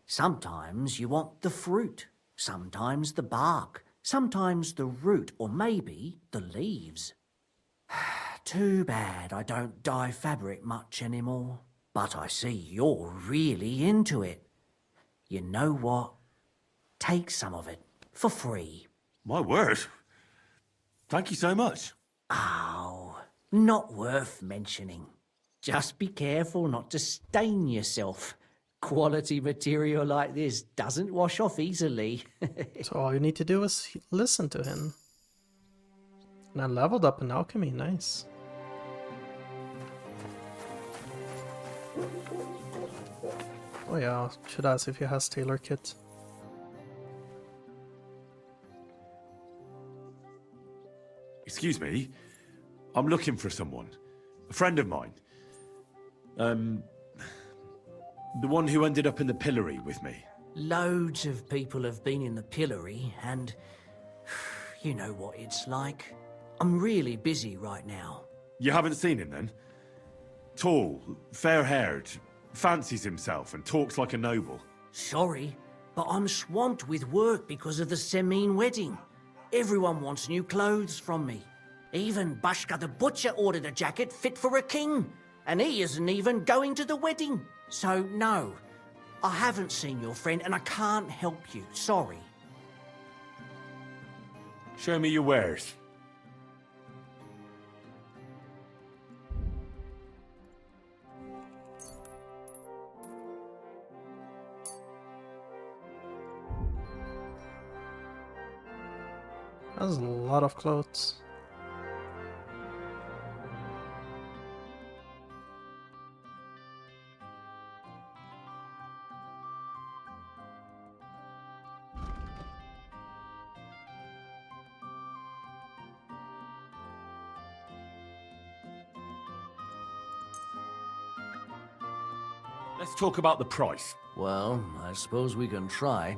[SPEAKER 17] Sometimes you want the fruit, sometimes the bark, sometimes the root, or maybe the leaves. Too bad I don't dye fabric much anymore. But I see you're really into it. You know what? Take some of it for free.
[SPEAKER 2] My word. Thank you so much.
[SPEAKER 17] Oh, not worth mentioning. Just be careful not to stain yourself. Quality material like this doesn't wash off easily.
[SPEAKER 1] So all you need to do is listen to him. And I leveled up in alchemy, nice. Oh yeah, should ask if he has tailor kit.
[SPEAKER 2] Excuse me. I'm looking for someone. A friend of mine. The one who ended up in the pillory with me.
[SPEAKER 17] Loads of people have been in the pillory, and you know what it's like. I'm really busy right now.
[SPEAKER 2] You haven't seen him then? Tall, fair-haired, fancies himself and talks like a noble.
[SPEAKER 17] Sorry, but I'm swamped with work because of the Semine wedding. Everyone wants new clothes from me. Even Bashka the butcher ordered a jacket fit for a king, and he isn't even going to the wedding. So no, I haven't seen your friend and I can't help you, sorry.
[SPEAKER 2] Show me your wares.
[SPEAKER 1] That's a lot of clothes.
[SPEAKER 2] Let's talk about the price.
[SPEAKER 17] Well, I suppose we can try.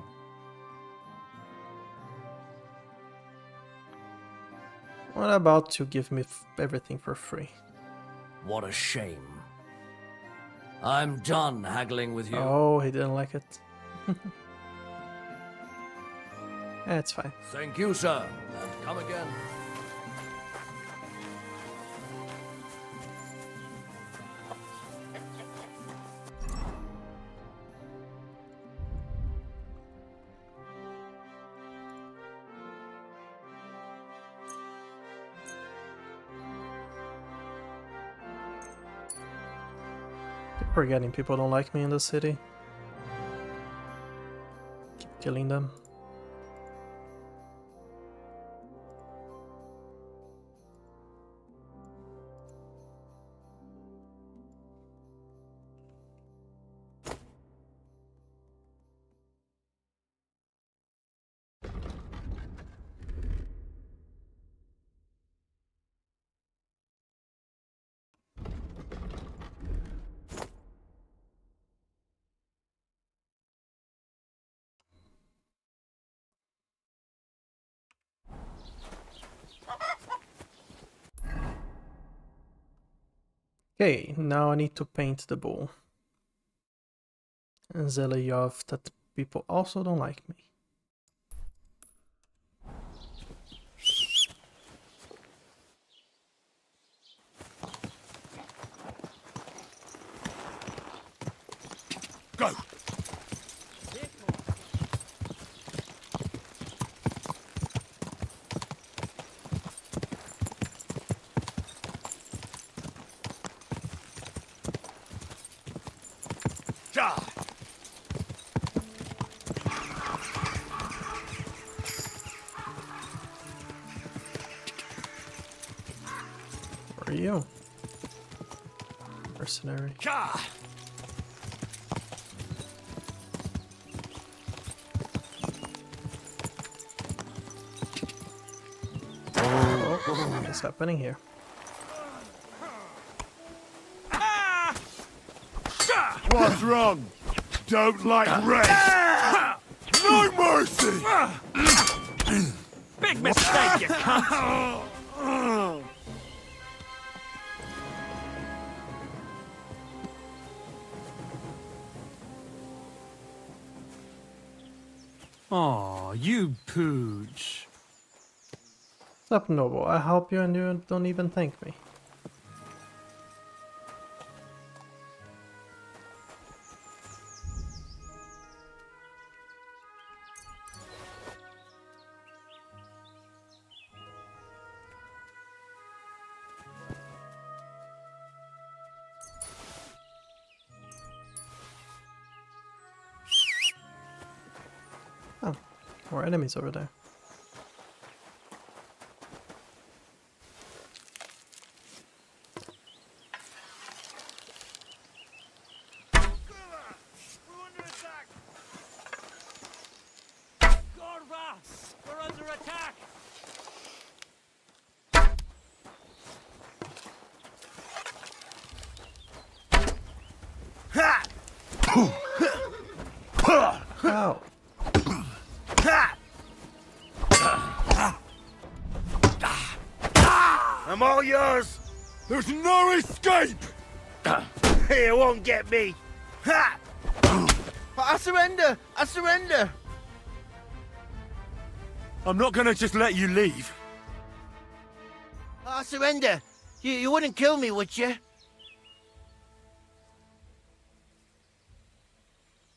[SPEAKER 1] What about you give me everything for free?
[SPEAKER 17] What a shame. I'm done haggling with you.
[SPEAKER 1] Oh, he didn't like it. Yeah, it's fine.
[SPEAKER 17] Thank you, sir, and come again.
[SPEAKER 1] Forgetting people don't like me in the city. Keep killing them. Okay, now I need to paint the bull. And Zeliyov that people also don't like me.
[SPEAKER 12] Go! Ja!
[SPEAKER 1] Where are you? Mercenary.
[SPEAKER 12] Ja!
[SPEAKER 1] Oh, what's happening here?
[SPEAKER 12] What's wrong? Don't like race? No mercy!
[SPEAKER 11] Big mistake, you cunt! Aw, you pooch.
[SPEAKER 1] What's up, Noble? I help you and you don't even thank me. Oh, more enemies over there.
[SPEAKER 11] We're under attack!
[SPEAKER 1] Ow!
[SPEAKER 12] I'm all yours! There's no escape! It won't get me! Ha!
[SPEAKER 9] I surrender! I surrender!
[SPEAKER 2] I'm not gonna just let you leave.
[SPEAKER 9] I surrender! You wouldn't kill me, would you?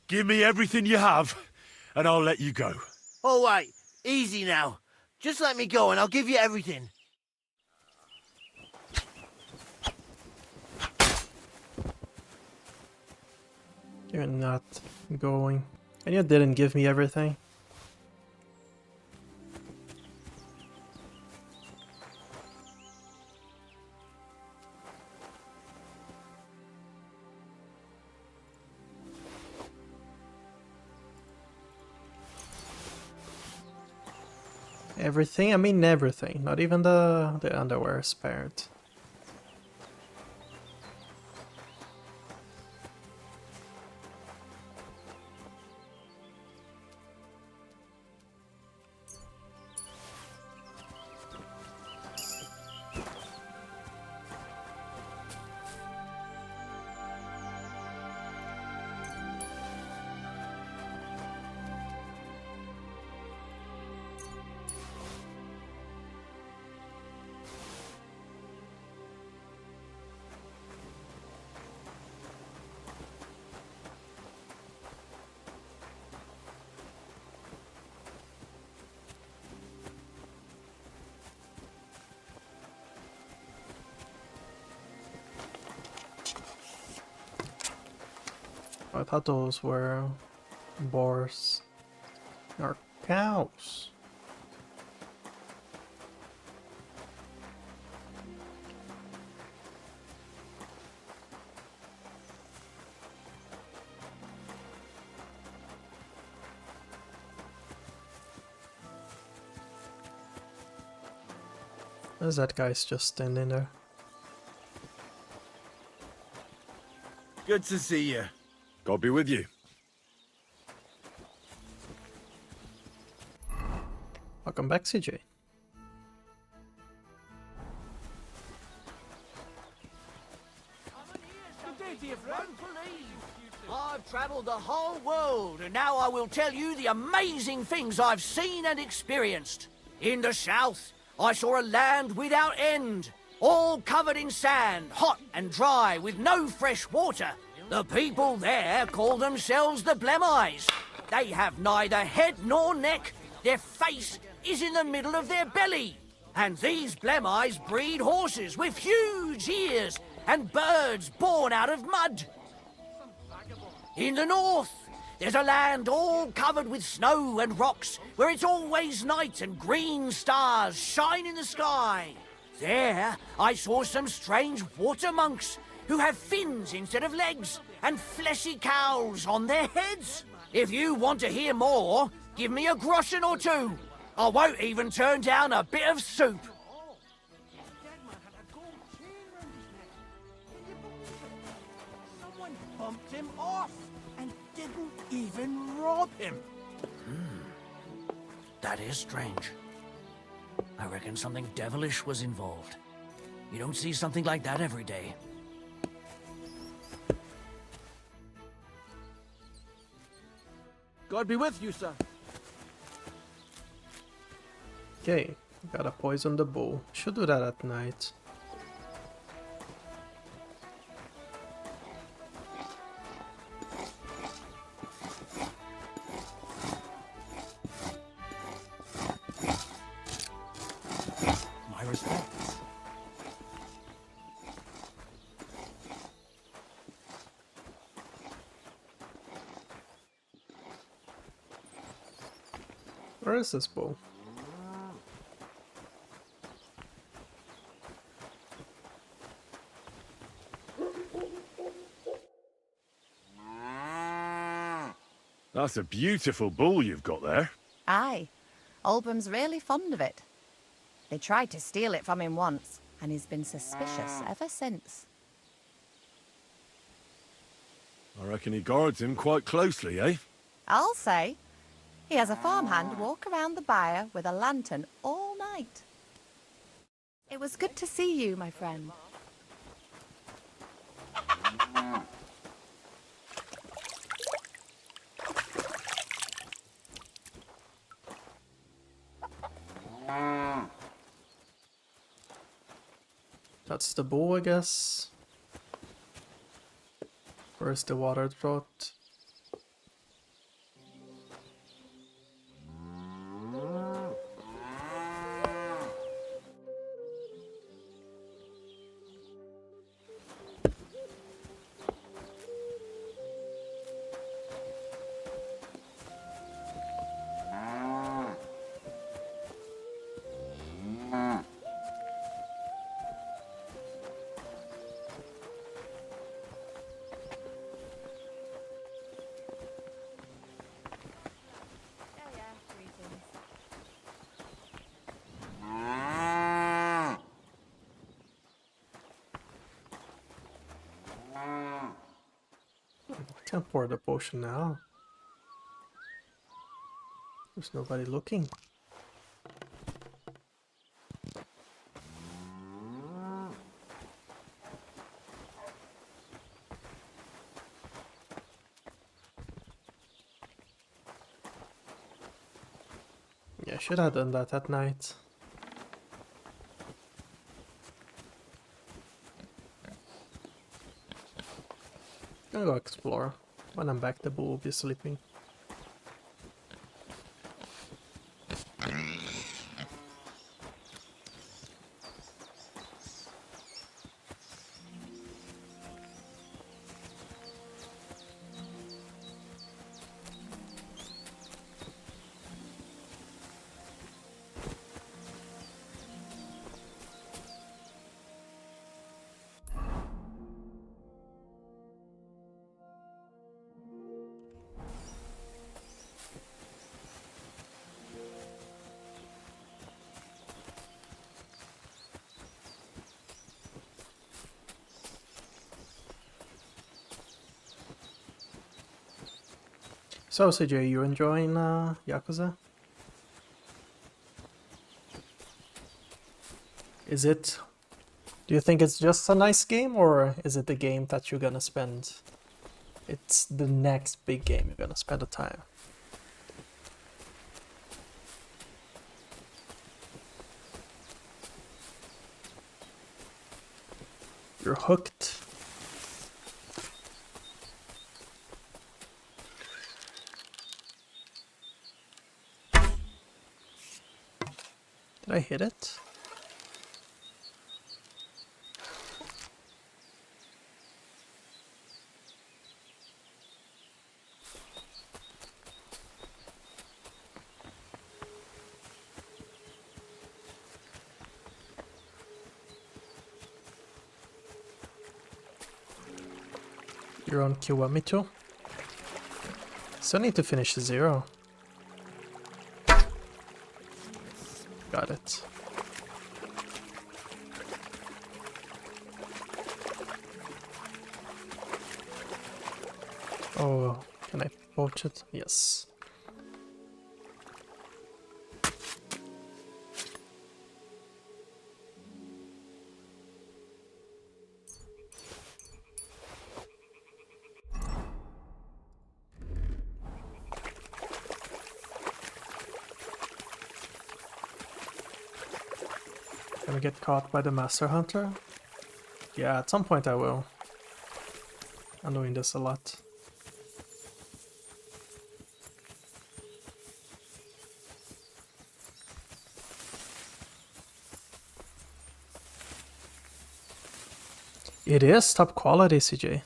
[SPEAKER 2] Give me everything you have, and I'll let you go.
[SPEAKER 9] All right, easy now. Just let me go and I'll give you everything.
[SPEAKER 1] You're not going. And you didn't give me everything. Everything? I mean everything. Not even the underwear spared. thought those were boars or cows. Is that guy's just standing there?
[SPEAKER 2] Good to see you. God be with you.
[SPEAKER 1] Welcome back, CJ.
[SPEAKER 9] Good day to you, friend.
[SPEAKER 14] I've travelled the whole world, and now I will tell you the amazing things I've seen and experienced. In the south, I saw a land without end, all covered in sand, hot and dry, with no fresh water. The people there call themselves the Blemmeyes. They have neither head nor neck. Their face is in the middle of their belly. And these Blemmeyes breed horses with huge ears and birds born out of mud. In the north, there's a land all covered with snow and rocks, where it's always night and green stars shine in the sky. There, I saw some strange water monks who have fins instead of legs and fleshy cows on their heads. If you want to hear more, give me a groschen or two. I won't even turn down a bit of soup.
[SPEAKER 9] Someone bumped him off and didn't even rob him.
[SPEAKER 14] That is strange. I reckon something devilish was involved. You don't see something like that every day.
[SPEAKER 9] God be with you, sir.
[SPEAKER 1] Okay, gotta poison the bull. Should do that at night.
[SPEAKER 14] My respects.
[SPEAKER 1] Where is this bull?
[SPEAKER 2] That's a beautiful bull you've got there.
[SPEAKER 18] Aye. Oldbum's really fond of it. They tried to steal it from him once, and he's been suspicious ever since.
[SPEAKER 2] I reckon he guards him quite closely, eh?
[SPEAKER 18] I'll say. He has a farmhand walk around the byre with a lantern all night. It was good to see you, my friend.
[SPEAKER 1] That's the bull, I guess. Where's the water drought? Can't pour the potion now. There's nobody looking. Yeah, I should have done that at night. I'll go explore. When I'm back, the bull will be sleeping. So CJ, you enjoying Yakuza? Is it... Do you think it's just a nice game, or is it the game that you're gonna spend... It's the next big game you're gonna spend the time? You're hooked. Did I hit it? You're on Kiwami. Still need to finish 0. Got it. Oh, can I poach it? Yes. Gonna get caught by the Master Hunter? Yeah, at some point I will. I'm doing this a lot. It is top quality, CJ.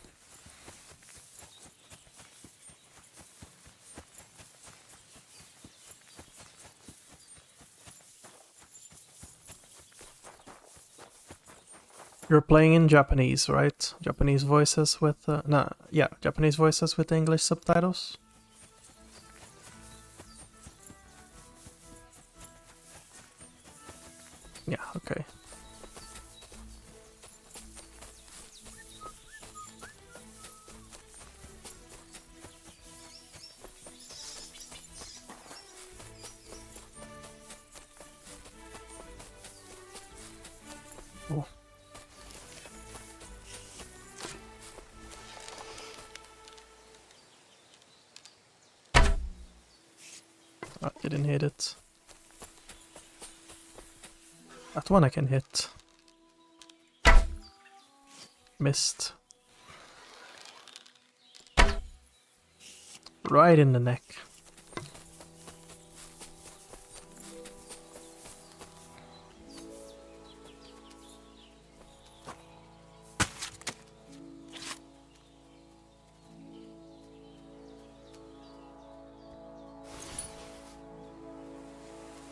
[SPEAKER 1] You're playing in Japanese, right? Japanese voices with Japanese voices with English subtitles. Yeah, okay. Oh. I didn't hit it. That one I can hit. Missed. Right in the neck.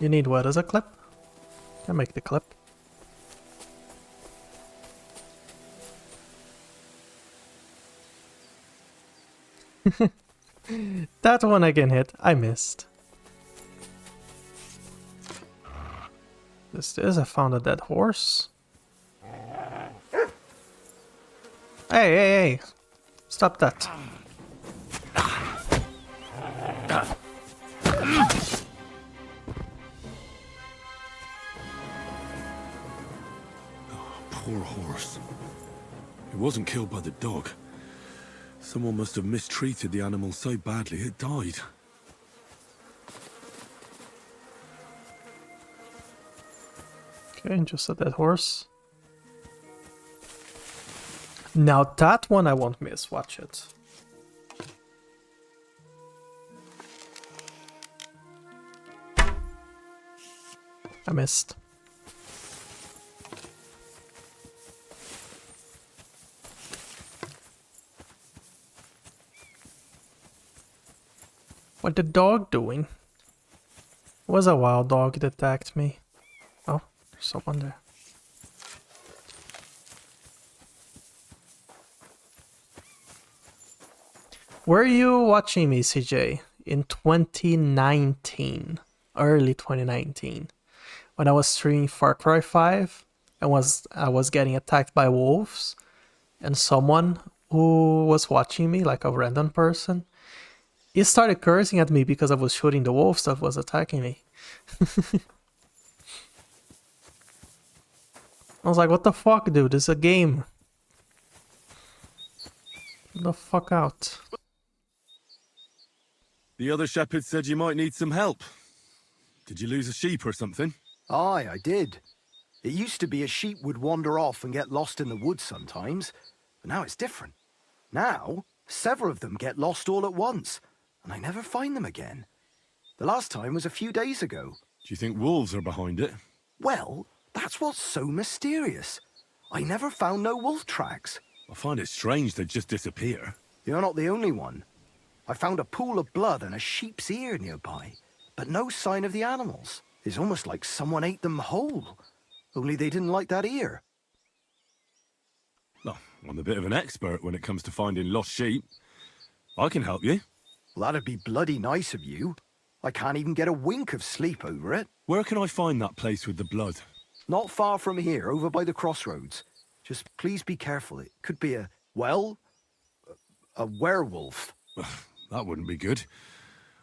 [SPEAKER 1] You need what as a clip? Can make the clip. That one I can hit. I missed. This is, I found a dead horse. Hey, hey, hey! Stop that.
[SPEAKER 2] Poor horse. It wasn't killed by the dog. Someone must have mistreated the animal so badly it died.
[SPEAKER 1] Okay, just a dead horse. Now that one I won't miss, watch it. I missed. What the dog doing? It was a wild dog that attacked me. Oh, there's someone there. Were you watching me, CJ, in 2019? Early 2019. When I was streaming Far Cry 5 and I was getting attacked by wolves, and someone who was watching me, like a random person, He started cursing at me because I was shooting the wolves that was attacking me. I was like, what the fuck, dude? This is a game. Get the fuck out.
[SPEAKER 2] The other shepherd said you might need some help. Did you lose a sheep or something?
[SPEAKER 19] Aye, I did. It used to be a sheep would wander off and get lost in the woods sometimes, but now it's different. Now, several of them get lost all at once, and I never find them again. The last time was a few days ago.
[SPEAKER 2] Do you think wolves are behind it?
[SPEAKER 19] Well, that's what's so mysterious. I never found no wolf tracks.
[SPEAKER 2] I find it strange they'd just disappear.
[SPEAKER 19] You're not the only one. I found a pool of blood and a sheep's ear nearby, but no sign of the animals. It's almost like someone ate them whole. Only they didn't like that ear.
[SPEAKER 2] Well, I'm a bit of an expert when it comes to finding lost sheep. I can help you.
[SPEAKER 19] Well, that'd be bloody nice of you. I can't even get a wink of sleep over it.
[SPEAKER 2] Where can I find that place with the blood?
[SPEAKER 19] Not far from here, over by the crossroads. Just please be careful. It could be a werewolf.
[SPEAKER 2] That wouldn't be good.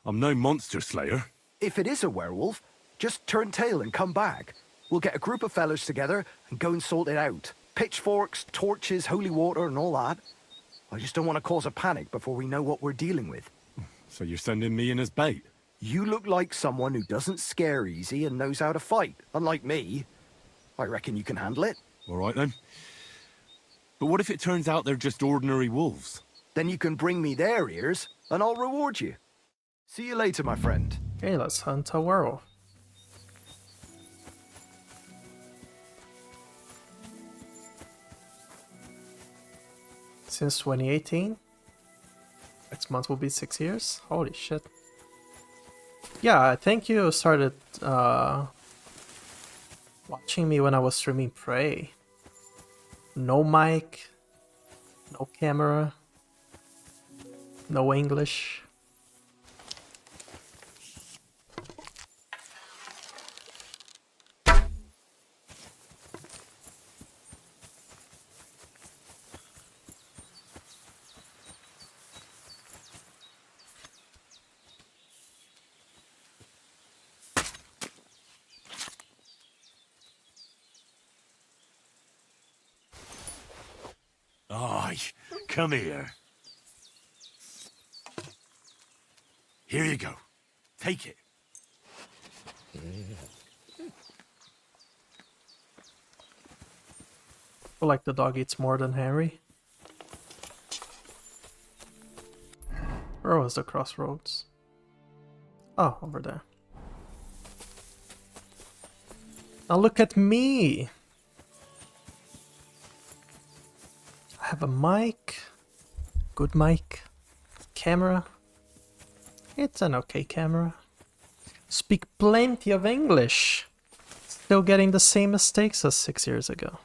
[SPEAKER 2] I'm no monster slayer.
[SPEAKER 19] If it is a werewolf, just turn tail and come back. We'll get a group of fellas together and go and sort it out. Pitchforks, torches, holy water and all that. I just don't want to cause a panic before we know what we're dealing with.
[SPEAKER 2] So you're sending me in as bait?
[SPEAKER 19] You look like someone who doesn't scare easy and knows how to fight, unlike me. I reckon you can handle it.
[SPEAKER 2] All right then. But what if it turns out they're just ordinary wolves?
[SPEAKER 19] Then you can bring me their ears and I'll reward you. See you later, my friend.
[SPEAKER 1] Okay, let's hunt a werewolf. Since 2018. Next month will be 6 years. Holy shit. Yeah, I think you started watching me when I was streaming Prey. No mic, no camera, no English.
[SPEAKER 2] Aye, come here. Here you go. Take it.
[SPEAKER 1] I feel like the dog eats more than Harry. Where was the crossroads? Oh, over there. Now look at me! I have a mic, good mic, camera. It's an okay camera. Speak plenty of English. Still getting the same mistakes as 6 years ago.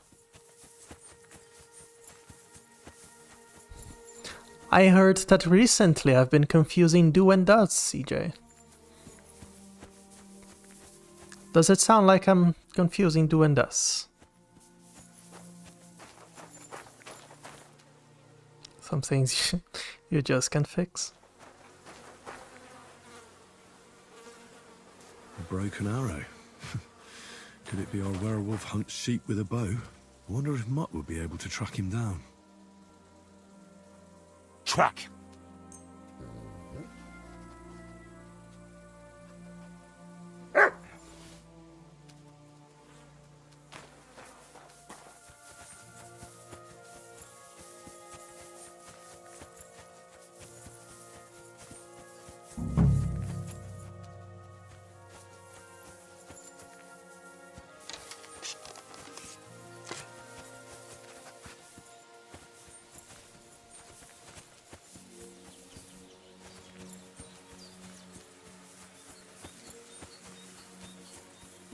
[SPEAKER 1] I heard that recently I've been confusing do and does, CJ. Does it sound like I'm confusing do and does? Some things you just can't fix.
[SPEAKER 2] A broken arrow. Could it be our werewolf hunts sheep with a bow? I wonder if Mutt would be able to track him down. Track!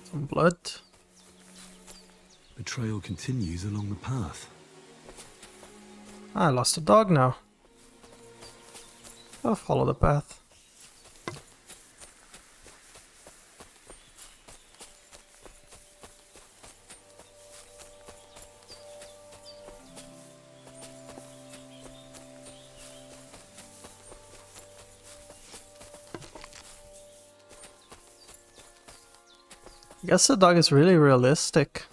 [SPEAKER 1] Some blood.
[SPEAKER 2] The trail continues along the path.
[SPEAKER 1] I lost a dog now. I'll follow the path. I guess the dog is really realistic.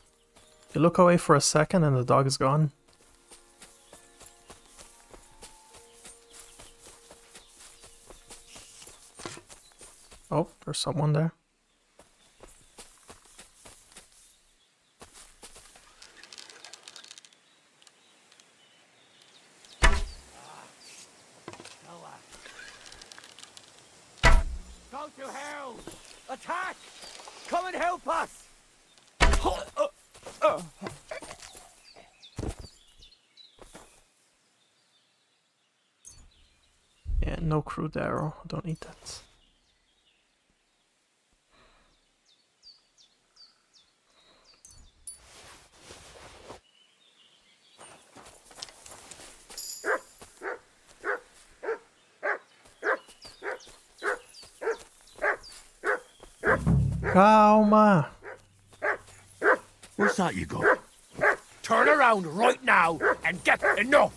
[SPEAKER 1] You look away for a second and the dog is gone. Oh, there's someone there.
[SPEAKER 3] Go to hell! Attack! Come and help us!
[SPEAKER 1] Yeah, no crude arrow. Don't need that. Calma!
[SPEAKER 12] What's that you got?
[SPEAKER 13] Turn around right now and get enough!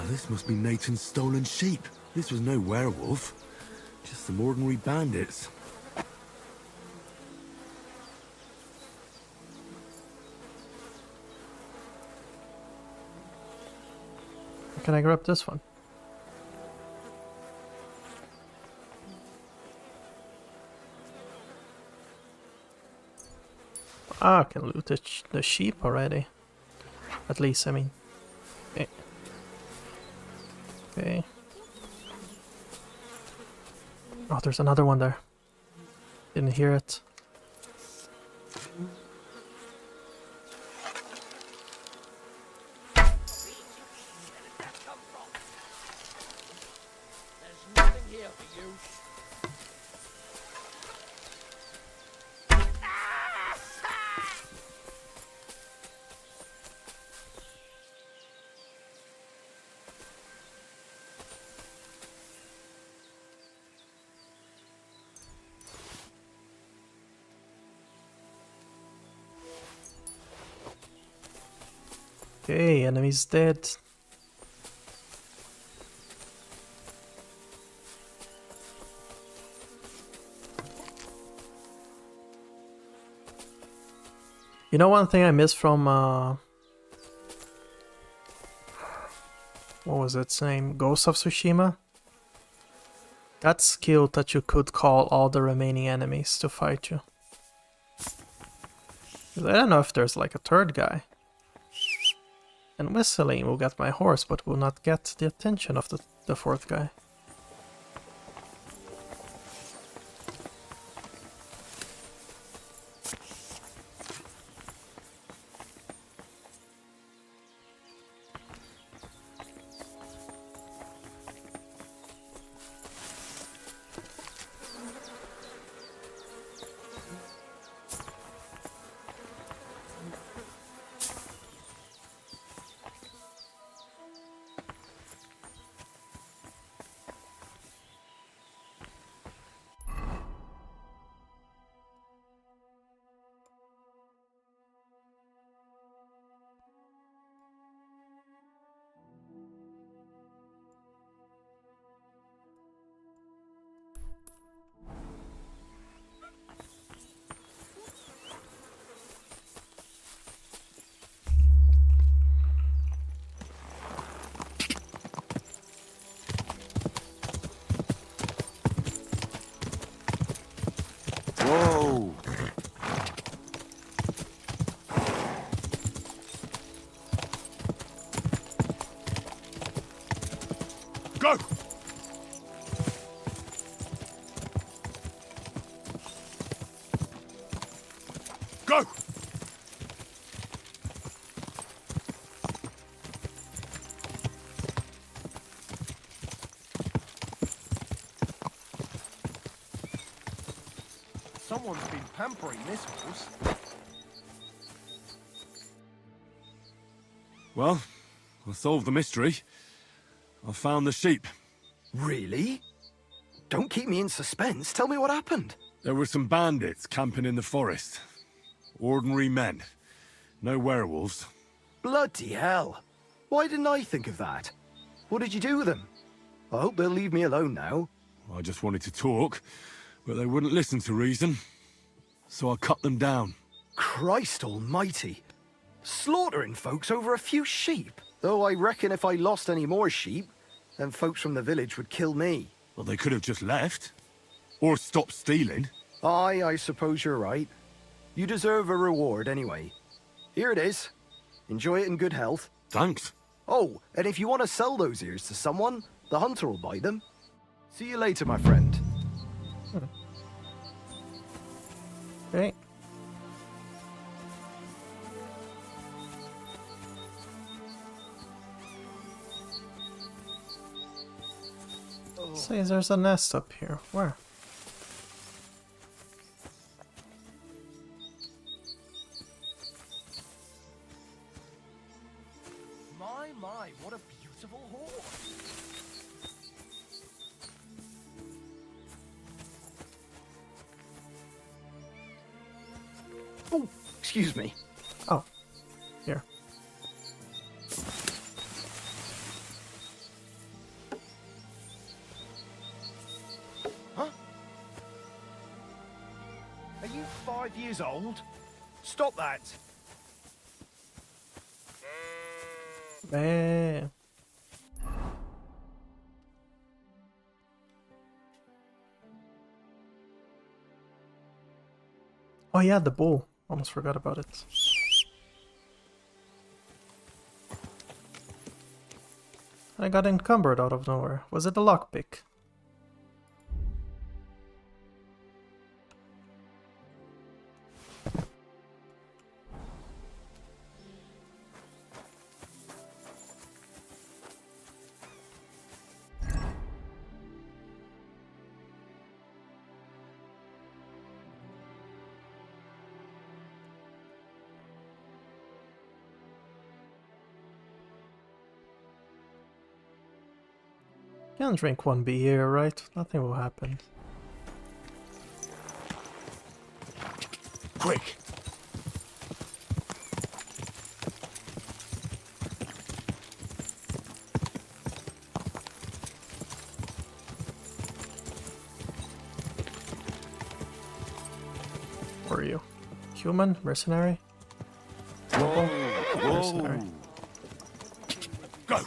[SPEAKER 2] This must be Nathan's stolen sheep. This was no werewolf, just some ordinary bandits.
[SPEAKER 1] Can I grab this one? Ah, I can loot the sheep already. At least, I mean. Okay. Okay. Oh, there's another one there. Didn't hear it.
[SPEAKER 13] There's nothing here for you.
[SPEAKER 1] Okay, enemy's dead. You know one thing I missed from what was its name? Ghost of Tsushima? That skill that you could call all the remaining enemies to fight you. I don't know if there's like a third guy. And whistling will get my horse, but will not get the attention of the fourth guy.
[SPEAKER 2] Whoa!
[SPEAKER 12] Go! Go!
[SPEAKER 9] Someone's been pampering this horse.
[SPEAKER 2] Well, I solved the mystery. I found the sheep.
[SPEAKER 19] Really? Don't keep me in suspense. Tell me what happened.
[SPEAKER 2] There were some bandits camping in the forest. Ordinary men. No werewolves.
[SPEAKER 19] Bloody hell. Why didn't I think of that? What did you do with them? I hope they'll leave me alone now.
[SPEAKER 2] I just wanted to talk, but they wouldn't listen to reason. So I cut them down.
[SPEAKER 19] Christ almighty. Slaughtering folks over a few sheep. Though I reckon if I lost any more sheep, then folks from the village would kill me.
[SPEAKER 2] Well, they could have just left. Or stopped stealing.
[SPEAKER 19] Aye, I suppose you're right. You deserve a reward anyway. Here it is. Enjoy it in good health.
[SPEAKER 2] Thanks.
[SPEAKER 19] Oh, and if you want to sell those ears to someone, the hunter will buy them. See you later, my friend.
[SPEAKER 1] Okay. Says there's a nest up here. Where?
[SPEAKER 19] My, what a beautiful horse. Oh, excuse me.
[SPEAKER 1] Oh, here.
[SPEAKER 19] Huh? Are you 5 years old? Stop that.
[SPEAKER 1] Man. Oh yeah, the bull. Almost forgot about it. I got encumbered out of nowhere. Was it a lockpick? Can't drink one beer, right? Nothing will happen.
[SPEAKER 13] Quick!
[SPEAKER 1] Who are you? Human? Mercenary? Local? Mercenary.
[SPEAKER 13] Go!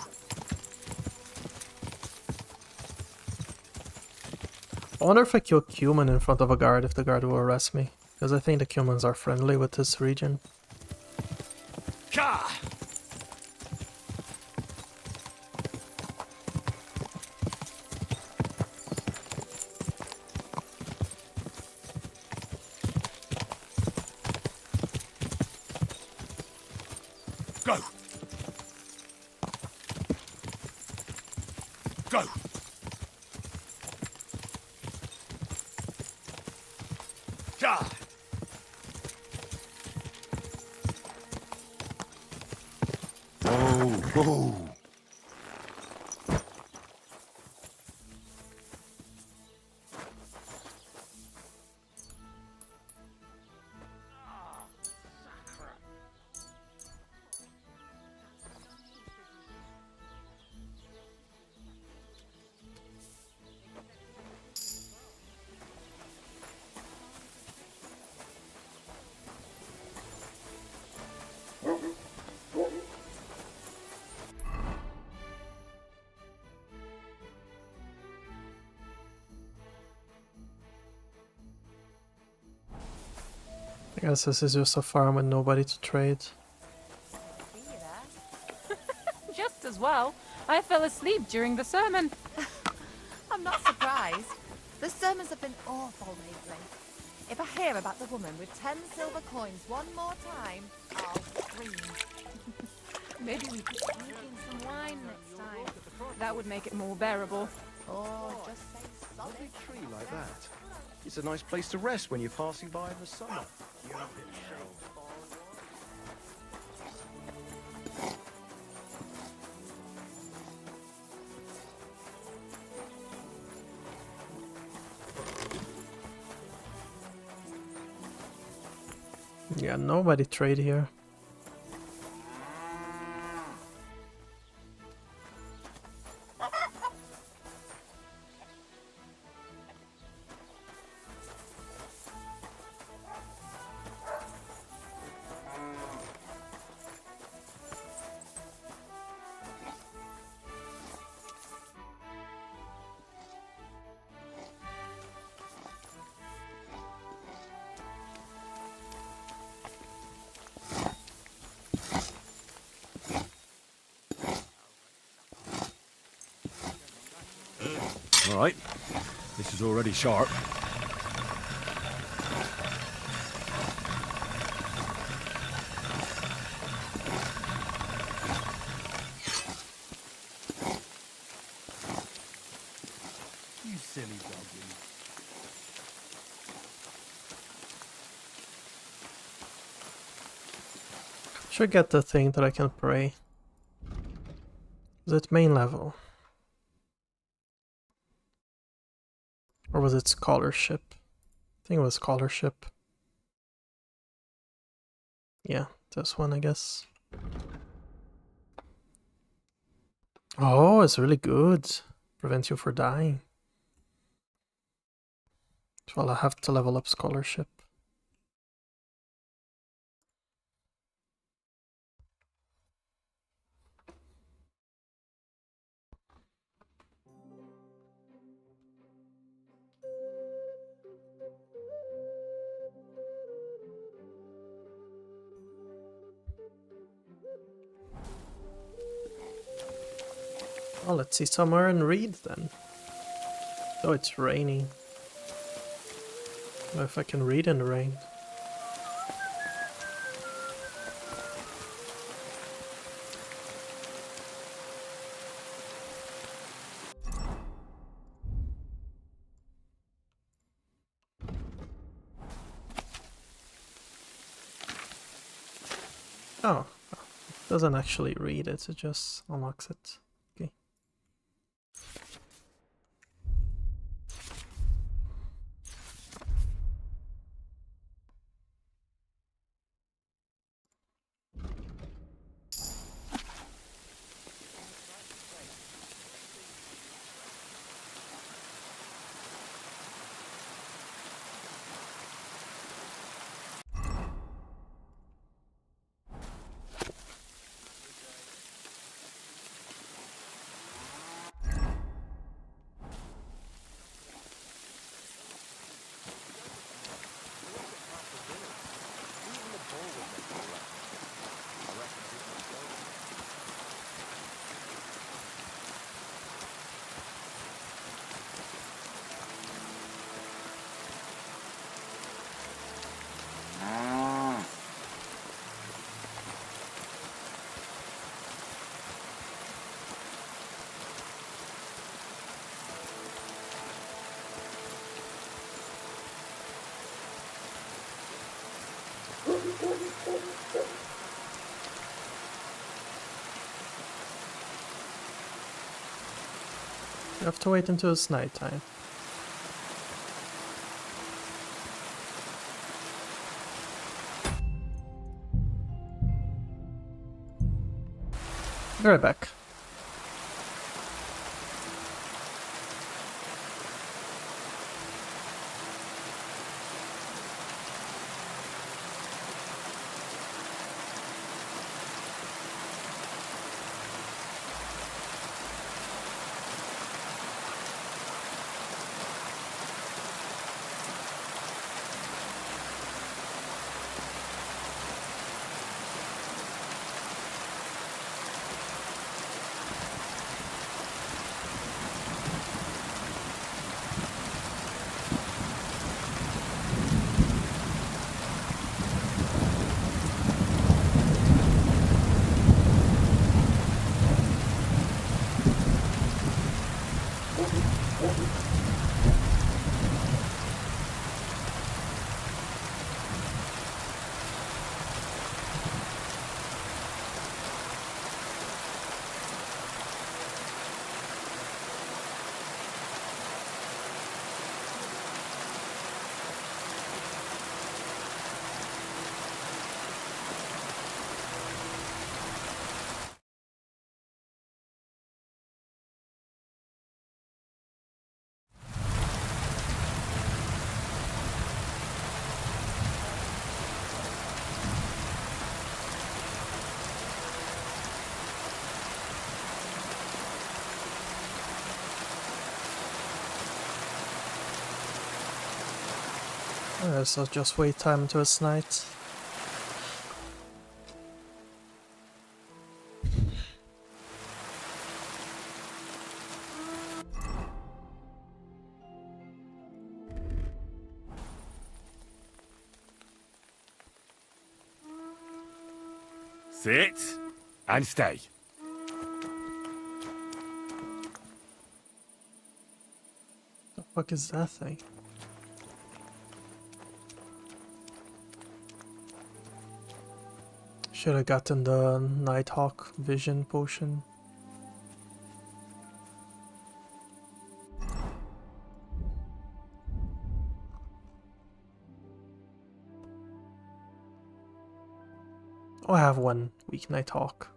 [SPEAKER 1] I wonder if I kill Cumin in front of a guard, if the guard will arrest me. Because I think the Cumins are friendly with this region.
[SPEAKER 13] Ka! Go! Go! Ka!
[SPEAKER 2] Oh.
[SPEAKER 1] I guess this is just a farm with nobody to trade.
[SPEAKER 15] Just as well. I fell asleep during the sermon.
[SPEAKER 18] I'm not surprised. The sermons have been awful lately. If I hear about the woman with 10 silver coins one more time, I'll scream.
[SPEAKER 15] Maybe we could sneak in some wine next time. That would make it more bearable.
[SPEAKER 18] Or just say solid.
[SPEAKER 19] Lovely tree like that. It's a nice place to rest when you're passing by in the summer.
[SPEAKER 1] Yeah, nobody trade here.
[SPEAKER 2] All right, this is already sharp.
[SPEAKER 11] You silly doggy.
[SPEAKER 1] Should get the thing that I can pray. Is it main level? Or was it scholarship? I think it was scholarship. Yeah, this one, I guess. Oh, it's really good. Prevents you from dying. Well, I have to level up scholarship. Oh, let's see somewhere and read then. Oh, it's raining. Well, if I can read in the rain. Oh, it doesn't actually read it, it just unlocks it. Okay. You have to wait until it's nighttime. Be right back. Alright, so just wait time until it's night.
[SPEAKER 2] Sit and stay.
[SPEAKER 1] The fuck is that thing? Should have gotten the Nighthawk vision potion. Oh, I have one weak Nighthawk.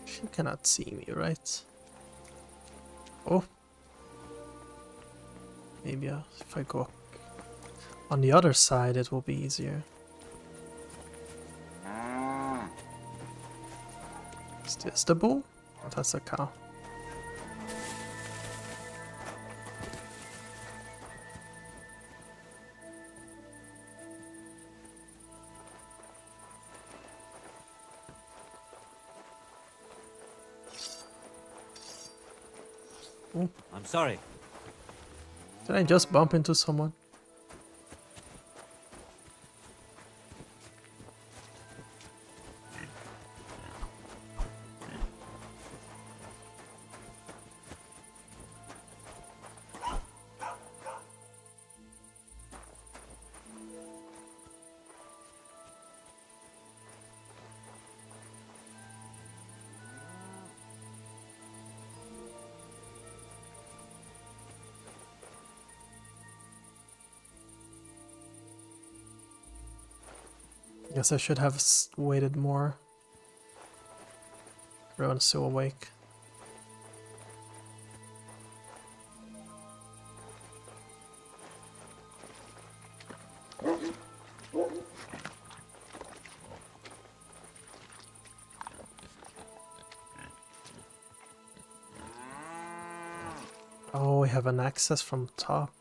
[SPEAKER 1] She cannot see me, right? Oh. Maybe if I go on the other side, it will be easier. Is this the bull? Oh, that's a cow. Oh.
[SPEAKER 3] I'm sorry.
[SPEAKER 1] Did I just bump into someone? Guess I should have waited more. Everyone's still awake. Oh, we have an access from top.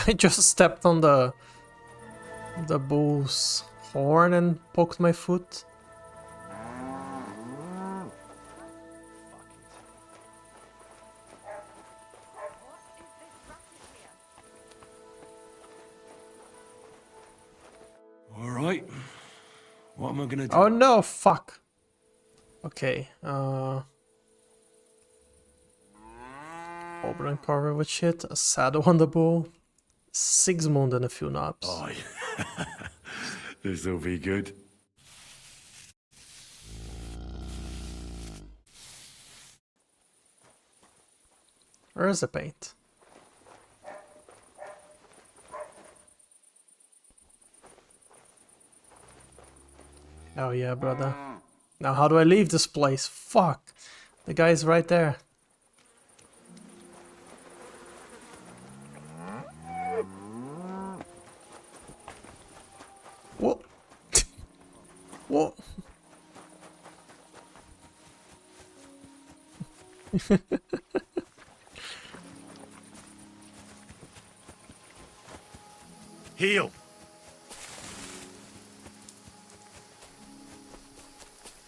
[SPEAKER 1] I just stepped on the bull's horn and poked my foot.
[SPEAKER 2] All right. What am I gonna do?
[SPEAKER 1] Oh no, fuck. Okay, Oberon covered with shit, a saddle on the bull, Sigismund and a few knobs.
[SPEAKER 2] Oh, this'll be good.
[SPEAKER 1] Where is the paint? Oh yeah, brother. Now how do I leave this place? Fuck. The guy's right there. Whoa.
[SPEAKER 2] Heal!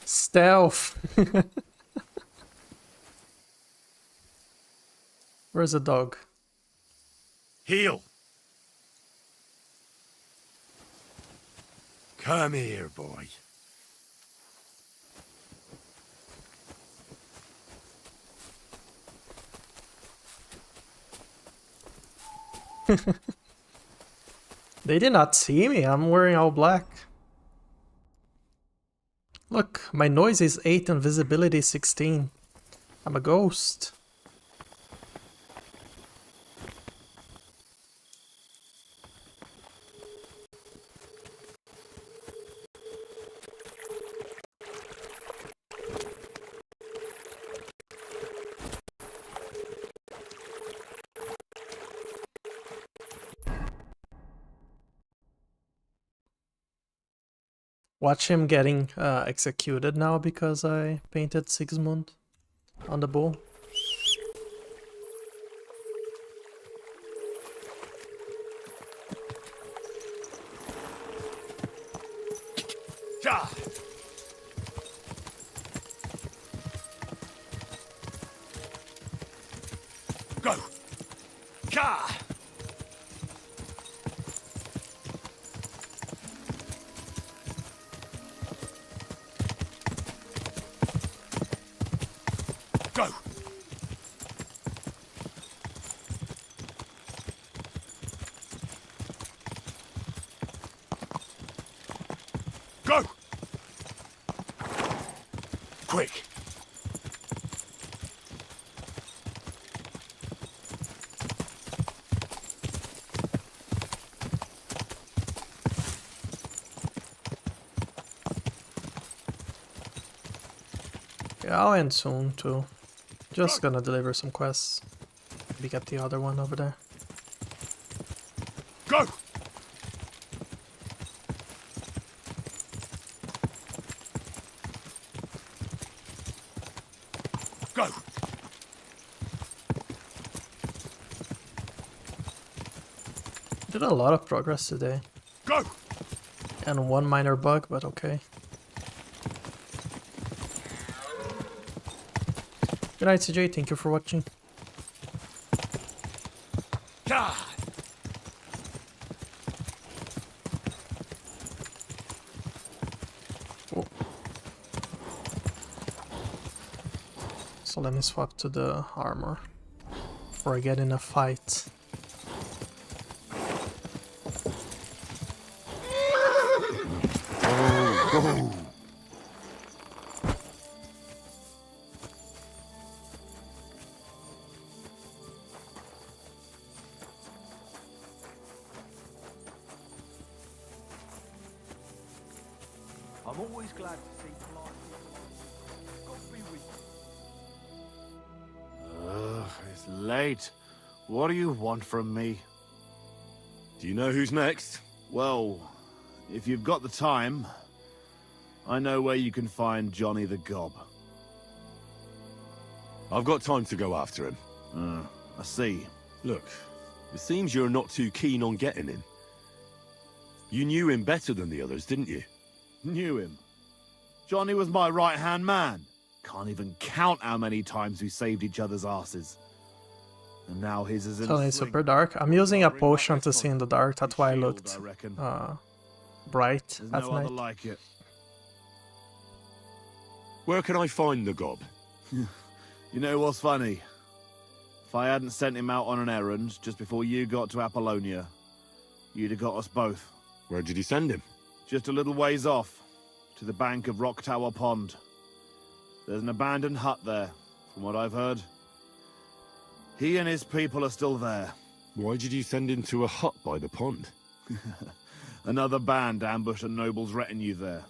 [SPEAKER 1] Stealth! Where's the dog?
[SPEAKER 2] Heal! Come here, boy.
[SPEAKER 1] They did not see me, I'm wearing all black. Look, my noise is 8 and visibility 16. I'm a ghost. Watch him getting executed now because I painted Sigismund on the bull.
[SPEAKER 2] Ja! Go! Ja! Go! Go! Quick!
[SPEAKER 1] Yeah, I'll end soon too. Just gonna deliver some quests. Maybe get the other one over there.
[SPEAKER 2] Go! Go!
[SPEAKER 1] Did a lot of progress today.
[SPEAKER 2] Go!
[SPEAKER 1] And one minor bug, but okay. Good night, CJ. Thank you for watching.
[SPEAKER 2] Ja!
[SPEAKER 1] Oh. So let me swap to the armor before I get in a fight.
[SPEAKER 2] Go!
[SPEAKER 14] I'm always glad to see polite people. God be with you.
[SPEAKER 5] It's late. What do you want from me?
[SPEAKER 2] Do you know who's next?
[SPEAKER 5] Well, if you've got the time, I know where you can find Johnny the Gob.
[SPEAKER 2] I've got time to go after him.
[SPEAKER 5] I see.
[SPEAKER 2] Look, it seems you're not too keen on getting him. You knew him better than the others, didn't you?
[SPEAKER 5] Knew him. Johnny was my right-hand man. Can't even count how many times we saved each other's asses. And now his is in
[SPEAKER 1] So it's super dark. I'm using a potion to see in the dark. That's why I looked bright at
[SPEAKER 5] no
[SPEAKER 1] night.
[SPEAKER 5] other like it.
[SPEAKER 2] Where can I find the gob?
[SPEAKER 5] You know what's funny? If I hadn't sent him out on an errand just before you got to Apollonia, you'd have got us both.
[SPEAKER 2] Where did he send him?
[SPEAKER 5] Just a little ways off, to the bank of Rock Tower Pond. There's an abandoned hut there, from what I've heard. He and his people are still there.
[SPEAKER 2] Why did you send him to a hut by the pond?
[SPEAKER 5] Another band ambushed a noble's retinue there.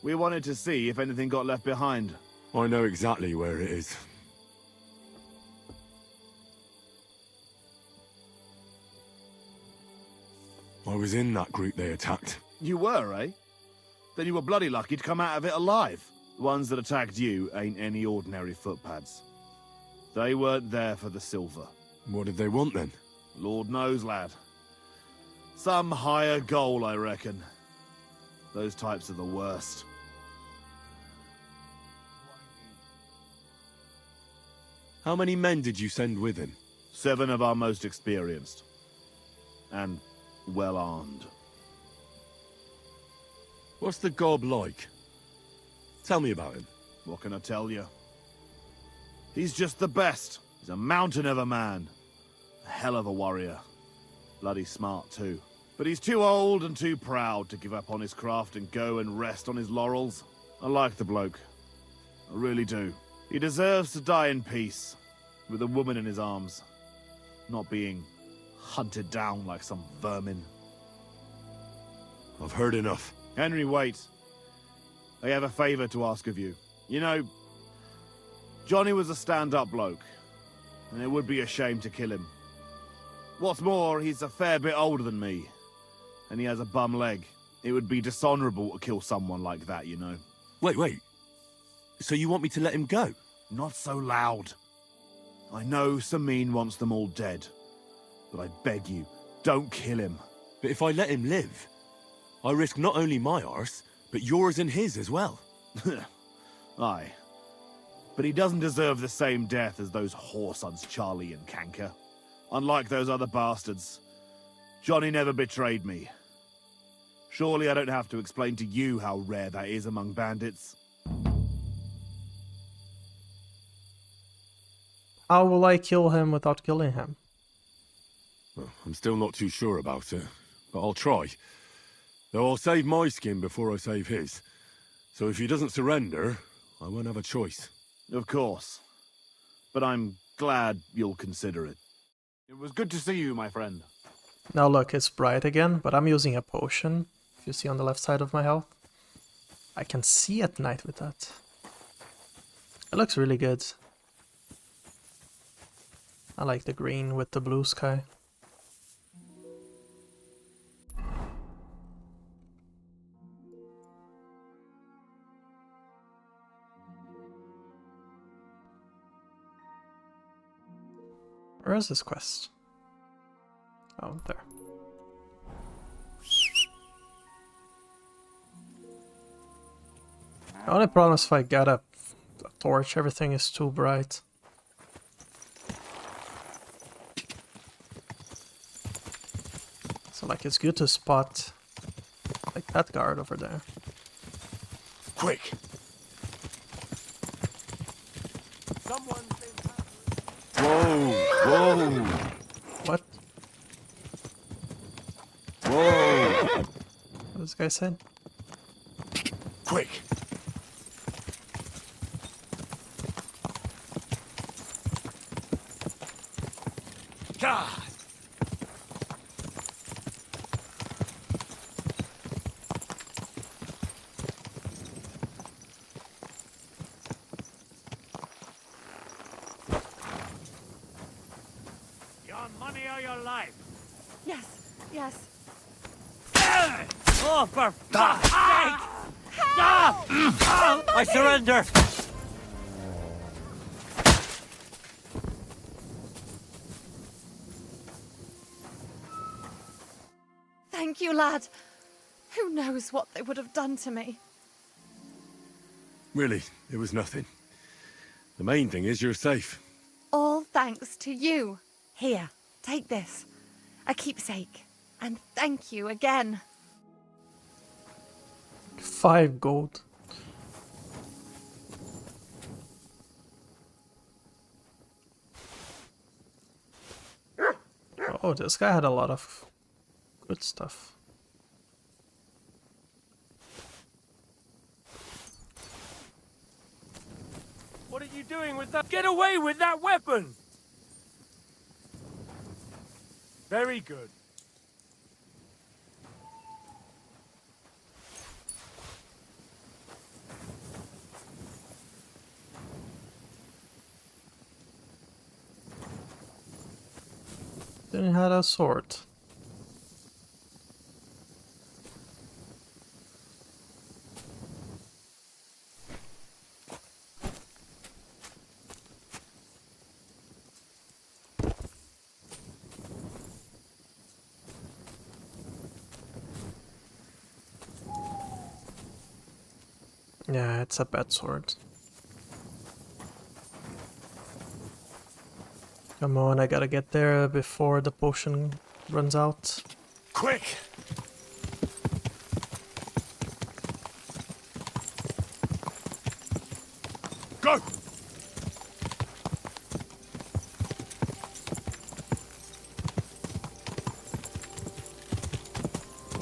[SPEAKER 5] We wanted to see if anything got left behind.
[SPEAKER 2] I know exactly where it is. I was in that group they attacked.
[SPEAKER 5] You were, eh? Then you were bloody lucky to come out of it alive. The ones that attacked you ain't any ordinary footpads. They weren't there for the silver.
[SPEAKER 2] What did they want then?
[SPEAKER 5] Lord knows, lad. Some higher goal, I reckon. Those types are the worst.
[SPEAKER 2] How many men did you send with him?
[SPEAKER 5] 7 of our most experienced. And well armed.
[SPEAKER 2] What's the gob like? Tell me about him.
[SPEAKER 5] What can I tell you? He's just the best. He's a mountain of a man. A hell of a warrior. Bloody smart too. But he's too old and too proud to give up on his craft and go and rest on his laurels. I like the bloke. I really do. He deserves to die in peace, with a woman in his arms. Not being hunted down like some vermin.
[SPEAKER 2] I've heard enough.
[SPEAKER 5] Henry, wait. I have a favor to ask of you. You know, Johnny was a stand-up bloke, and it would be a shame to kill him. What's more, he's a fair bit older than me, and he has a bum leg. It would be dishonorable to kill someone like that, you know.
[SPEAKER 2] Wait. So you want me to let him go?
[SPEAKER 5] Not so loud. I know Samin wants them all dead, but I beg you, don't kill him.
[SPEAKER 2] But if I let him live, I risk not only my arse, but yours and his as well.
[SPEAKER 5] Aye. But he doesn't deserve the same death as those whoresons Charlie and Canker. Unlike those other bastards, Johnny never betrayed me. Surely I don't have to explain to you how rare that is among bandits.
[SPEAKER 1] How will I kill him without killing him?
[SPEAKER 2] Well, I'm still not too sure about it, but I'll try. Though I'll save my skin before I save his. So if he doesn't surrender, I won't have a choice.
[SPEAKER 5] Of course. But I'm glad you'll consider it.
[SPEAKER 20] It was good to see you, my friend.
[SPEAKER 1] Now look, it's bright again, but I'm using a potion. If you see on the left side of my health. I can see at night with that. It looks really good. I like the green with the blue sky. Where is this quest? Oh, there. The only problem is if I get a torch, everything is too bright. So like it's good to spot like that guard over there.
[SPEAKER 2] Quick! Whoa!
[SPEAKER 1] What?
[SPEAKER 2] Whoa!
[SPEAKER 1] What this guy said?
[SPEAKER 2] Quick! God!
[SPEAKER 3] Your money or your life?
[SPEAKER 18] Yes, yes.
[SPEAKER 3] Oh, for fuck's sake! I surrender!
[SPEAKER 18] Thank you, lad. Who knows what they would have done to me?
[SPEAKER 2] Really, it was nothing. The main thing is you're safe.
[SPEAKER 18] All thanks to you. Here, take this. A keepsake. And thank you again.
[SPEAKER 1] 5 gold. Oh, this guy had a lot of good stuff.
[SPEAKER 11] What are you doing with that? Get away with that weapon! Very good.
[SPEAKER 1] Then he had a sword. Yeah, it's a bad sword. Come on, I gotta get there before the potion runs out.
[SPEAKER 2] Quick! Go!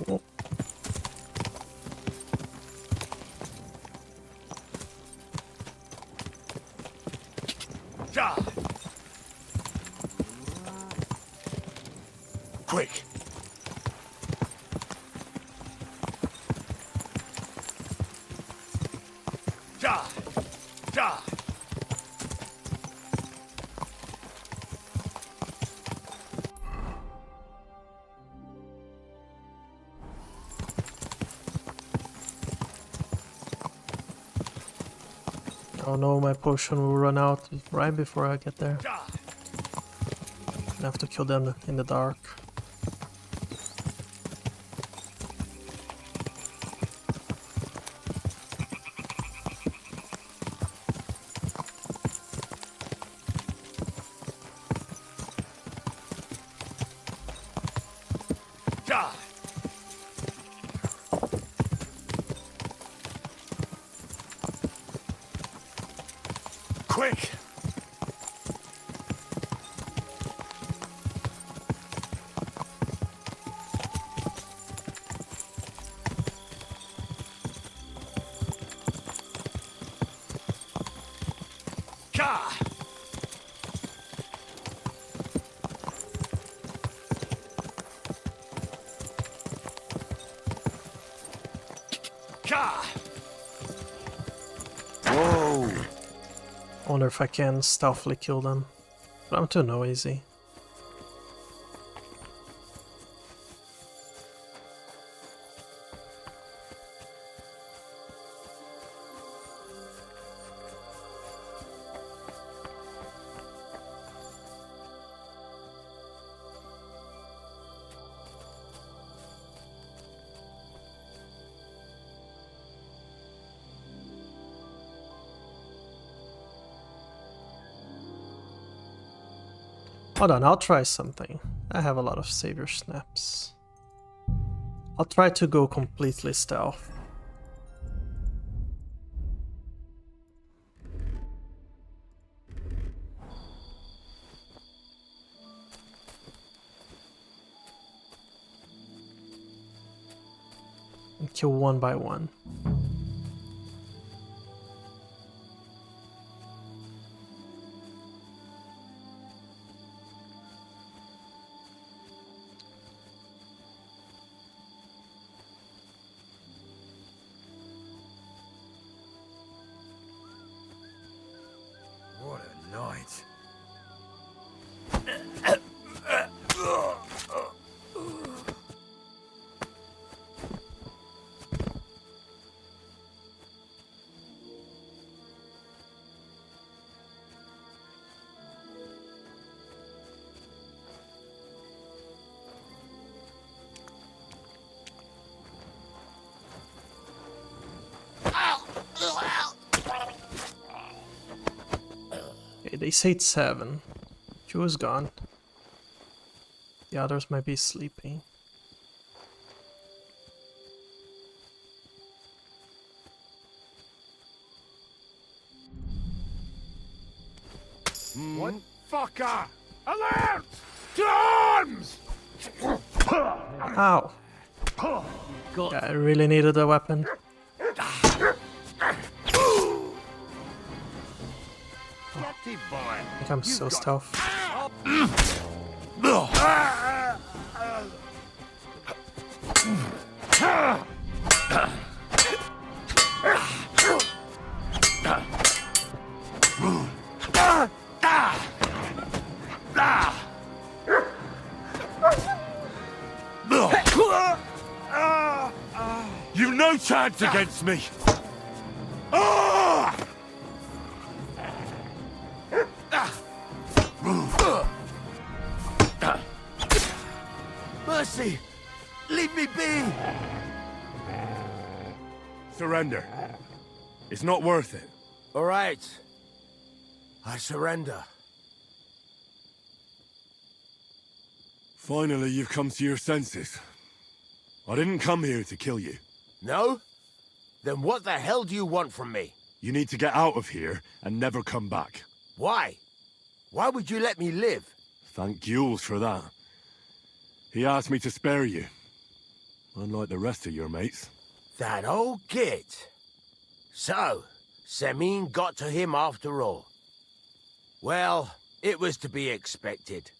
[SPEAKER 1] Oh.
[SPEAKER 2] Ja! Quick! Ja! Ja!
[SPEAKER 1] Oh no, my potion will run out right before I get there. I have to kill them in the dark.
[SPEAKER 2] Ja! Quick! Ja! Ja!
[SPEAKER 1] Whoa! I wonder if I can stealthily kill them, but I'm too noisy. Hold on, I'll try something. I have a lot of savior snaps. I'll try to go completely stealth. And kill one by one.
[SPEAKER 4] What a night.
[SPEAKER 1] Okay, they say it's 7. Joe is gone. The others might be sleeping.
[SPEAKER 10] What? Fucker! Alert! To arms!
[SPEAKER 1] Ow! Yeah, I really needed a weapon. I think I'm so stealth.
[SPEAKER 2] You've no chance against me! Ah!
[SPEAKER 12] Mercy! Leave me be!
[SPEAKER 2] Surrender. It's not worth it.
[SPEAKER 13] All right. I surrender.
[SPEAKER 2] Finally, you've come to your senses. I didn't come here to kill you.
[SPEAKER 13] No? Then what the hell do you want from me?
[SPEAKER 2] You need to get out of here and never come back.
[SPEAKER 13] Why? Why would you let me live?
[SPEAKER 2] Thank Jules for that. He asked me to spare you. Unlike the rest of your mates.
[SPEAKER 13] That old git. So, Semin got to him after all. Well, it was to be expected.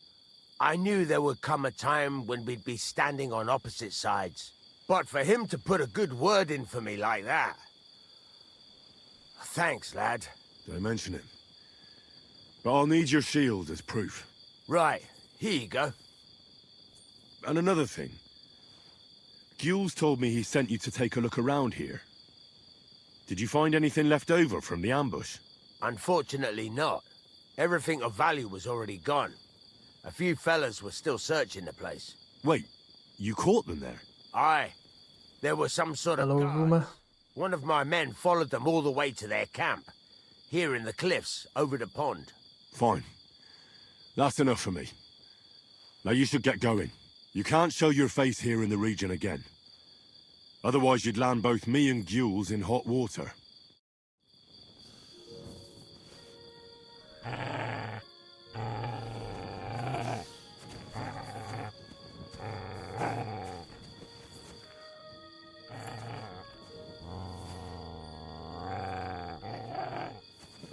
[SPEAKER 13] I knew there would come a time when we'd be standing on opposite sides. But for him to put a good word in for me like that... Thanks, lad.
[SPEAKER 2] Don't mention it. But I'll need your shield as proof.
[SPEAKER 13] Right, here you go.
[SPEAKER 2] And another thing. Jules told me he sent you to take a look around here. Did you find anything left over from the ambush?
[SPEAKER 13] Unfortunately not. Everything of value was already gone. A few fellas were still searching the place.
[SPEAKER 2] Wait, you caught them there?
[SPEAKER 13] Aye. There was some sort of guard.
[SPEAKER 1] Rumor.
[SPEAKER 13] One of my men followed them all the way to their camp. Here in the cliffs, over the pond.
[SPEAKER 2] Fine. That's enough for me. Now you should get going. You can't show your face here in the region again. Otherwise you'd land both me and Jules in hot water.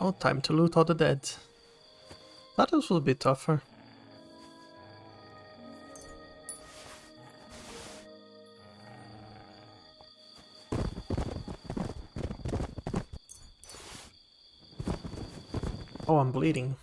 [SPEAKER 1] Oh, time to loot all the dead. Thought this would be tougher. Oh, I'm bleeding.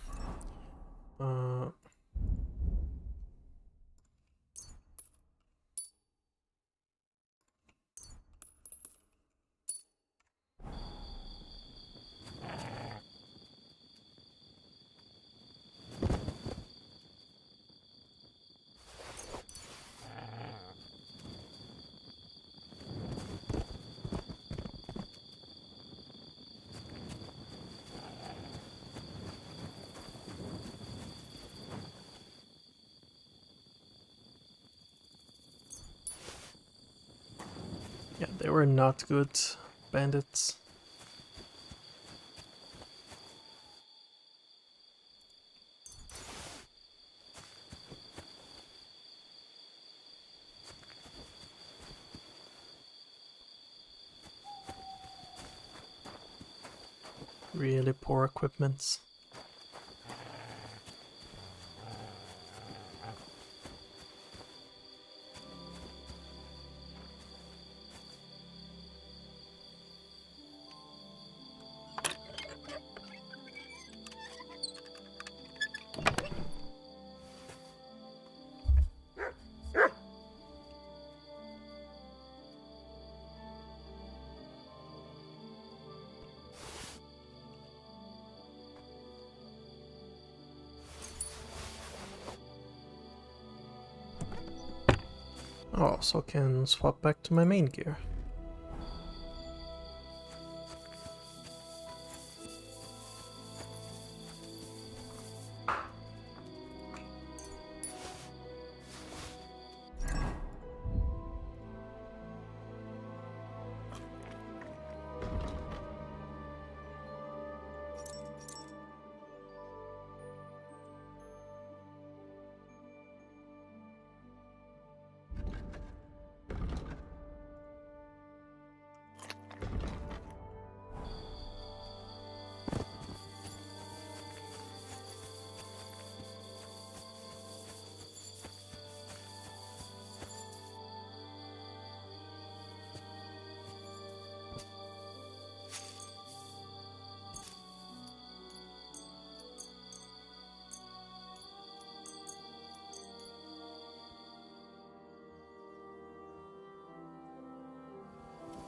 [SPEAKER 1] Yeah, they were not good bandits. Really poor equipment. Oh, so I can swap back to my main gear.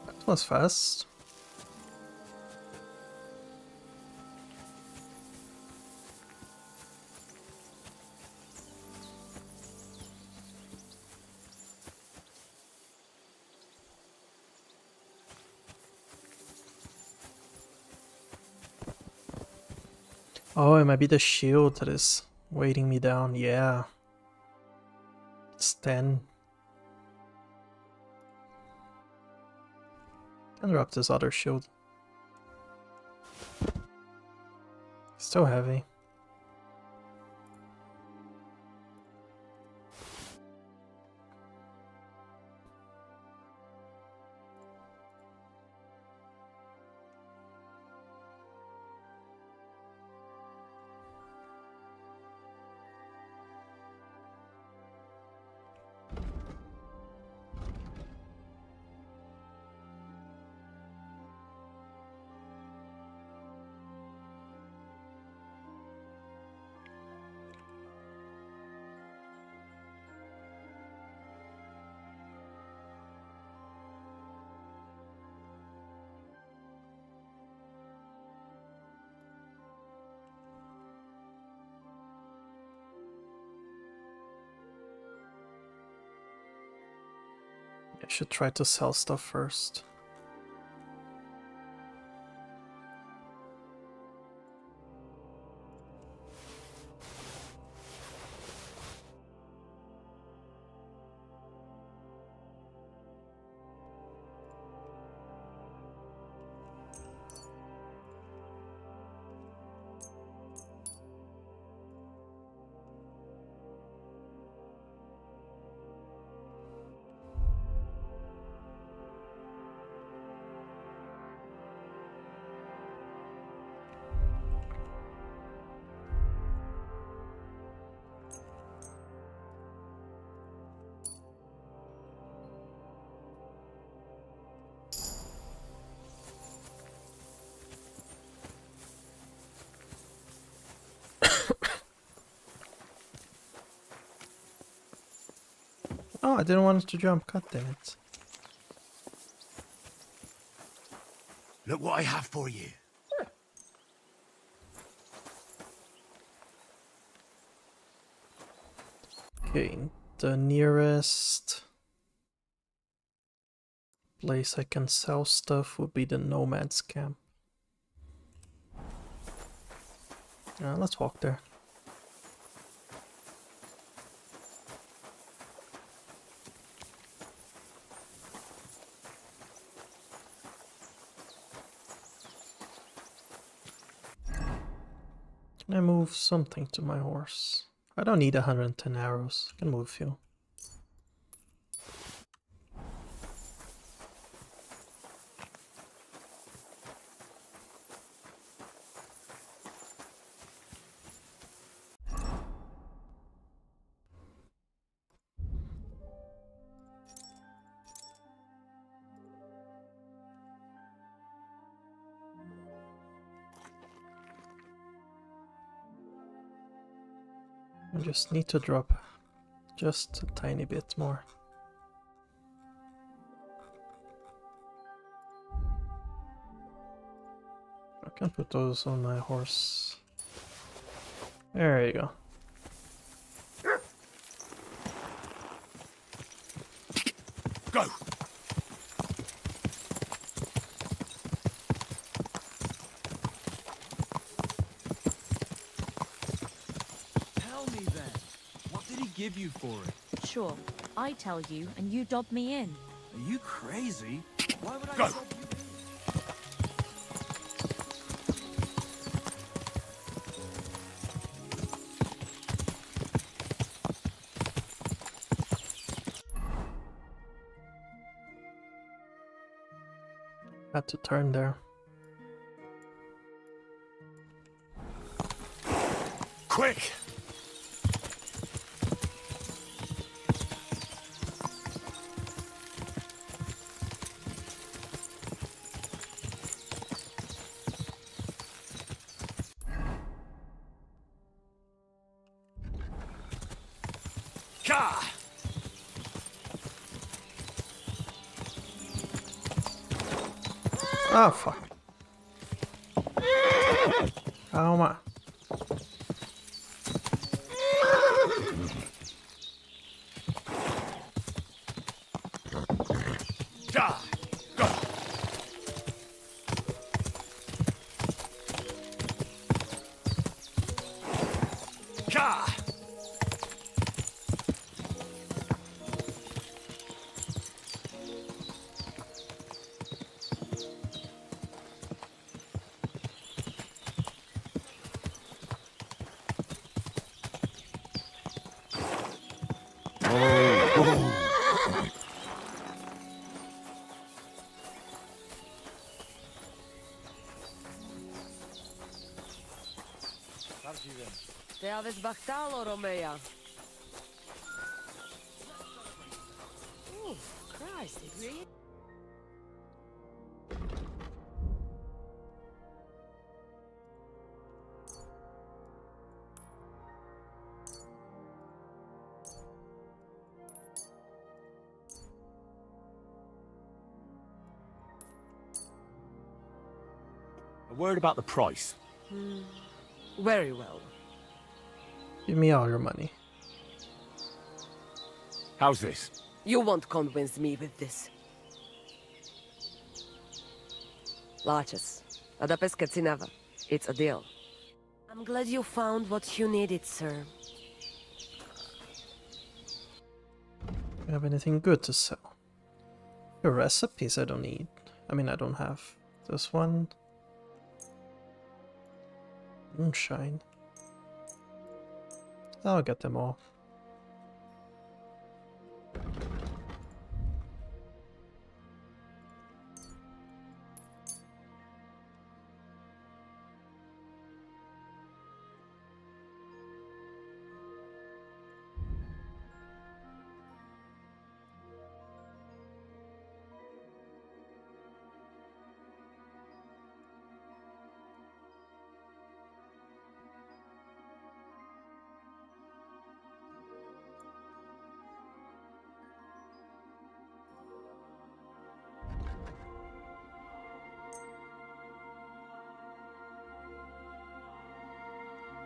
[SPEAKER 1] That was fast. Oh, it might be the shield that is weighting me down. Yeah. It's 10. Can drop this other shield. Still heavy. I should try to sell stuff first. Oh, I didn't want it to jump. God damn it.
[SPEAKER 12] Look what I have for you.
[SPEAKER 1] Okay, the nearest place I can sell stuff would be the Nomad's camp. Let's walk there. Can I move something to my horse? I don't need 110 arrows. I can move a few. I just need to drop just a tiny bit more. I can put those on my horse. There you go.
[SPEAKER 12] Go!
[SPEAKER 11] Tell me then, what did he give you for it?
[SPEAKER 21] Sure, I tell you and you dob me in.
[SPEAKER 11] Are you crazy? Why would I
[SPEAKER 12] Go!
[SPEAKER 11] dob you in?
[SPEAKER 1] Had to turn there.
[SPEAKER 12] Quick! Ka!
[SPEAKER 1] Oh fuck. How am I?
[SPEAKER 12] Ja! Go!
[SPEAKER 13] Cha!
[SPEAKER 7] Te aveți bactalo, Romea. Oh, Christ, it really...
[SPEAKER 2] A word about the price.
[SPEAKER 7] Very well.
[SPEAKER 1] Give me all your money.
[SPEAKER 2] How's this?
[SPEAKER 7] You won't convince me with this. Laches. Adapesc Katsinava. It's a deal. I'm glad you found what you needed, sir.
[SPEAKER 1] Do you have anything good to sell? Your recipes I don't need. I mean, I don't have. This one. Moonshine. I'll get them all.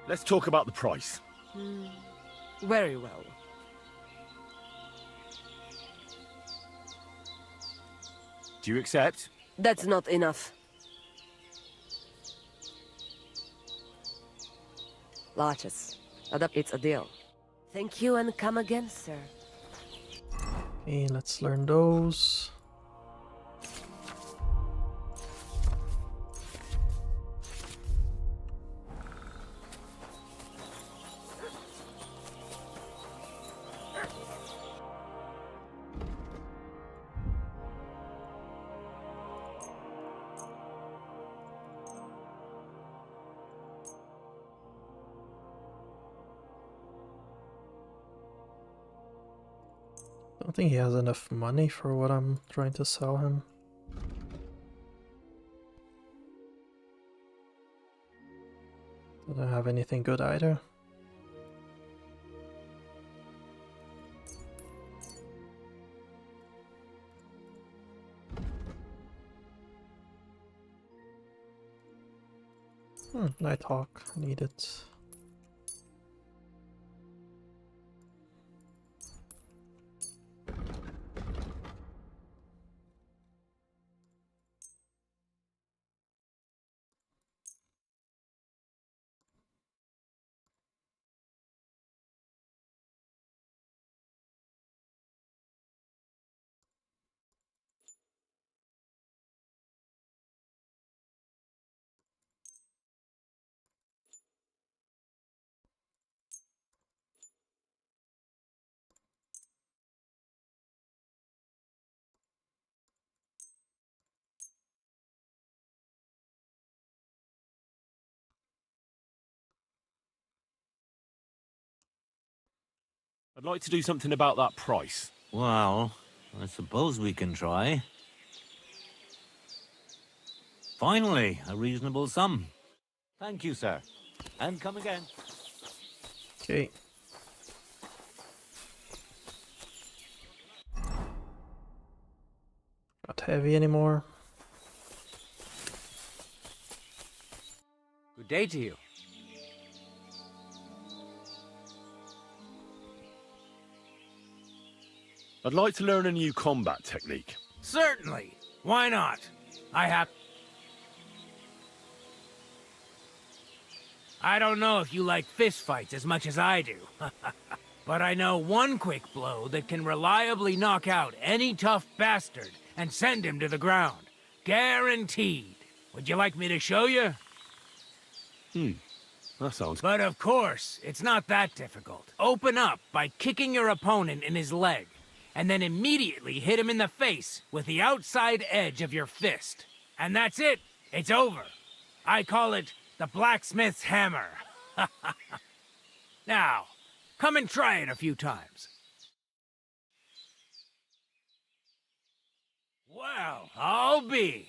[SPEAKER 2] Let's talk about the price.
[SPEAKER 7] Very well.
[SPEAKER 2] Do you accept?
[SPEAKER 7] That's not enough. Laches. It's a deal. Thank you and come again, sir.
[SPEAKER 1] Okay, let's learn those. I don't think he has enough money for what I'm trying to sell him. Don't have anything good either. Nighthawk, I need it.
[SPEAKER 2] I'd like to do something about that price.
[SPEAKER 22] Well, I suppose we can try. Finally, a reasonable sum. Thank you, sir. And come again.
[SPEAKER 1] Okay. Not heavy anymore.
[SPEAKER 3] Good day to you.
[SPEAKER 2] I'd like to learn a new combat technique.
[SPEAKER 13] Certainly. Why not?
[SPEAKER 6] I don't know if you like fistfights as much as I do. But I know one quick blow that can reliably knock out any tough bastard and send him to the ground. Guaranteed. Would you like me to show you?
[SPEAKER 2] That sounds...
[SPEAKER 6] But of course, it's not that difficult. Open up by kicking your opponent in his leg, and then immediately hit him in the face with the outside edge of your fist. And that's it. It's over. I call it the blacksmith's hammer. Now, come and try it a few times. Well, I'll be.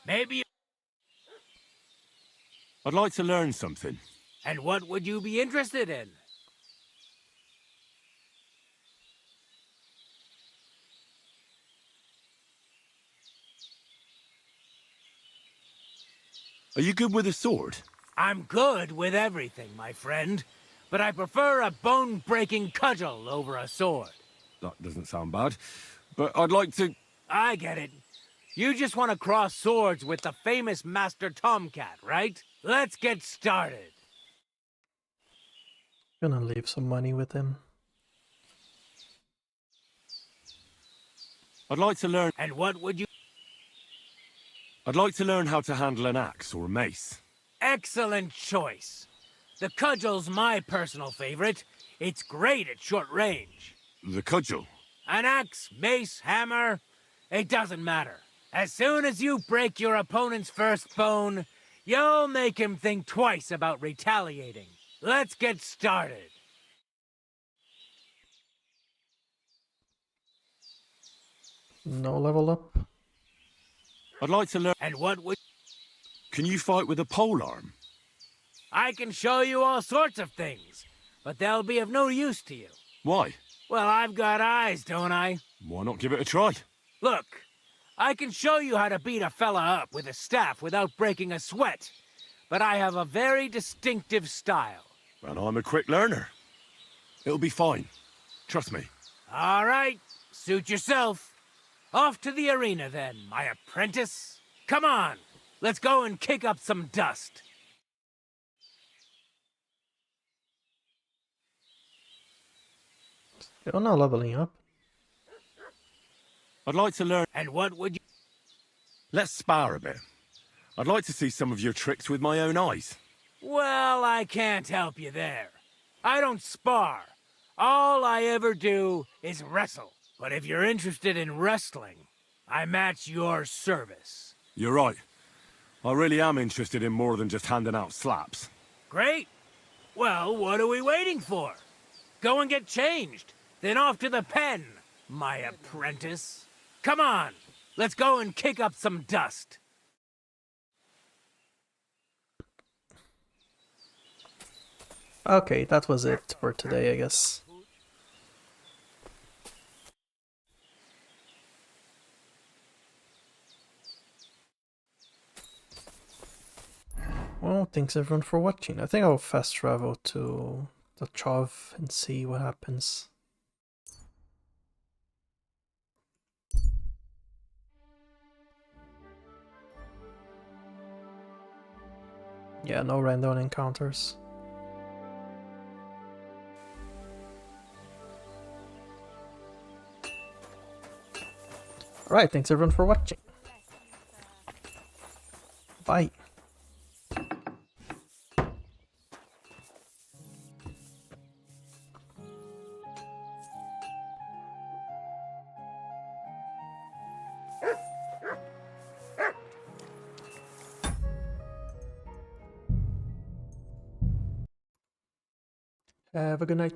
[SPEAKER 6] Maybe...
[SPEAKER 2] I'd like to learn something.
[SPEAKER 6] And what would you be interested in?
[SPEAKER 2] Are you good with a sword?
[SPEAKER 6] I'm good with everything, my friend. But I prefer a bone-breaking cudgel over a sword.
[SPEAKER 2] That doesn't sound bad. But I'd like to...
[SPEAKER 6] I get it. You just want to cross swords with the famous Master Tomcat, right? Let's get started.
[SPEAKER 1] Gonna leave some money with him.
[SPEAKER 2] I'd like to learn...
[SPEAKER 6] And what would you...
[SPEAKER 2] I'd like to learn how to handle an axe or a mace.
[SPEAKER 6] Excellent choice. The cudgel's my personal favorite. It's great at short range.
[SPEAKER 2] The cudgel?
[SPEAKER 6] An axe, mace, hammer, it doesn't matter. As soon as you break your opponent's first bone, you'll make him think twice about retaliating. Let's get started.
[SPEAKER 1] No level up.
[SPEAKER 2] I'd like to learn...
[SPEAKER 6] And what would...
[SPEAKER 2] Can you fight with a polearm?
[SPEAKER 6] I can show you all sorts of things, but they'll be of no use to you.
[SPEAKER 2] Why?
[SPEAKER 6] Well, I've got eyes, don't I?
[SPEAKER 2] Why not give it a try?
[SPEAKER 6] Look, I can show you how to beat a fella up with a staff without breaking a sweat, but I have a very distinctive style.
[SPEAKER 2] And I'm a quick learner. It'll be fine. Trust me.
[SPEAKER 6] All right, suit yourself. Off to the arena then, my apprentice. Come on, let's go and kick up some dust.
[SPEAKER 1] Still not leveling up.
[SPEAKER 2] I'd like to learn...
[SPEAKER 6] And what would you...
[SPEAKER 2] Let's spar a bit. I'd like to see some of your tricks with my own eyes.
[SPEAKER 6] Well, I can't help you there. I don't spar. All I ever do is wrestle. But if you're interested in wrestling, I match your service.
[SPEAKER 2] You're right. I really am interested in more than just handing out slaps.
[SPEAKER 6] Great. Well, what are we waiting for? Go and get changed. Then off to the pen, my apprentice. Come on, let's go and kick up some dust.
[SPEAKER 1] Okay, that was it for today, I guess. Well, thanks everyone for watching. I think I'll fast travel to the Chov and see what happens. Yeah, no random encounters. Alright, thanks everyone for watching. Bye. Have a good night.